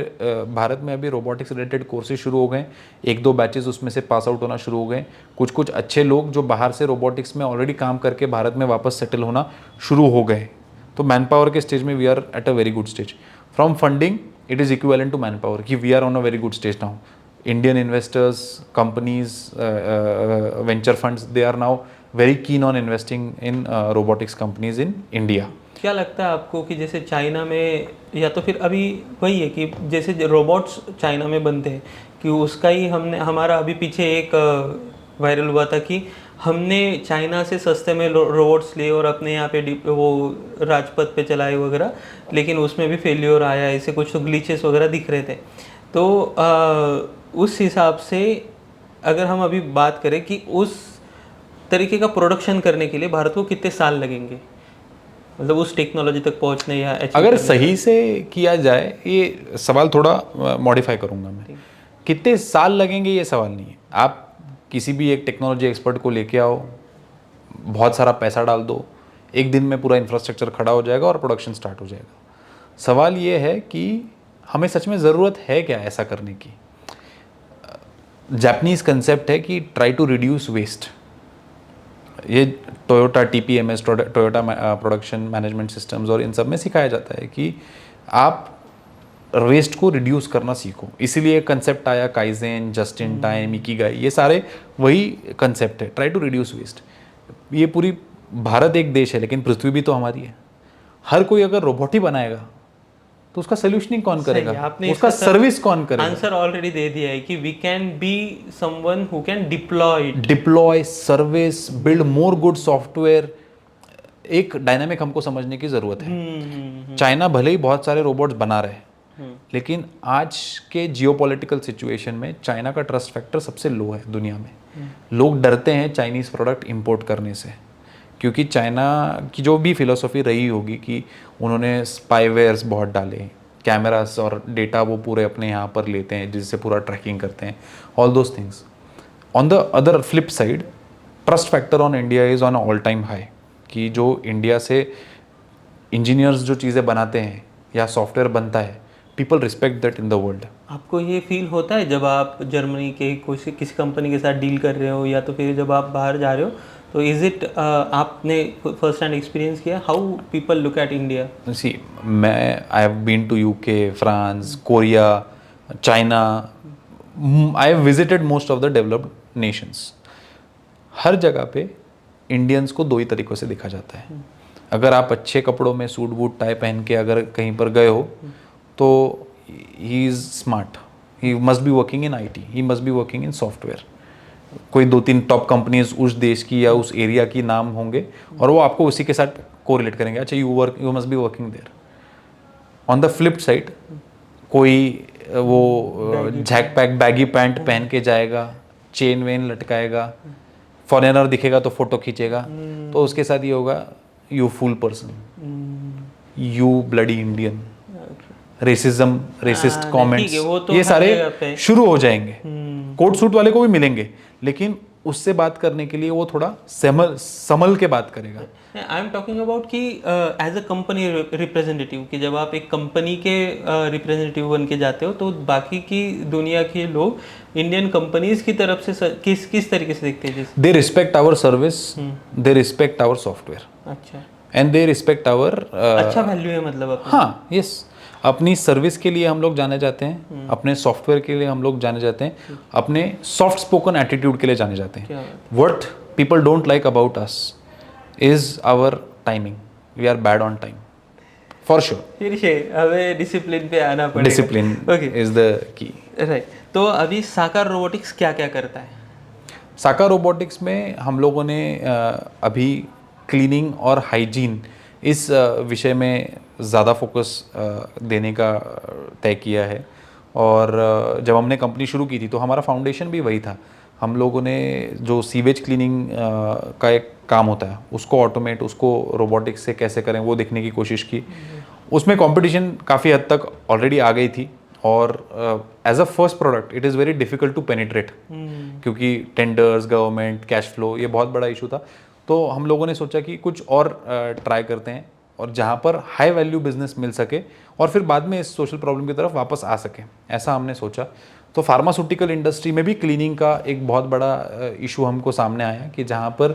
भारत में अभी रोबोटिक्स रिलेटेड कोर्सेज शुरू हो गए, 1-2 बैचेस उसमें से पास आउट होना शुरू हो गए। कुछ अच्छे लोग जो बाहर से रोबोटिक्स में ऑलरेडी काम करके भारत में वापस सेटल होना शुरू हो गए। तो मैन पावर के स्टेज में we are at a very good stage. From funding it is equivalent to manpower, कि we are on a very good stage now. Indian investors, companies, venture funds, they are now very keen on investing in robotics companies in India. क्या लगता है आपको कि जैसे चाइना में, या तो फिर अभी वही है कि जैसे रोबोट्स चाइना में बनते हैं, कि उसका ही हमारा अभी पीछे एक वायरल हुआ था कि हमने चाइना से सस्ते में रोबोट्स लिए और अपने यहाँ पे वो राजपथ पे चलाए वगैरह, लेकिन उसमें भी फेल्योर आया, ऐसे कुछ तो ग्लिचेस वगैरह दिख रहे थे। तो उस हिसाब से अगर हम अभी बात करें कि उस तरीके का प्रोडक्शन करने के लिए भारत को कितने साल लगेंगे, मतलब उस टेक्नोलॉजी तक पहुंचने या अगर सही से किया जाए, ये सवाल थोड़ा मॉडिफाई करूंगा मैं, कितने साल लगेंगे ये सवाल नहीं है। आप किसी भी एक टेक्नोलॉजी एक्सपर्ट को लेके आओ, बहुत सारा पैसा डाल दो, एक दिन में पूरा इंफ्रास्ट्रक्चर खड़ा हो जाएगा और प्रोडक्शन स्टार्ट हो जाएगा। सवाल ये है कि हमें सच में ज़रूरत है क्या ऐसा करने की। जापानीज़ कंसेप्ट है कि ट्राई टू रिड्यूस वेस्ट। ये Toyota TPMS, Toyota production management systems और इन सब में सिखाया जाता है कि आप वेस्ट को रिड्यूस करना सीखो। इसीलिए कंसेप्ट आया kaizen, just in time, Ikigai, ये सारे वही कंसेप्ट है, ट्राई टू रिड्यूस वेस्ट। ये पूरी भारत एक देश है, लेकिन पृथ्वी भी तो हमारी है। हर कोई अगर रोबोट ही बनाएगा तो उसका सोल्यूशनिंग कौन करेगा, उसका सर्विस कौन करेगा? आंसर ऑलरेडी दे दिया है कि we can be someone who can deploy service, build more good software. एक डायनामिक हमको समझने की जरूरत है। चाइना भले ही बहुत सारे रोबोट्स बना रहे हैं, लेकिन आज के जियोपॉलिटिकल सिचुएशन में चाइना का ट्रस्ट फैक्टर सबसे लो है दुनिया में। लोग डरते हैं चाइनीज़ प्रोडक्ट इंपोर्ट करने से, क्योंकि चाइना की जो भी फिलॉसफी रही होगी कि उन्होंने स्पाईवेयर्स बहुत डाले, कैमरास और डेटा वो पूरे अपने यहाँ पर लेते हैं जिससे पूरा ट्रैकिंग करते हैं, all those things. On the other flip side, trust factor on India is on all time high, कि जो इंडिया से इंजीनियर्स जो चीज़ें बनाते हैं या सॉफ्टवेयर बनता है, people respect that in the world. आपको ये फील होता है जब आप जर्मनी के किसी कंपनी के साथ डील कर रहे हो, या तो फिर जब आप बाहर जा रहे हो, तो इज इट आपने फर्स्ट हैंड एक्सपीरियंस किया how people look at India? See, मैं I have been to UK, France, Korea, China, I have visited most of the developed nations. हर जगह पे इंडियंस को दो ही तरीक़ों से देखा जाता है। अगर आप अच्छे कपड़ों में सूट बूट टाई पहन के अगर कहीं पर गए हो तो he is smart, he must be working in IT, he must be working in software. कोई 2-3 टॉप कंपनीज उस देश की या उस एरिया की नाम होंगे और वो आपको उसी के साथ कोरिलेट करेंगे, अच्छा you must be working there. On the flip side, कोई वो जैक पैक बैगी पैंट पहन के जाएगा, चेन वेन लटकाएगा, फॉरेनर दिखेगा तो फोटो खींचेगा, तो उसके साथ ये होगा, you fool person, you bloody Indian, racism, racist comments, ये सारे शुरू हो जाएंगे। कोट सूट वाले को भी मिलेंगे, लेकिन उससे बात करने के लिए वो थोड़ा संभल के बात करेगा। आई एम टॉकिंग अबाउट कि एज अ कंपनी रिप्रेजेंटेटिव, कि जब आप एक कंपनी के रिप्रेजेंटेटिव बन के जाते हो तो बाकी की दुनिया के लोग इंडियन कंपनीज की तरफ से किस तरीके से देखते हैं? They respect our service, they respect our software, अच्छा, एंड दे रिस्पेक्ट आवर, अच्छा वैल्यू है मतलब। हाँ, यस, अपनी सर्विस के लिए हम लोग जाने जाते हैं, अपने सॉफ्टवेयर के लिए हम लोग जाने जाते हैं, अपने सॉफ्ट स्पोकन एटीट्यूड के लिए जाने जाते हैं। What people don't like about us is our timing, we are bad on time for sure. फिर से हमें डिसिप्लिन पे आना पड़ेगा। Discipline is the key, right. तो अभी साकार रोबोटिक्स क्या क्या करता है? साकार रोबोटिक्स में हम लोगों ने अभी क्लीनिंग और हाइजीन इस विषय में ज़्यादा फोकस देने का तय किया है। और जब हमने कंपनी शुरू की थी तो हमारा फाउंडेशन भी वही था। हम लोगों ने जो सीवेज क्लीनिंग का एक काम होता है उसको ऑटोमेट, उसको रोबोटिक्स से कैसे करें वो देखने की कोशिश की। उसमें कंपटीशन काफ़ी हद तक ऑलरेडी आ गई थी और as a first product it is very difficult to penetrate, क्योंकि टेंडर्स, गवर्नमेंट, कैश फ्लो, ये बहुत बड़ा इशू था। तो हम लोगों ने सोचा कि कुछ और ट्राई करते हैं और जहाँ पर हाई वैल्यू बिजनेस मिल सके और फिर बाद में इस सोशल प्रॉब्लम की तरफ वापस आ सके, ऐसा हमने सोचा। तो फार्मास्यूटिकल इंडस्ट्री में भी क्लीनिंग का एक बहुत बड़ा इशू हमको सामने आया कि जहाँ पर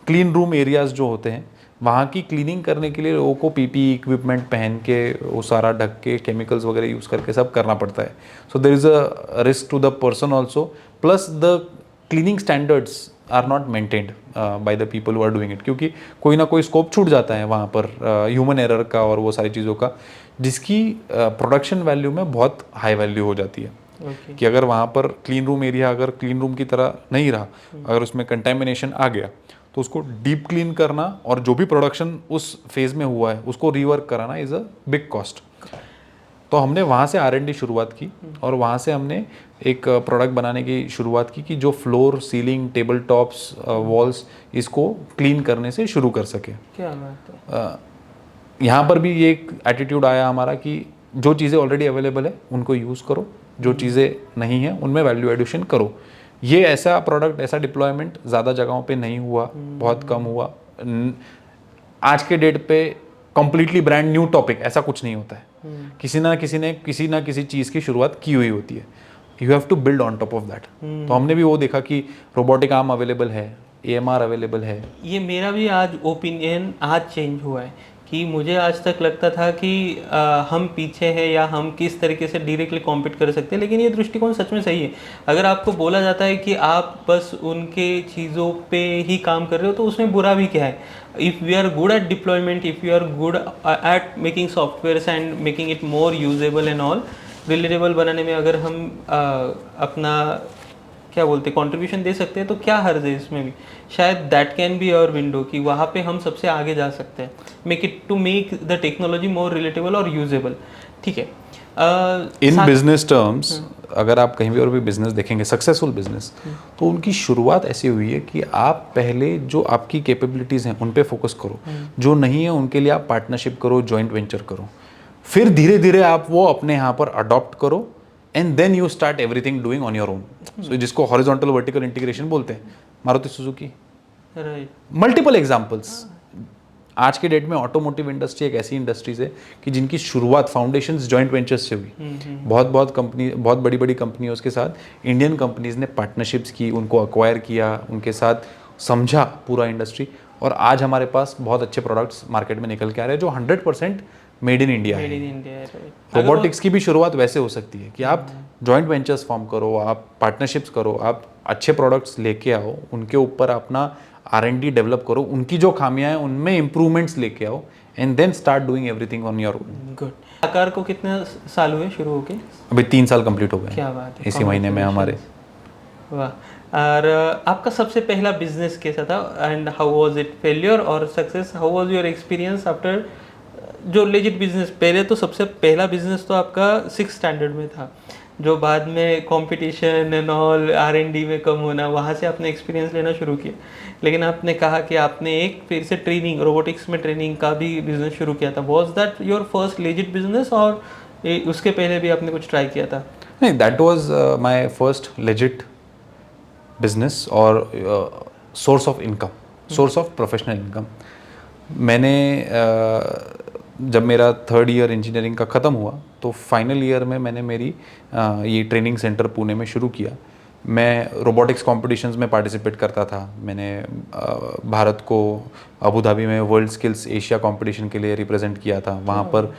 क्लीन रूम एरियाज़ जो होते हैं वहाँ की क्लीनिंग करने के लिए लोगों को PPE इक्विपमेंट पहन के वो सारा ढक के केमिकल्स वगैरह यूज़ करके सब करना पड़ता है। So there is a risk to the person also, plus the cleaning standards are not maintained by the people who are doing it, क्योंकि कोई ना कोई स्कोप छूट जाता है वहाँ पर ह्यूमन एरर का और वो सारी चीज़ों का, जिसकी प्रोडक्शन वैल्यू में बहुत हाई वैल्यू हो जाती है। Okay. कि अगर वहाँ पर क्लीन रूम एरिया अगर क्लीन रूम की तरह नहीं रहा, अगर उसमें कंटेमिनेशन आ गया, तो उसको डीप क्लीन करना और जो भी प्रोडक्शन उस फेज में हुआ है उसको रिवर्क कराना इज़ अ बिग कॉस्ट। तो हमने वहाँ से R&D शुरुआत की और वहाँ से हमने एक प्रोडक्ट बनाने की शुरुआत की कि जो floor, ceiling, table tops, walls इसको क्लीन करने से शुरू कर सके। क्या बात है। यहाँ पर भी ये एक एटीट्यूड आया हमारा कि जो चीज़ें ऑलरेडी अवेलेबल है उनको यूज़ करो, जो चीज़ें नहीं हैं उनमें वैल्यू एडिशन करो। ये ऐसा प्रोडक्ट, ऐसा डिप्लॉयमेंट ज़्यादा जगहों पे नहीं हुआ, बहुत कम हुआ। आज के डेट पे कम्प्लीटली ब्रांड न्यू टॉपिक ऐसा कुछ नहीं होता है। किसी ना किसी चीज़ की शुरुआत की हुई होती है। You have to build on top of that. तो हमने भी वो देखा कि रोबोटिक आर्म अवेलेबल है, AMR अवेलेबल है। ये मेरा भी आज ओपिनियन आज चेंज हुआ है कि मुझे आज तक लगता था कि हम पीछे हैं या हम किस तरीके से डायरेक्टली कॉम्पीट कर सकते हैं, लेकिन ये दृष्टिकोण सच में सही है। अगर आपको बोला जाता है कि आप बस उनके चीज़ों पे ही काम कर रहे हो तो उसमें बुरा भी क्या है। If we are good at deployment, if you are good at making softwares and making it more usable and all, relatable बनाने में अगर हम अपना क्या बोलते कंट्रीब्यूशन दे सकते हैं तो क्या हर्ज है इसमें भी। शायद that can be our window कि वहाँ पे हम सबसे आगे जा सकते हैं, make the technology more relatable और यूजेबल। ठीक है। इन बिजनेस टर्म्स अगर आप कहीं भी और भी बिजनेस देखेंगे, सक्सेसफुल बिजनेस, तो उनकी शुरुआत ऐसी हुई है कि आप पहले जो आपकी कैपेबिलिटीज़ हैं उन पे फोकस करो, जो नहीं है उनके लिए आप पार्टनरशिप करो, जॉइंट वेंचर करो, फिर धीरे धीरे आप वो अपने यहाँ पर अडॉप्ट करो and then you start everything doing on your own. So जिसको हॉरिजॉन्टल वर्टिकल इंटीग्रेशन बोलते हैं। Maruti Suzuki, right, multiple examples. आज के डेट में ऑटोमोटिव इंडस्ट्री एक ऐसी इंडस्ट्रीज है कि जिनकी शुरुआत फाउंडेशंस जॉइंट वेंचर्स से हुई। बहुत बड़ी बड़ी कंपनियों के साथ इंडियन कंपनीज ने पार्टनरशिप्स की, उनको अक्वायर किया, उनके साथ समझा पूरा इंडस्ट्री, और आज हमारे पास बहुत अच्छे प्रोडक्ट्स मार्केट में निकल के आ रहे हैं जो 100% मेड इन इंडिया है। रोबोटिक्स की भी शुरुआत वैसे हो सकती है कि आप जॉइंट वेंचर्स फॉर्म करो, आप पार्टनरशिप्स करो, आप अच्छे प्रोडक्ट्स लेके आओ, उनके ऊपर अपना R&D डेवलप करो, उनकी जो खामियां हैं उनमें इंप्रूवमेंट्स लेके आओ and then start doing everything on your own. Good. आकार को कितने साल हुए शुरू होके? अभी 3 साल कंप्लीट हो गए। क्या बात है, इसी महीने में हमारे। वाह। और आपका सबसे पहला बिजनेस कैसा था and how was it, failure और success? How was your experience after जो लेजिट बिजनेस? पहले तो सबसे पहला बिजनेस तो आपका 6th स्टैंडर्ड में था, जो बाद में कंपटीशन एंड ऑल R&D में कम होना, वहाँ से आपने एक्सपीरियंस लेना शुरू किया। लेकिन आपने कहा कि आपने एक फिर से ट्रेनिंग, रोबोटिक्स में ट्रेनिंग का भी बिजनेस शुरू किया था। Was that your first legit business और उसके पहले भी आपने कुछ ट्राई किया था? नहीं, that was my first legit business और source of income, source of professional income. मैंने जब मेरा 3rd ईयर इंजीनियरिंग का ख़त्म हुआ तो फाइनल ईयर में मैंने मेरी ये ट्रेनिंग सेंटर पुणे में शुरू किया। मैं रोबोटिक्स कॉम्पिटिशन्स में पार्टिसिपेट करता था। मैंने भारत को अबू धाबी में वर्ल्ड स्किल्स एशिया कंपटीशन के लिए रिप्रेजेंट किया था, वहाँ पर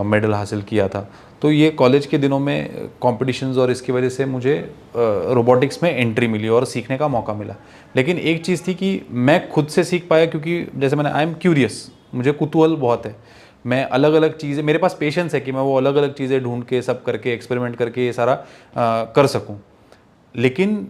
मेडल हासिल किया था। तो ये कॉलेज के दिनों में कॉम्पिटिशन्स और इसकी वजह से मुझे रोबोटिक्स में एंट्री मिली और सीखने का मौका मिला। लेकिन एक चीज़ थी कि मैं खुद से सीख पाया, क्योंकि जैसे मैंने आई एम क्यूरियस, मुझे कुतूहल बहुत है। मैं अलग अलग चीज़ें, मेरे पास पेशेंस है कि मैं वो अलग अलग चीज़ें ढूंढ के सब करके एक्सपेरिमेंट करके ये सारा कर सकूं, लेकिन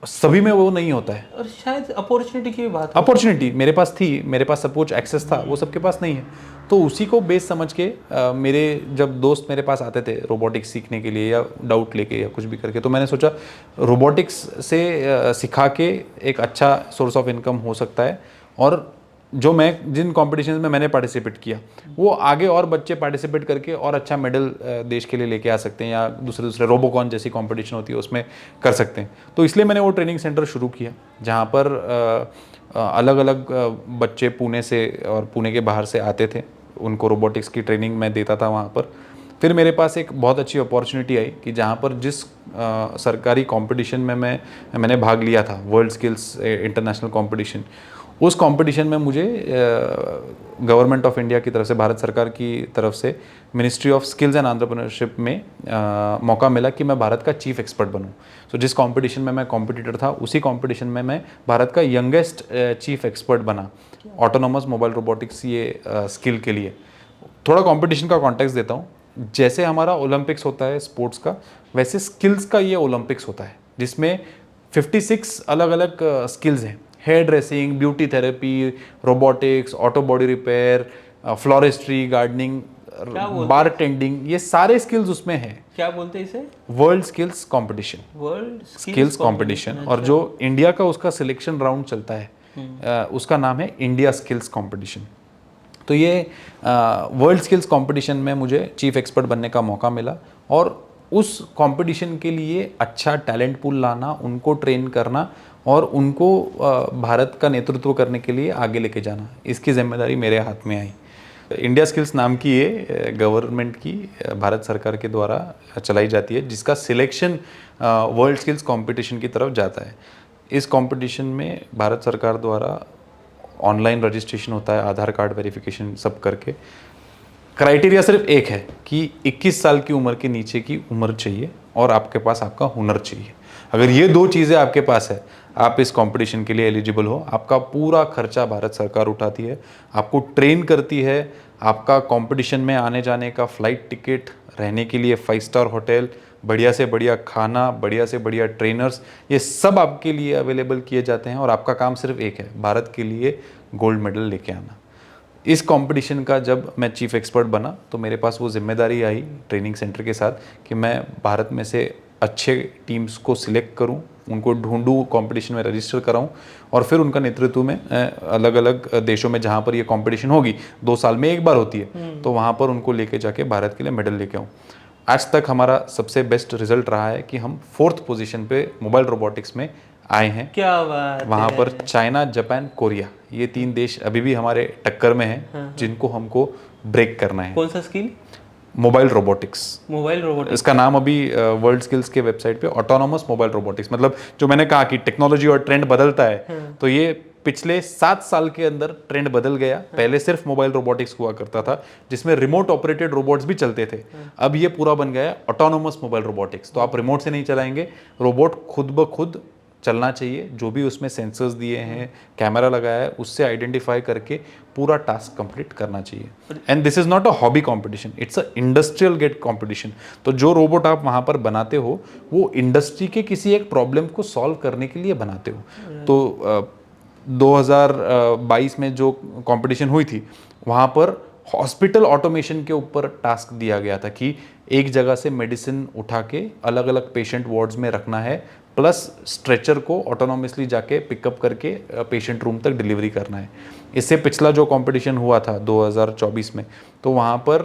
सभी में वो नहीं होता है। और शायद अपॉर्चुनिटी की बात, अपॉर्चुनिटी मेरे पास थी, मेरे पास सब कुछ एक्सेस था, वो सबके पास नहीं है। तो उसी को बेस समझ के मेरे जब दोस्त मेरे पास आते थे रोबोटिक्स सीखने के लिए या डाउट लेके या कुछ भी करके, तो मैंने सोचा रोबोटिक्स से सिखा के एक अच्छा सोर्स ऑफ इनकम हो सकता है। और जो मैं जिन कॉम्पिटिशन्स में मैंने पार्टिसिपेट किया वो आगे और बच्चे पार्टिसिपेट करके और अच्छा मेडल देश के लिए लेके आ सकते हैं, या दूसरे रोबोकॉन जैसी कंपटीशन होती है उसमें कर सकते हैं। तो इसलिए मैंने वो ट्रेनिंग सेंटर शुरू किया, जहाँ पर अलग अलग बच्चे पुणे से और पुणे के बाहर से आते थे, उनको रोबोटिक्स की ट्रेनिंग मैं देता था वहाँ पर। फिर मेरे पास एक बहुत अच्छी अपॉर्चुनिटी आई कि जहाँ पर जिस सरकारी कंपटीशन में मैंने भाग लिया था, वर्ल्ड स्किल्स इंटरनेशनल कंपटीशन, उस कंपटीशन में मुझे गवर्नमेंट ऑफ इंडिया की तरफ से, भारत सरकार की तरफ से ministry of skills and entrepreneurship में मौका मिला कि मैं भारत का चीफ एक्सपर्ट बनूं। सो जिस कंपटीशन में मैं कॉम्पिटिटर था, उसी कंपटीशन में मैं भारत का यंगेस्ट चीफ एक्सपर्ट बना ऑटोनोमस मोबाइल रोबोटिक्स ये स्किल के लिए। थोड़ा कंपटीशन का कॉन्टेक्स्ट देता हूँ। जैसे हमारा ओलंपिक्स होता है स्पोर्ट्स का, वैसे स्किल्स का ये ओलंपिक्स होता है, जिसमें 56 अलग अलग स्किल्स हैं। Hairdressing, beauty therapy, robotics, auto body repair, floristry, gardening, bartending, ये सारे स्किल्स उसमें हैं। क्या बोलते हैं इसे? World skills competition, world skills competition. और जो इंडिया का उसका सिलेक्शन राउंड चलता है उसका नाम है इंडिया स्किल्स कंपटीशन। तो ये वर्ल्ड स्किल्स कंपटीशन में मुझे चीफ एक्सपर्ट बनने का मौका मिला, और उस कंपटीशन के लिए अच्छा टैलेंट पूल लाना, उनको ट्रेन करना और उनको भारत का नेतृत्व करने के लिए आगे लेके जाना, इसकी जिम्मेदारी मेरे हाथ में आई। इंडिया स्किल्स नाम की ये गवर्नमेंट की, भारत सरकार के द्वारा चलाई जाती है, जिसका सिलेक्शन वर्ल्ड स्किल्स कंपटीशन की तरफ जाता है। इस कंपटीशन में भारत सरकार द्वारा ऑनलाइन रजिस्ट्रेशन होता है, आधार कार्ड वेरिफिकेशन सब करके। क्राइटेरिया सिर्फ एक है कि 21 साल की उम्र के नीचे की उम्र चाहिए और आपके पास आपका हुनर चाहिए। अगर ये दो चीज़ें आपके पास है, आप इस कंपटीशन के लिए एलिजिबल हो। आपका पूरा खर्चा भारत सरकार उठाती है, आपको ट्रेन करती है, आपका कंपटीशन में आने जाने का फ्लाइट टिकट, रहने के लिए 5 स्टार होटल, बढ़िया से बढ़िया खाना, बढ़िया से बढ़िया ट्रेनर्स, ये सब आपके लिए अवेलेबल किए जाते हैं। और आपका काम सिर्फ एक है, भारत के लिए गोल्ड मेडल लेके आना। इस कंपटीशन का जब मैं चीफ एक्सपर्ट बना तो मेरे पास वो जिम्मेदारी आई ट्रेनिंग सेंटर के साथ कि मैं भारत में से अच्छे टीम्स को सिलेक्ट करूं, उनको ढूंढूं, कंपटीशन में रजिस्टर कराऊं और फिर उनका नेतृत्व में अलग अलग देशों में जहां पर ये कंपटीशन होगी, 2 साल में एक बार होती है, तो वहां पर उनको लेके जाके भारत के लिए मेडल लेके आऊँ। आज तक हमारा सबसे बेस्ट रिजल्ट रहा है कि हम 4th पोजीशन पे मोबाइल रोबोटिक्स में आए हैं। क्या बात वहाँ है। पर चाइना, जापान, कोरिया, ये 3 देश अभी भी हमारे टक्कर में हैं, जिनको हमको ब्रेक करना है। कौन सा skill? Mobile robotics. Mobile robotics, इसका नाम अभी वर्ल्ड स्किल्स के वेबसाइट पे ऑटोनोमस मोबाइल रोबोटिक्स, मतलब जो मैंने कहा कि टेक्नोलॉजी और ट्रेंड बदलता है, तो ये पिछले 7 साल के अंदर ट्रेंड बदल गया। पहले सिर्फ मोबाइल रोबोटिक्स हुआ करता था, जिसमें रिमोट ऑपरेटेड रोबोट्स भी चलते थे। अब ये पूरा बन गया ऑटोनोमस मोबाइल रोबोटिक्स। तो आप रिमोट से नहीं चलाएंगे, रोबोट खुद ब खुद चलना चाहिए, जो भी उसमें सेंसर्स दिए हैं, कैमरा लगाया है, उससे आइडेंटिफाई करके पूरा टास्क कंप्लीट करना चाहिए। And this is not a hobby competition, it's a industrial gate competition. तो जो रोबोट आप वहाँ पर बनाते हो वो इंडस्ट्री के किसी एक प्रॉब्लम को सॉल्व करने के लिए बनाते हो। तो 2022 में जो कंपटीशन हुई थी, वहाँ पर हॉस्पिटल ऑटोमेशन के ऊपर टास्क दिया गया था कि एक जगह से मेडिसिन उठा के अलग अलग पेशेंट वार्ड्स में रखना है, प्लस स्ट्रेचर को ऑटोनोमसली जाके पिकअप करके पेशेंट रूम तक डिलीवरी करना है। इससे पिछला जो कंपटीशन हुआ था 2024 में, तो वहाँ पर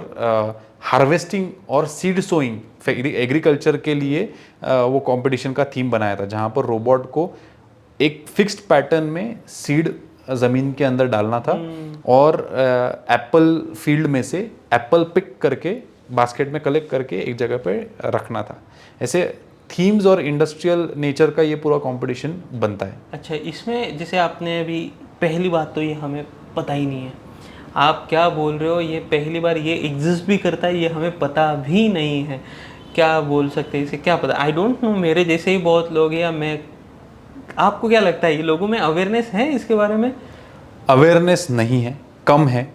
हार्वेस्टिंग और सीड सोइंग एग्रीकल्चर के लिए वो कंपटीशन का थीम बनाया था, जहाँ पर रोबोट को एक फिक्स्ड पैटर्न में सीड ज़मीन के अंदर डालना था और एप्पल फील्ड में से एप्पल पिक करके बास्केट में कलेक्ट करके एक जगह पे रखना था। ऐसे थीम्स और इंडस्ट्रियल नेचर का ये पूरा कंपटीशन बनता है। अच्छा, इसमें जैसे आपने अभी, पहली बात तो ये हमें पता ही नहीं है, आप क्या बोल रहे हो, ये पहली बार ये एग्जिस्ट भी करता है, ये हमें पता भी नहीं है। क्या बोल सकते हैं इसे, क्या पता, आई डोंट नो। मेरे जैसे ही बहुत लोग हैं, या मैं, आपको क्या लगता है ये लोगों में अवेयरनेस है इसके बारे में? अवेयरनेस नहीं है, कम है,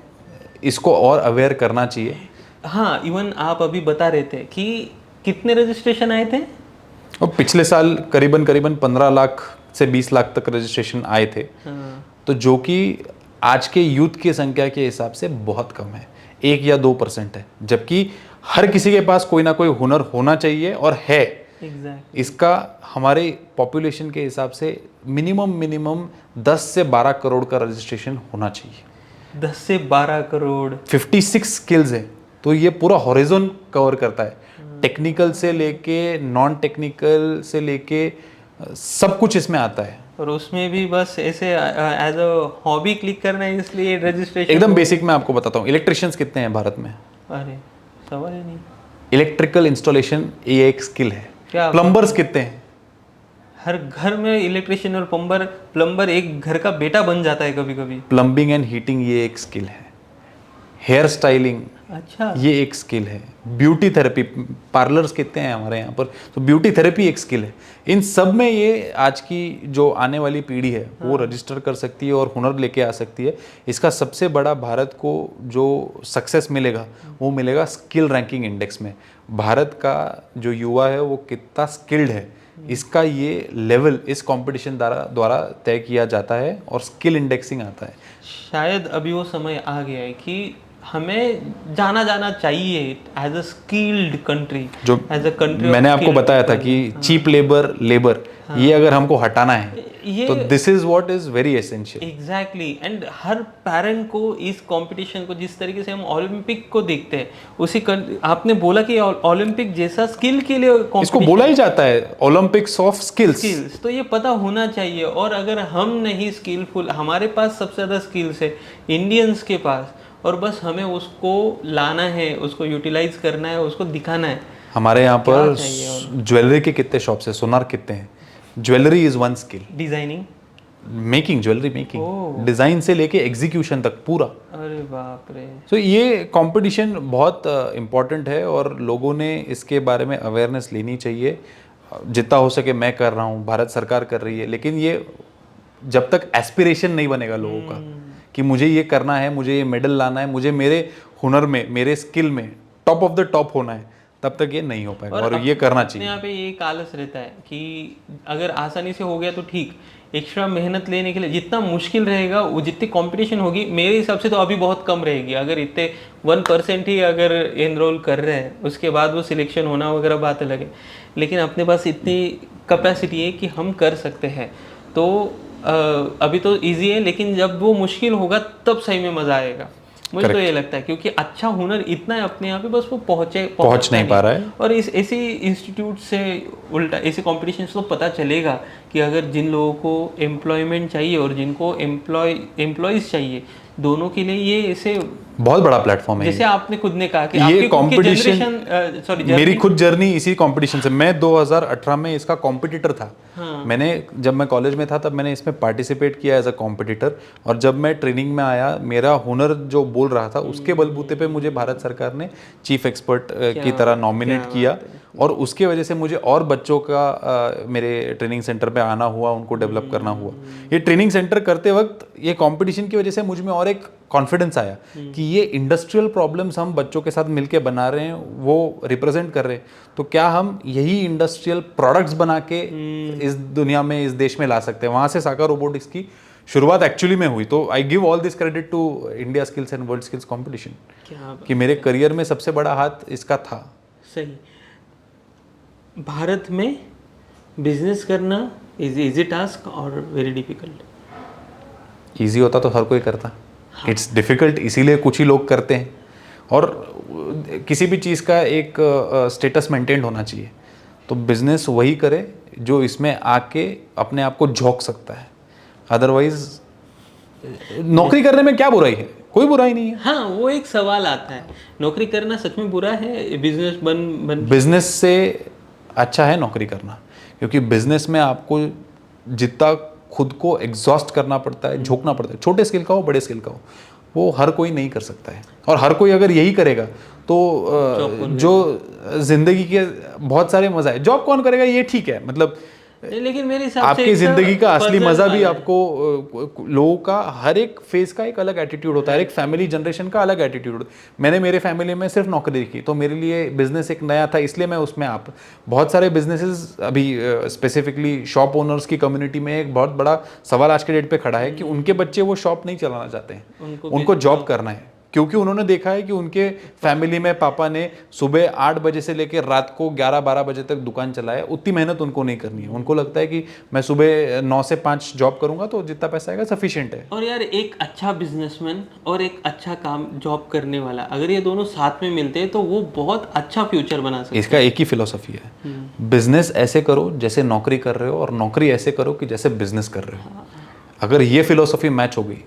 इसको और अवेयर करना चाहिए। हाँ, इवन आप अभी बता रहे थे कि कितने रजिस्ट्रेशन आए थे? और पिछले साल करीबन 15 लाख से 20 लाख तक रजिस्ट्रेशन आए थे। तो जो कि आज के यूथ की संख्या के हिसाब से बहुत कम है, 1 या 2% है, जबकि हर किसी के पास कोई ना कोई हुनर होना चाहिए और है। Exactly. इसका हमारे पॉपुलेशन के हिसाब से मिनिमम 10 से 12 करोड़ का रजिस्ट्रेशन होना चाहिए। 10 से 12 करोड़, 56 स्किल्स है, तो ये पूरा हॉरिजॉन कवर करता है, टेक्निकल से लेके नॉन टेक्निकल से लेके सब कुछ इसमें आता है। और उसमें भी बस ऐसे एज अ हॉबी क्लिक करना है, इसलिए रजिस्ट्रेशन एकदम बेसिक मैं आपको बताता हूँ, इलेक्ट्रिशियंस कितने हैं भारत में? अरे सवाल ही नहीं। इलेक्ट्रिकल इंस्टॉलेशन ये एक स्किल है। क्या प्लम्बर्स कितने हैं? हर घर में इलेक्ट्रिशियन और प्लम्बर एक घर का बेटा बन जाता है कभी कभी। प्लम्बिंग एंड हीटिंग ये एक स्किल है। हेयर स्टाइलिंग, अच्छा, ये एक स्किल है। ब्यूटी थेरेपी, पार्लर्स कहते हैं हमारे यहाँ पर, तो ब्यूटी थेरेपी एक स्किल है। इन सब में ये आज की जो आने वाली पीढ़ी है वो रजिस्टर कर सकती है और हुनर लेके आ सकती है। इसका सबसे बड़ा भारत को जो सक्सेस मिलेगा वो मिलेगा स्किल रैंकिंग इंडेक्स में। भारत का जो युवा है वो कितना स्किल्ड है, इसका ये लेवल इस कंपटीशन द्वारा तय किया जाता है और स्किल इंडेक्सिंग आता है। शायद अभी वो समय आ गया है कि हमें जाना चाहिए एज अ स्किल्ड कंट्री, जो एज अ कंट्री। मैंने आपको बताया था कि चीप लेबर ये अगर हमको हटाना है तो this is what is very essential. Exactly. And her parent को इस कंपटीशन को, जिस तरीके से हम ओलंपिक को देखते हैं, उसी आपने बोला कि ओलंपिक जैसा स्किल के लिए इसको बोला ही जाता है ओलंपिक्स ऑफ स्किल्स। तो ये पता होना चाहिए। और अगर हम नहीं स्किलफुल, हमारे पास सबसे ज़्यादा स्किल्स है इंडियंस के पास, और बस हमें उसको लाना है, उसको यूटिलाइज करना है, उसको दिखाना है। हमारे यहाँ पर ज्वेलरी के कितने शॉप्स है, सोनार कितने हैं। Jewellery is one skill. Designing, making, jewellery making, design से लेके एग्जीक्यूशन तक पूरा। अरे बाप रे। तो ये कंपटीशन बहुत इम्पोर्टेंट है और लोगों ने इसके बारे में अवेयरनेस लेनी चाहिए। जितना हो सके मैं कर रहा हूँ, भारत सरकार कर रही है, लेकिन ये जब तक एस्पिरेशन नहीं बनेगा लोगों का कि मुझे ये करना है, मुझे ये मेडल लाना है, मुझे मेरे हुनर में, मेरे स्किल में टॉप ऑफ द टॉप होना है, तब तक ये नहीं हो पाएगा। और ये करना चाहिए। यहाँ पे ये एक आलस रहता है कि अगर आसानी से हो गया तो ठीक, एक्स्ट्रा मेहनत लेने के लिए जितना मुश्किल रहेगा, वो जितनी कंपटीशन होगी मेरे हिसाब से तो अभी बहुत कम रहेगी। अगर इतने 1% ही अगर एनरोल कर रहे हैं, उसके बाद वो सिलेक्शन होना वगैरह बात अलग है। लेकिन अपने पास इतनी कैपेसिटी है कि हम कर सकते हैं। तो अभी तो इजी है, लेकिन जब वो मुश्किल होगा तब सही में मज़ा आएगा। मुझे तो ये लगता है, क्योंकि अच्छा हुनर इतना है अपने यहाँ पे, बस वो पहुंच नहीं पा रहा है। और इस ऐसी इंस्टीट्यूट से उल्टा, ऐसे कॉम्पिटिशन से तो पता चलेगा कि अगर जिन लोगों को एम्प्लॉयमेंट चाहिए और जिनको एम्प्लॉयज़ चाहिए, दोनों के लिए ये ऐसे बहुत बड़ा प्लेटफॉर्म है। जैसे आपने खुद ने कहा कि ये कंपटीशन, मेरी खुद जर्नी इसी कंपटीशन से। मैं 2018 में इसका कॉम्पिटिटर था। मैंने, जब मैं कॉलेज में था तब मैंने इसमें पार्टिसिपेट किया एज अ कॉम्पिटिटर, और जब मैं ट्रेनिंग में आया, मेरा हुनर जो बोल रहा था उसके बलबूते पे मुझे भारत सरकार ने चीफ एक्सपर्ट की तरह नॉमिनेट किया, और उसके वजह से मुझे और बच्चों का मेरे ट्रेनिंग सेंटर पे आना हुआ, उनको डेवलप करना हुआ। ये ट्रेनिंग सेंटर करते वक्त ये कंपटीशन की वजह से मुझ में और एक कॉन्फिडेंस आया कि ये इंडस्ट्रियल प्रॉब्लम्स हम बच्चों के साथ मिलके बना रहे हैं, वो रिप्रेजेंट कर रहे हैं, तो क्या हम यही इंडस्ट्रियल प्रोडक्ट्स बना के इस दुनिया में, इस देश में ला सकते हैं। वहाँ से साकार रोबोटिक्स की शुरुआत एक्चुअली में हुई। तो I give all this credit to India skills and world skills competition कि मेरे करियर में सबसे बड़ा हाथ इसका था। सही। भारत में बिजनेस करना इजी टास्क और वेरी डिफिकल्ट? ईजी होता तो हर कोई करता। इट्स डिफ़िकल्ट इसीलिए कुछ ही लोग करते हैं। और किसी भी चीज़ का एक स्टेटस मेंटेन होना चाहिए। तो बिजनेस वही करे जो इसमें आके अपने आप को झोंक सकता है। अदरवाइज नौकरी करने में क्या बुराई है? कोई बुराई नहीं है। हाँ, वो एक सवाल आता है, नौकरी करना सच में बुरा है? बिजनेस से अच्छा है नौकरी करना, क्योंकि बिजनेस में आपको जितना खुद को एग्जॉस्ट करना पड़ता है, झोंकना पड़ता है, छोटे स्किल का हो बड़े स्किल का हो, वो हर कोई नहीं कर सकता है। और हर कोई अगर यही करेगा तो जो जिंदगी के बहुत सारे मजा है। जॉब कौन करेगा ये ठीक है, मतलब लेकिन मेरे हिसाब से आपकी जिंदगी का असली मजा भी आपको, लोगों का हर एक फेज का एक अलग एटीट्यूड होता है, हर एक फैमिली जनरेशन का अलग एटीट्यूड होता है। मैंने मेरे फैमिली में सिर्फ नौकरी की, तो मेरे लिए बिजनेस एक नया था, इसलिए मैं उसमें बहुत सारे बिजनेसेस अभी स्पेसिफिकली शॉप ओनर्स की कम्युनिटी में एक बहुत बड़ा सवाल आज के डेट पे खड़ा है कि उनके बच्चे वो शॉप नहीं चलाना चाहते हैं, उनको जॉब करना है, क्योंकि उन्होंने देखा है कि उनके फैमिली में पापा ने सुबह 8 बजे से लेकर रात को 11-12 बजे तक दुकान चलाया। उतनी मेहनत उनको नहीं करनी है। उनको लगता है कि मैं सुबह 9 से 5 जॉब करूंगा तो जितना पैसा आएगा सफिशिएंट है। और यार, एक अच्छा बिजनेसमैन और एक अच्छा काम जॉब करने वाला, अगर ये दोनों साथ में मिलते हैं तो वो बहुत अच्छा फ्यूचर बना सकते हैं। इसका एक ही फिलोसफी है, बिजनेस ऐसे करो जैसे नौकरी कर रहे हो, और नौकरी ऐसे करो कि जैसे बिजनेस कर रहे हो। अगर ये फिलोसफी मैच हो गई,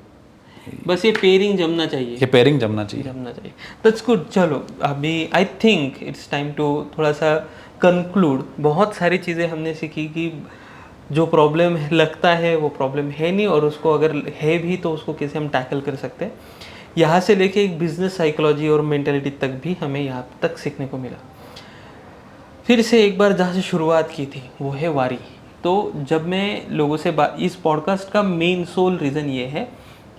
बस ये पेयरिंग जमना चाहिए, ये पेयरिंग जमना चाहिए। That's good. चलो, अभी I think it's time to थोड़ा सा कंक्लूड। बहुत सारी चीज़ें हमने सीखी कि जो प्रॉब्लम लगता है वो प्रॉब्लम है नहीं, और उसको अगर है भी तो उसको कैसे हम टैकल कर सकते हैं। यहाँ से लेके एक बिजनेस साइकोलॉजी और मेंटेलिटी तक भी हमें यहाँ तक सीखने को मिला। फिर से एक बार जहाँ से शुरुआत की थी वो है वारी। तो जब मैं लोगों से इस पॉडकास्ट का मेन सोल रीज़न ये है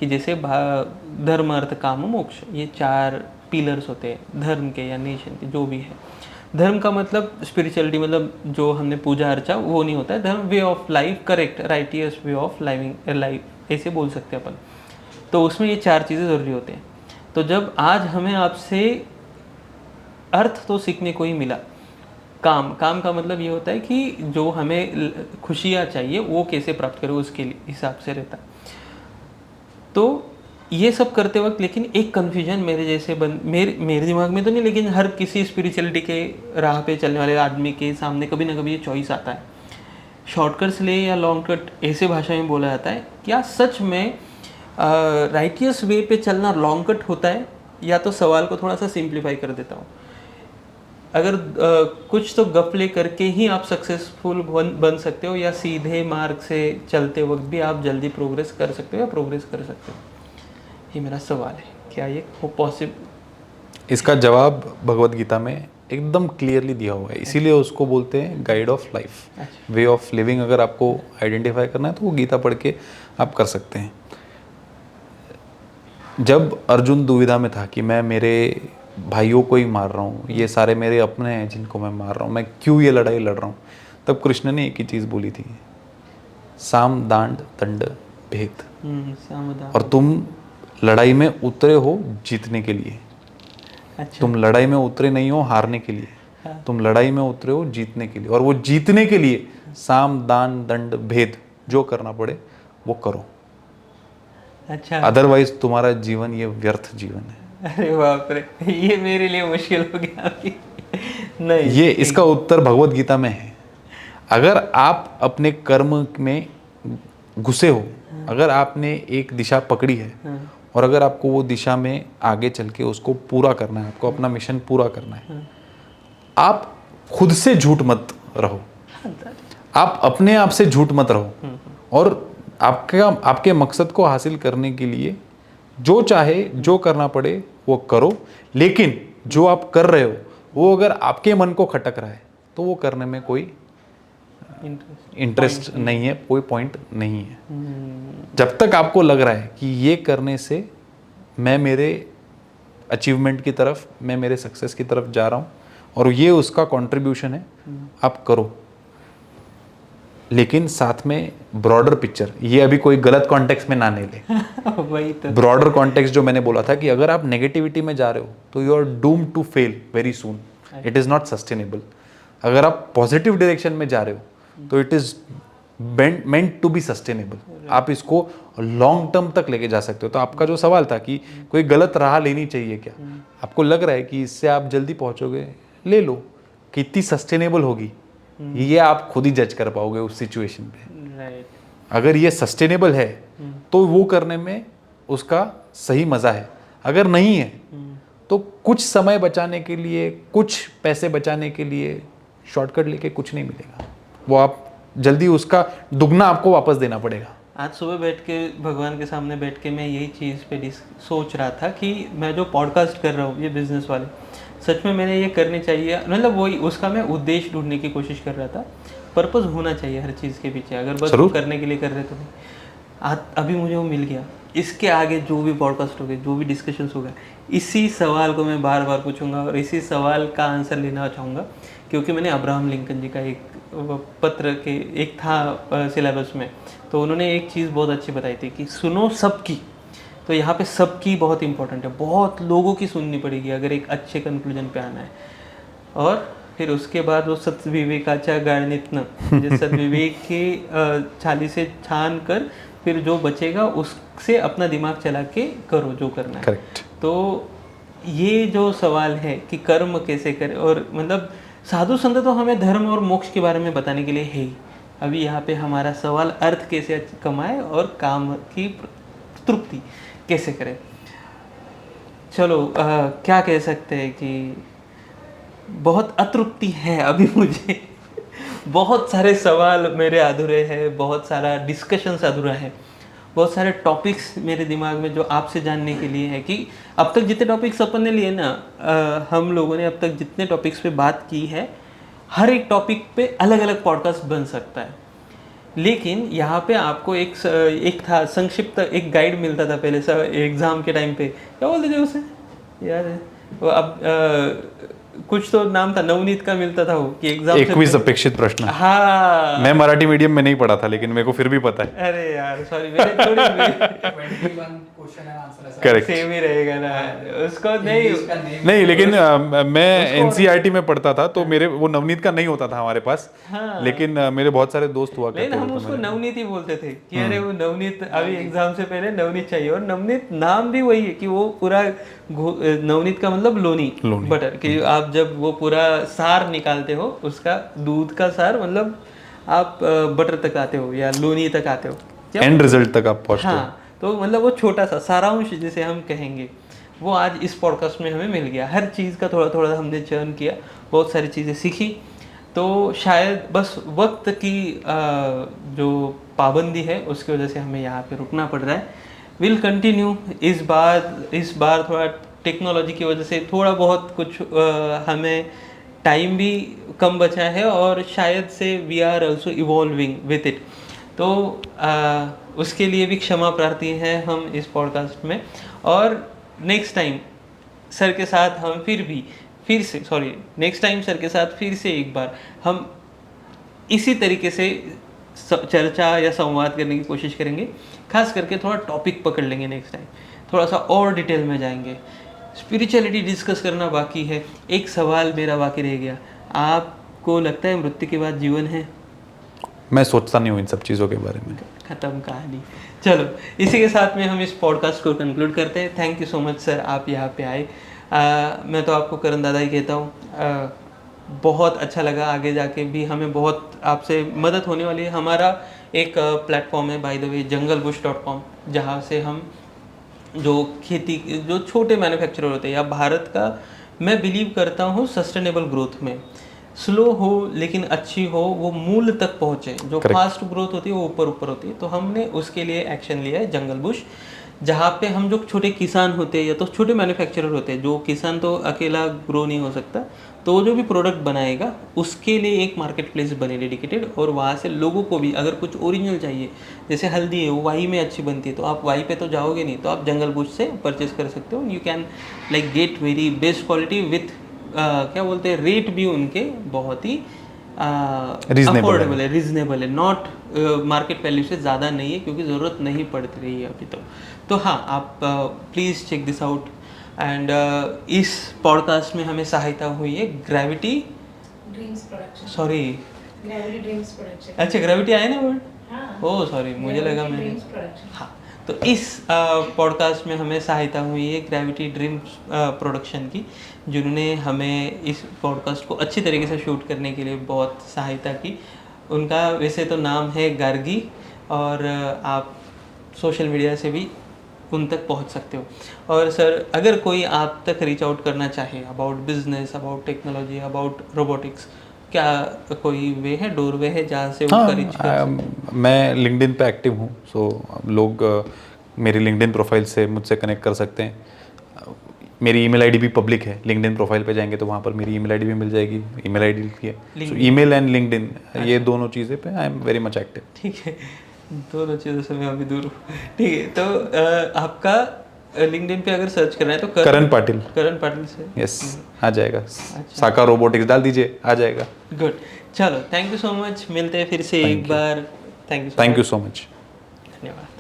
कि जैसे धर्म अर्थ काम मोक्ष, ये 4 पिलर्स होते हैं धर्म के या नेशन के, जो भी है। धर्म का मतलब स्पिरिचुअलिटी, मतलब जो हमने पूजा अर्चा वो नहीं होता है। धर्म way of life, correct, righteous way of living life, ऐसे बोल सकते हैं अपन। तो उसमें ये 4 चीज़ें ज़रूरी होते हैं। तो जब आज हमें आपसे अर्थ तो सीखने को ही मिला, काम का मतलब ये होता है कि जो हमें खुशियाँ चाहिए वो कैसे प्राप्त करें, उसके हिसाब से रहता है। तो ये सब करते वक्त लेकिन एक कन्फ्यूजन मेरे जैसे मेरे दिमाग में तो नहीं, लेकिन हर किसी स्पिरिचुअलिटी के राह पे चलने वाले आदमी के सामने कभी ना कभी ये चॉइस आता है, शॉर्टकट्स ले या लॉन्ग कट, ऐसे भाषा में बोला जाता है। क्या सच में राइटियस वे पे चलना लॉन्ग कट होता है? या तो सवाल को थोड़ा सा सिंप्लीफाई कर देता हूँ, अगर कुछ तो गफले करके ही आप सक्सेसफुल बन सकते हो, या सीधे मार्ग से चलते वक्त भी आप जल्दी प्रोग्रेस कर सकते हो या प्रोग्रेस कर सकते हो? ये मेरा सवाल है, क्या ये पॉसिबल? इसका जवाब भगवत गीता में एकदम क्लियरली दिया हुआ है, इसीलिए उसको बोलते हैं guide of life, way of living. अगर आपको आइडेंटिफाई करना है तो वो गीता पढ़ के आप कर सकते हैं। जब अर्जुन दुविधा में था कि मैं मेरे भाइयों को ही मार रहा हूँ, ये सारे मेरे अपने हैं जिनको मैं मार रहा हूँ, मैं क्यों ये लड़ाई लड़ रहा हूँ, तब कृष्ण ने एक ही चीज़ बोली थी, साम दांड दंड भेद। और तुम लड़ाई में उतरे हो जीतने के लिए। अच्छा। तुम लड़ाई में उतरे नहीं हो हारने के लिए। हाँ। तुम लड़ाई में उतरे हो जीतने के लिए, और वो जीतने के लिए साम दान दंड भेद जो करना पड़े वो करो। अच्छा। अदरवाइज तुम्हारा जीवन ये व्यर्थ जीवन है। अरे बाप रे, ये मेरे लिए मुश्किल हो गया अभी। नहीं, ये इसका उत्तर भगवत गीता में है। अगर आप अपने कर्म में घुसे हो, अगर आपने एक दिशा पकड़ी है और अगर आपको वो दिशा में आगे चल के उसको पूरा करना है, आपको अपना मिशन पूरा करना है, आप खुद से झूठ मत रहो, आप अपने आप से झूठ मत रहो, और आपके मकसद को हासिल करने के लिए जो चाहे जो करना पड़े वो करो। लेकिन जो आप कर रहे हो वो अगर आपके मन को खटक रहा है तो वो करने में कोई इंटरेस्ट नहीं है, कोई पॉइंट नहीं है। जब तक आपको लग रहा है कि ये करने से मैं मेरे अचीवमेंट की तरफ, मैं मेरे सक्सेस की तरफ जा रहा हूँ और ये उसका कंट्रीब्यूशन है, आप करो। लेकिन साथ में ब्रॉडर पिक्चर, ये अभी कोई गलत कॉन्टेक्स्ट में ना ले ले। वही तो ब्रॉडर कॉन्टेक्स्ट जो मैंने बोला था कि अगर आप नेगेटिविटी में जा रहे हो तो you are doomed to fail very soon, it is not sustainable. अगर आप पॉजिटिव डायरेक्शन में जा रहे हो तो it is meant to be sustainable, आप इसको लॉन्ग टर्म तक लेके जा सकते हो। तो आपका जो सवाल था कि कोई गलत राह लेनी चाहिए क्या, आपको लग रहा है कि इससे आप जल्दी पहुंचोगे, ले लो। कितनी सस्टेनेबल होगी ये आप खुद ही जज कर पाओगे उस सिचुएशन पे। अगर ये सस्टेनेबल है तो वो करने में उसका सही मज़ा है, अगर नहीं है तो कुछ समय बचाने के लिए, कुछ पैसे बचाने के लिए शॉर्टकट लेके कुछ नहीं मिलेगा, वो आप जल्दी उसका दुगना आपको वापस देना पड़ेगा। आज सुबह बैठ के भगवान के सामने बैठ के मैं यही चीज़ पे सोच रहा था कि मैं जो पॉडकास्ट कर रहा हूँ ये बिज़नेस वाले, सच में मैंने ये करनी चाहिए, मतलब वही उसका मैं उद्देश्य ढूंढने की कोशिश कर रहा था। पर्पस होना चाहिए हर चीज़ के पीछे, अगर बस वो करने के लिए कर रहे तो नहीं। अभी मुझे वो मिल गया। इसके आगे जो भी पॉडकास्ट हो गए, जो भी डिस्कशंस होगा, इसी सवाल को मैं बार बार पूछूंगा और इसी सवाल का आंसर लेना चाहूँगा, क्योंकि मैंने अब्राहम लिंकन जी का एक पत्र के एक था सिलेबस में, तो उन्होंने एक चीज़ बहुत अच्छी बताई थी कि सुनो सबकी। तो यहाँ पे सबकी बहुत इंपॉर्टेंट है, बहुत लोगों की सुननी पड़ेगी अगर एक अच्छे कंक्लूजन पे आना है। और फिर उसके बाद वो सत्विवेकाचा गाणितन, जिस सत्विवेक की छाली से छान कर फिर जो बचेगा उससे अपना दिमाग चला के करो जो करना है। करेक्ट। तो ये जो सवाल है कि कर्म कैसे करें, और मतलब साधु संत तो हमें धर्म और मोक्ष के बारे में बताने के लिए है ही। अभी यहाँ पे हमारा सवाल अर्थ कैसे कमाए और काम की तृप्ति कैसे करें। चलो क्या कह सकते हैं कि बहुत अतृप्ति है अभी मुझे। बहुत सारे सवाल मेरे अधूरे हैं, बहुत सारा डिस्कशंस अधूरा है। बहुत सारे टॉपिक्स मेरे दिमाग में जो आपसे जानने के लिए है कि अब तक जितने टॉपिक्स अपन ने लिए ना, हम लोगों ने अब तक जितने टॉपिक्स पे बात की है, हर एक टॉपिक पे अलग अलग पॉडकास्ट बन सकता है। लेकिन यहाँ पे आपको एक था संक्षिप्त एक गाइड मिलता था पहले सर एग्ज़ाम के टाइम पे, क्या बोलते थे उसे यार, वो अब कुछ तो नाम था, नवनीत का मिलता था वो कि एग्जाम 21 अपेक्षित प्रश्न। हाँ, मैं मराठी मीडियम में नहीं पढ़ा था लेकिन मेरे को फिर भी पता है। अरे यार सॉरी, मेरे थोड़ी 21 क्वेश्चन एंड आंसर है। करेक्ट, सेम ही रहेगा ना उसको। नहीं लेकिन मैं एनसीईआरटी में पढ़ता था तो मेरे वो नवनीत का नहीं होता था हमारे पास। हाँ। लेकिन मेरे बहुत सारे दोस्त हुआ लेकिन हम उसको नवनीत ही बोलते थे कि अरे वो नवनीत अभी एग्जाम से पहले नवनीत चाहिए, और नवनीत नाम भी वही है कि वो पूरा नवनीत का मतलब लोनी बटर, कि आप जब वो पूरा सार निकालते हो उसका, दूध का सार मतलब आप बटर तक आते हो या लोनी तक आते हो, एंड रिजल्ट तक आप पहुंचते हो। हाँ, तो मतलब वो छोटा सा सारांश जिसे हम कहेंगे, वो आज इस पॉडकास्ट में हमें मिल गया। हर चीज़ का थोड़ा थोड़ा हमने चर्न किया, बहुत सारी चीज़ें सीखी। तो शायद बस वक्त की जो पाबंदी है उसकी वजह से हमें यहाँ पे रुकना पड़ रहा है। Will continue. इस बार थोड़ा टेक्नोलॉजी की वजह से थोड़ा बहुत कुछ हमें टाइम भी कम बचा है, और शायद से we are also evolving with it. तो उसके लिए भी क्षमा प्रार्थी हैं हम इस पॉडकास्ट में। और नेक्स्ट टाइम सर के साथ हम नेक्स्ट टाइम सर के साथ फिर से एक बार हम इसी तरीके से चर्चा या संवाद करने की कोशिश करेंगे। खास करके थोड़ा टॉपिक पकड़ लेंगे नेक्स्ट टाइम, थोड़ा सा और डिटेल में जाएंगे। स्पिरिचुअलिटी डिस्कस करना बाकी है। एक सवाल मेरा बाकी रह गया, आपको लगता है मृत्यु के बाद जीवन है? मैं सोचता नहीं हूँ इन सब चीज़ों के बारे में। खत्म कहानी। चलो, इसी के साथ में हम इस पॉडकास्ट को कंक्लूड करते हैं। Thank you so much sir, आप यहाँ पे आए। मैं तो आपको करण दादा ही कहता हूँ। बहुत अच्छा लगा, आगे जाके भी हमें बहुत आपसे मदद होने वाली है। हमारा एक प्लेटफॉर्म है बाय द वे, jungle-bush.com, जहाँ से हम जो छोटे मैन्युफैक्चरर होते हैं, या भारत का मैं बिलीव करता हूँ सस्टेनेबल ग्रोथ में स्लो हो लेकिन अच्छी हो, वो मूल तक पहुँचे। जो फास्ट ग्रोथ होती है वो ऊपर ऊपर होती है। तो हमने उसके लिए एक्शन लिया है जंगल बुश, जहाँ पे हम जो छोटे किसान होते हैं या तो छोटे मैन्युफैक्चरर होते हैं, जो किसान तो अकेला ग्रो नहीं हो सकता, तो वो जो भी प्रोडक्ट बनाएगा उसके लिए एक मार्केट प्लेस बने डेडिकेटेड, और वहाँ से लोगों को भी अगर कुछ ओरिजिनल चाहिए, जैसे हल्दी है वो वाई में अच्छी बनती है, तो आप वाई पे तो जाओगे नहीं, तो आप जंगल बुश से परचेस कर सकते हो। You can like get very best quality with क्या बोलते हैं, रेट भी उनके बहुत ही अफोर्डेबल है, रीजनेबल है, नॉट मार्केट वैल्यू से ज़्यादा नहीं है, क्योंकि ज़रूरत नहीं पड़ती रही है अभी तक। तो हाँ, आप please check this out. And इस पॉडकास्ट में हमें सहायता हुई है gravity dreams production. Sorry, gravity dreams production. अच्छा, ग्रेविटी आया ना वर्ड? हाँ। ओह सॉरी, मुझे लगा मैं। Dreams production. हाँ, तो इस पॉडकास्ट में हमें सहायता हुई है ग्रेविटी ड्रीम्स प्रोडक्शन की, जिन्होंने हमें इस पॉडकास्ट को अच्छी तरीके से शूट करने के लिए बहुत सहायता की। उनका वैसे तो नाम है गार्गी, और आप सोशल मीडिया से भी उन तक पहुंच सकते हो। और सर, अगर कोई आप तक रीच आउट करना चाहे about business, about technology, about robotics, क्या कोई वे है, डोर वे है जहाँ से उनका रीच कर सकते? मैं लिंक्डइन पे एक्टिव हूँ, सो लोग मेरी लिंक्डइन प्रोफाइल से मुझसे कनेक्ट कर सकते हैं। मेरी ईमेल आईडी भी पब्लिक है, लिंक्डइन प्रोफाइल पे जाएंगे तो वहाँ पर मेरी ईमेल आईडी भी मिल जाएगी। ईमेल आईडी लिखिए, सो ईमेल एंड लिंक्डइन, ये दोनों चीज़ें पे I am very much active. ठीक है, दोनों चीज़ों से मैं अभी दूर हूँ। ठीक है, तो आपका लिंक्डइन पे अगर सर्च करना है तो करण पाटिल से यस आ जाएगा। साका रोबोटिक्स डाल दीजिए, आ जाएगा। गुड, चलो, थैंक यू सो मच। मिलते हैं फिर से एक बार। Thank you so much. धन्यवाद।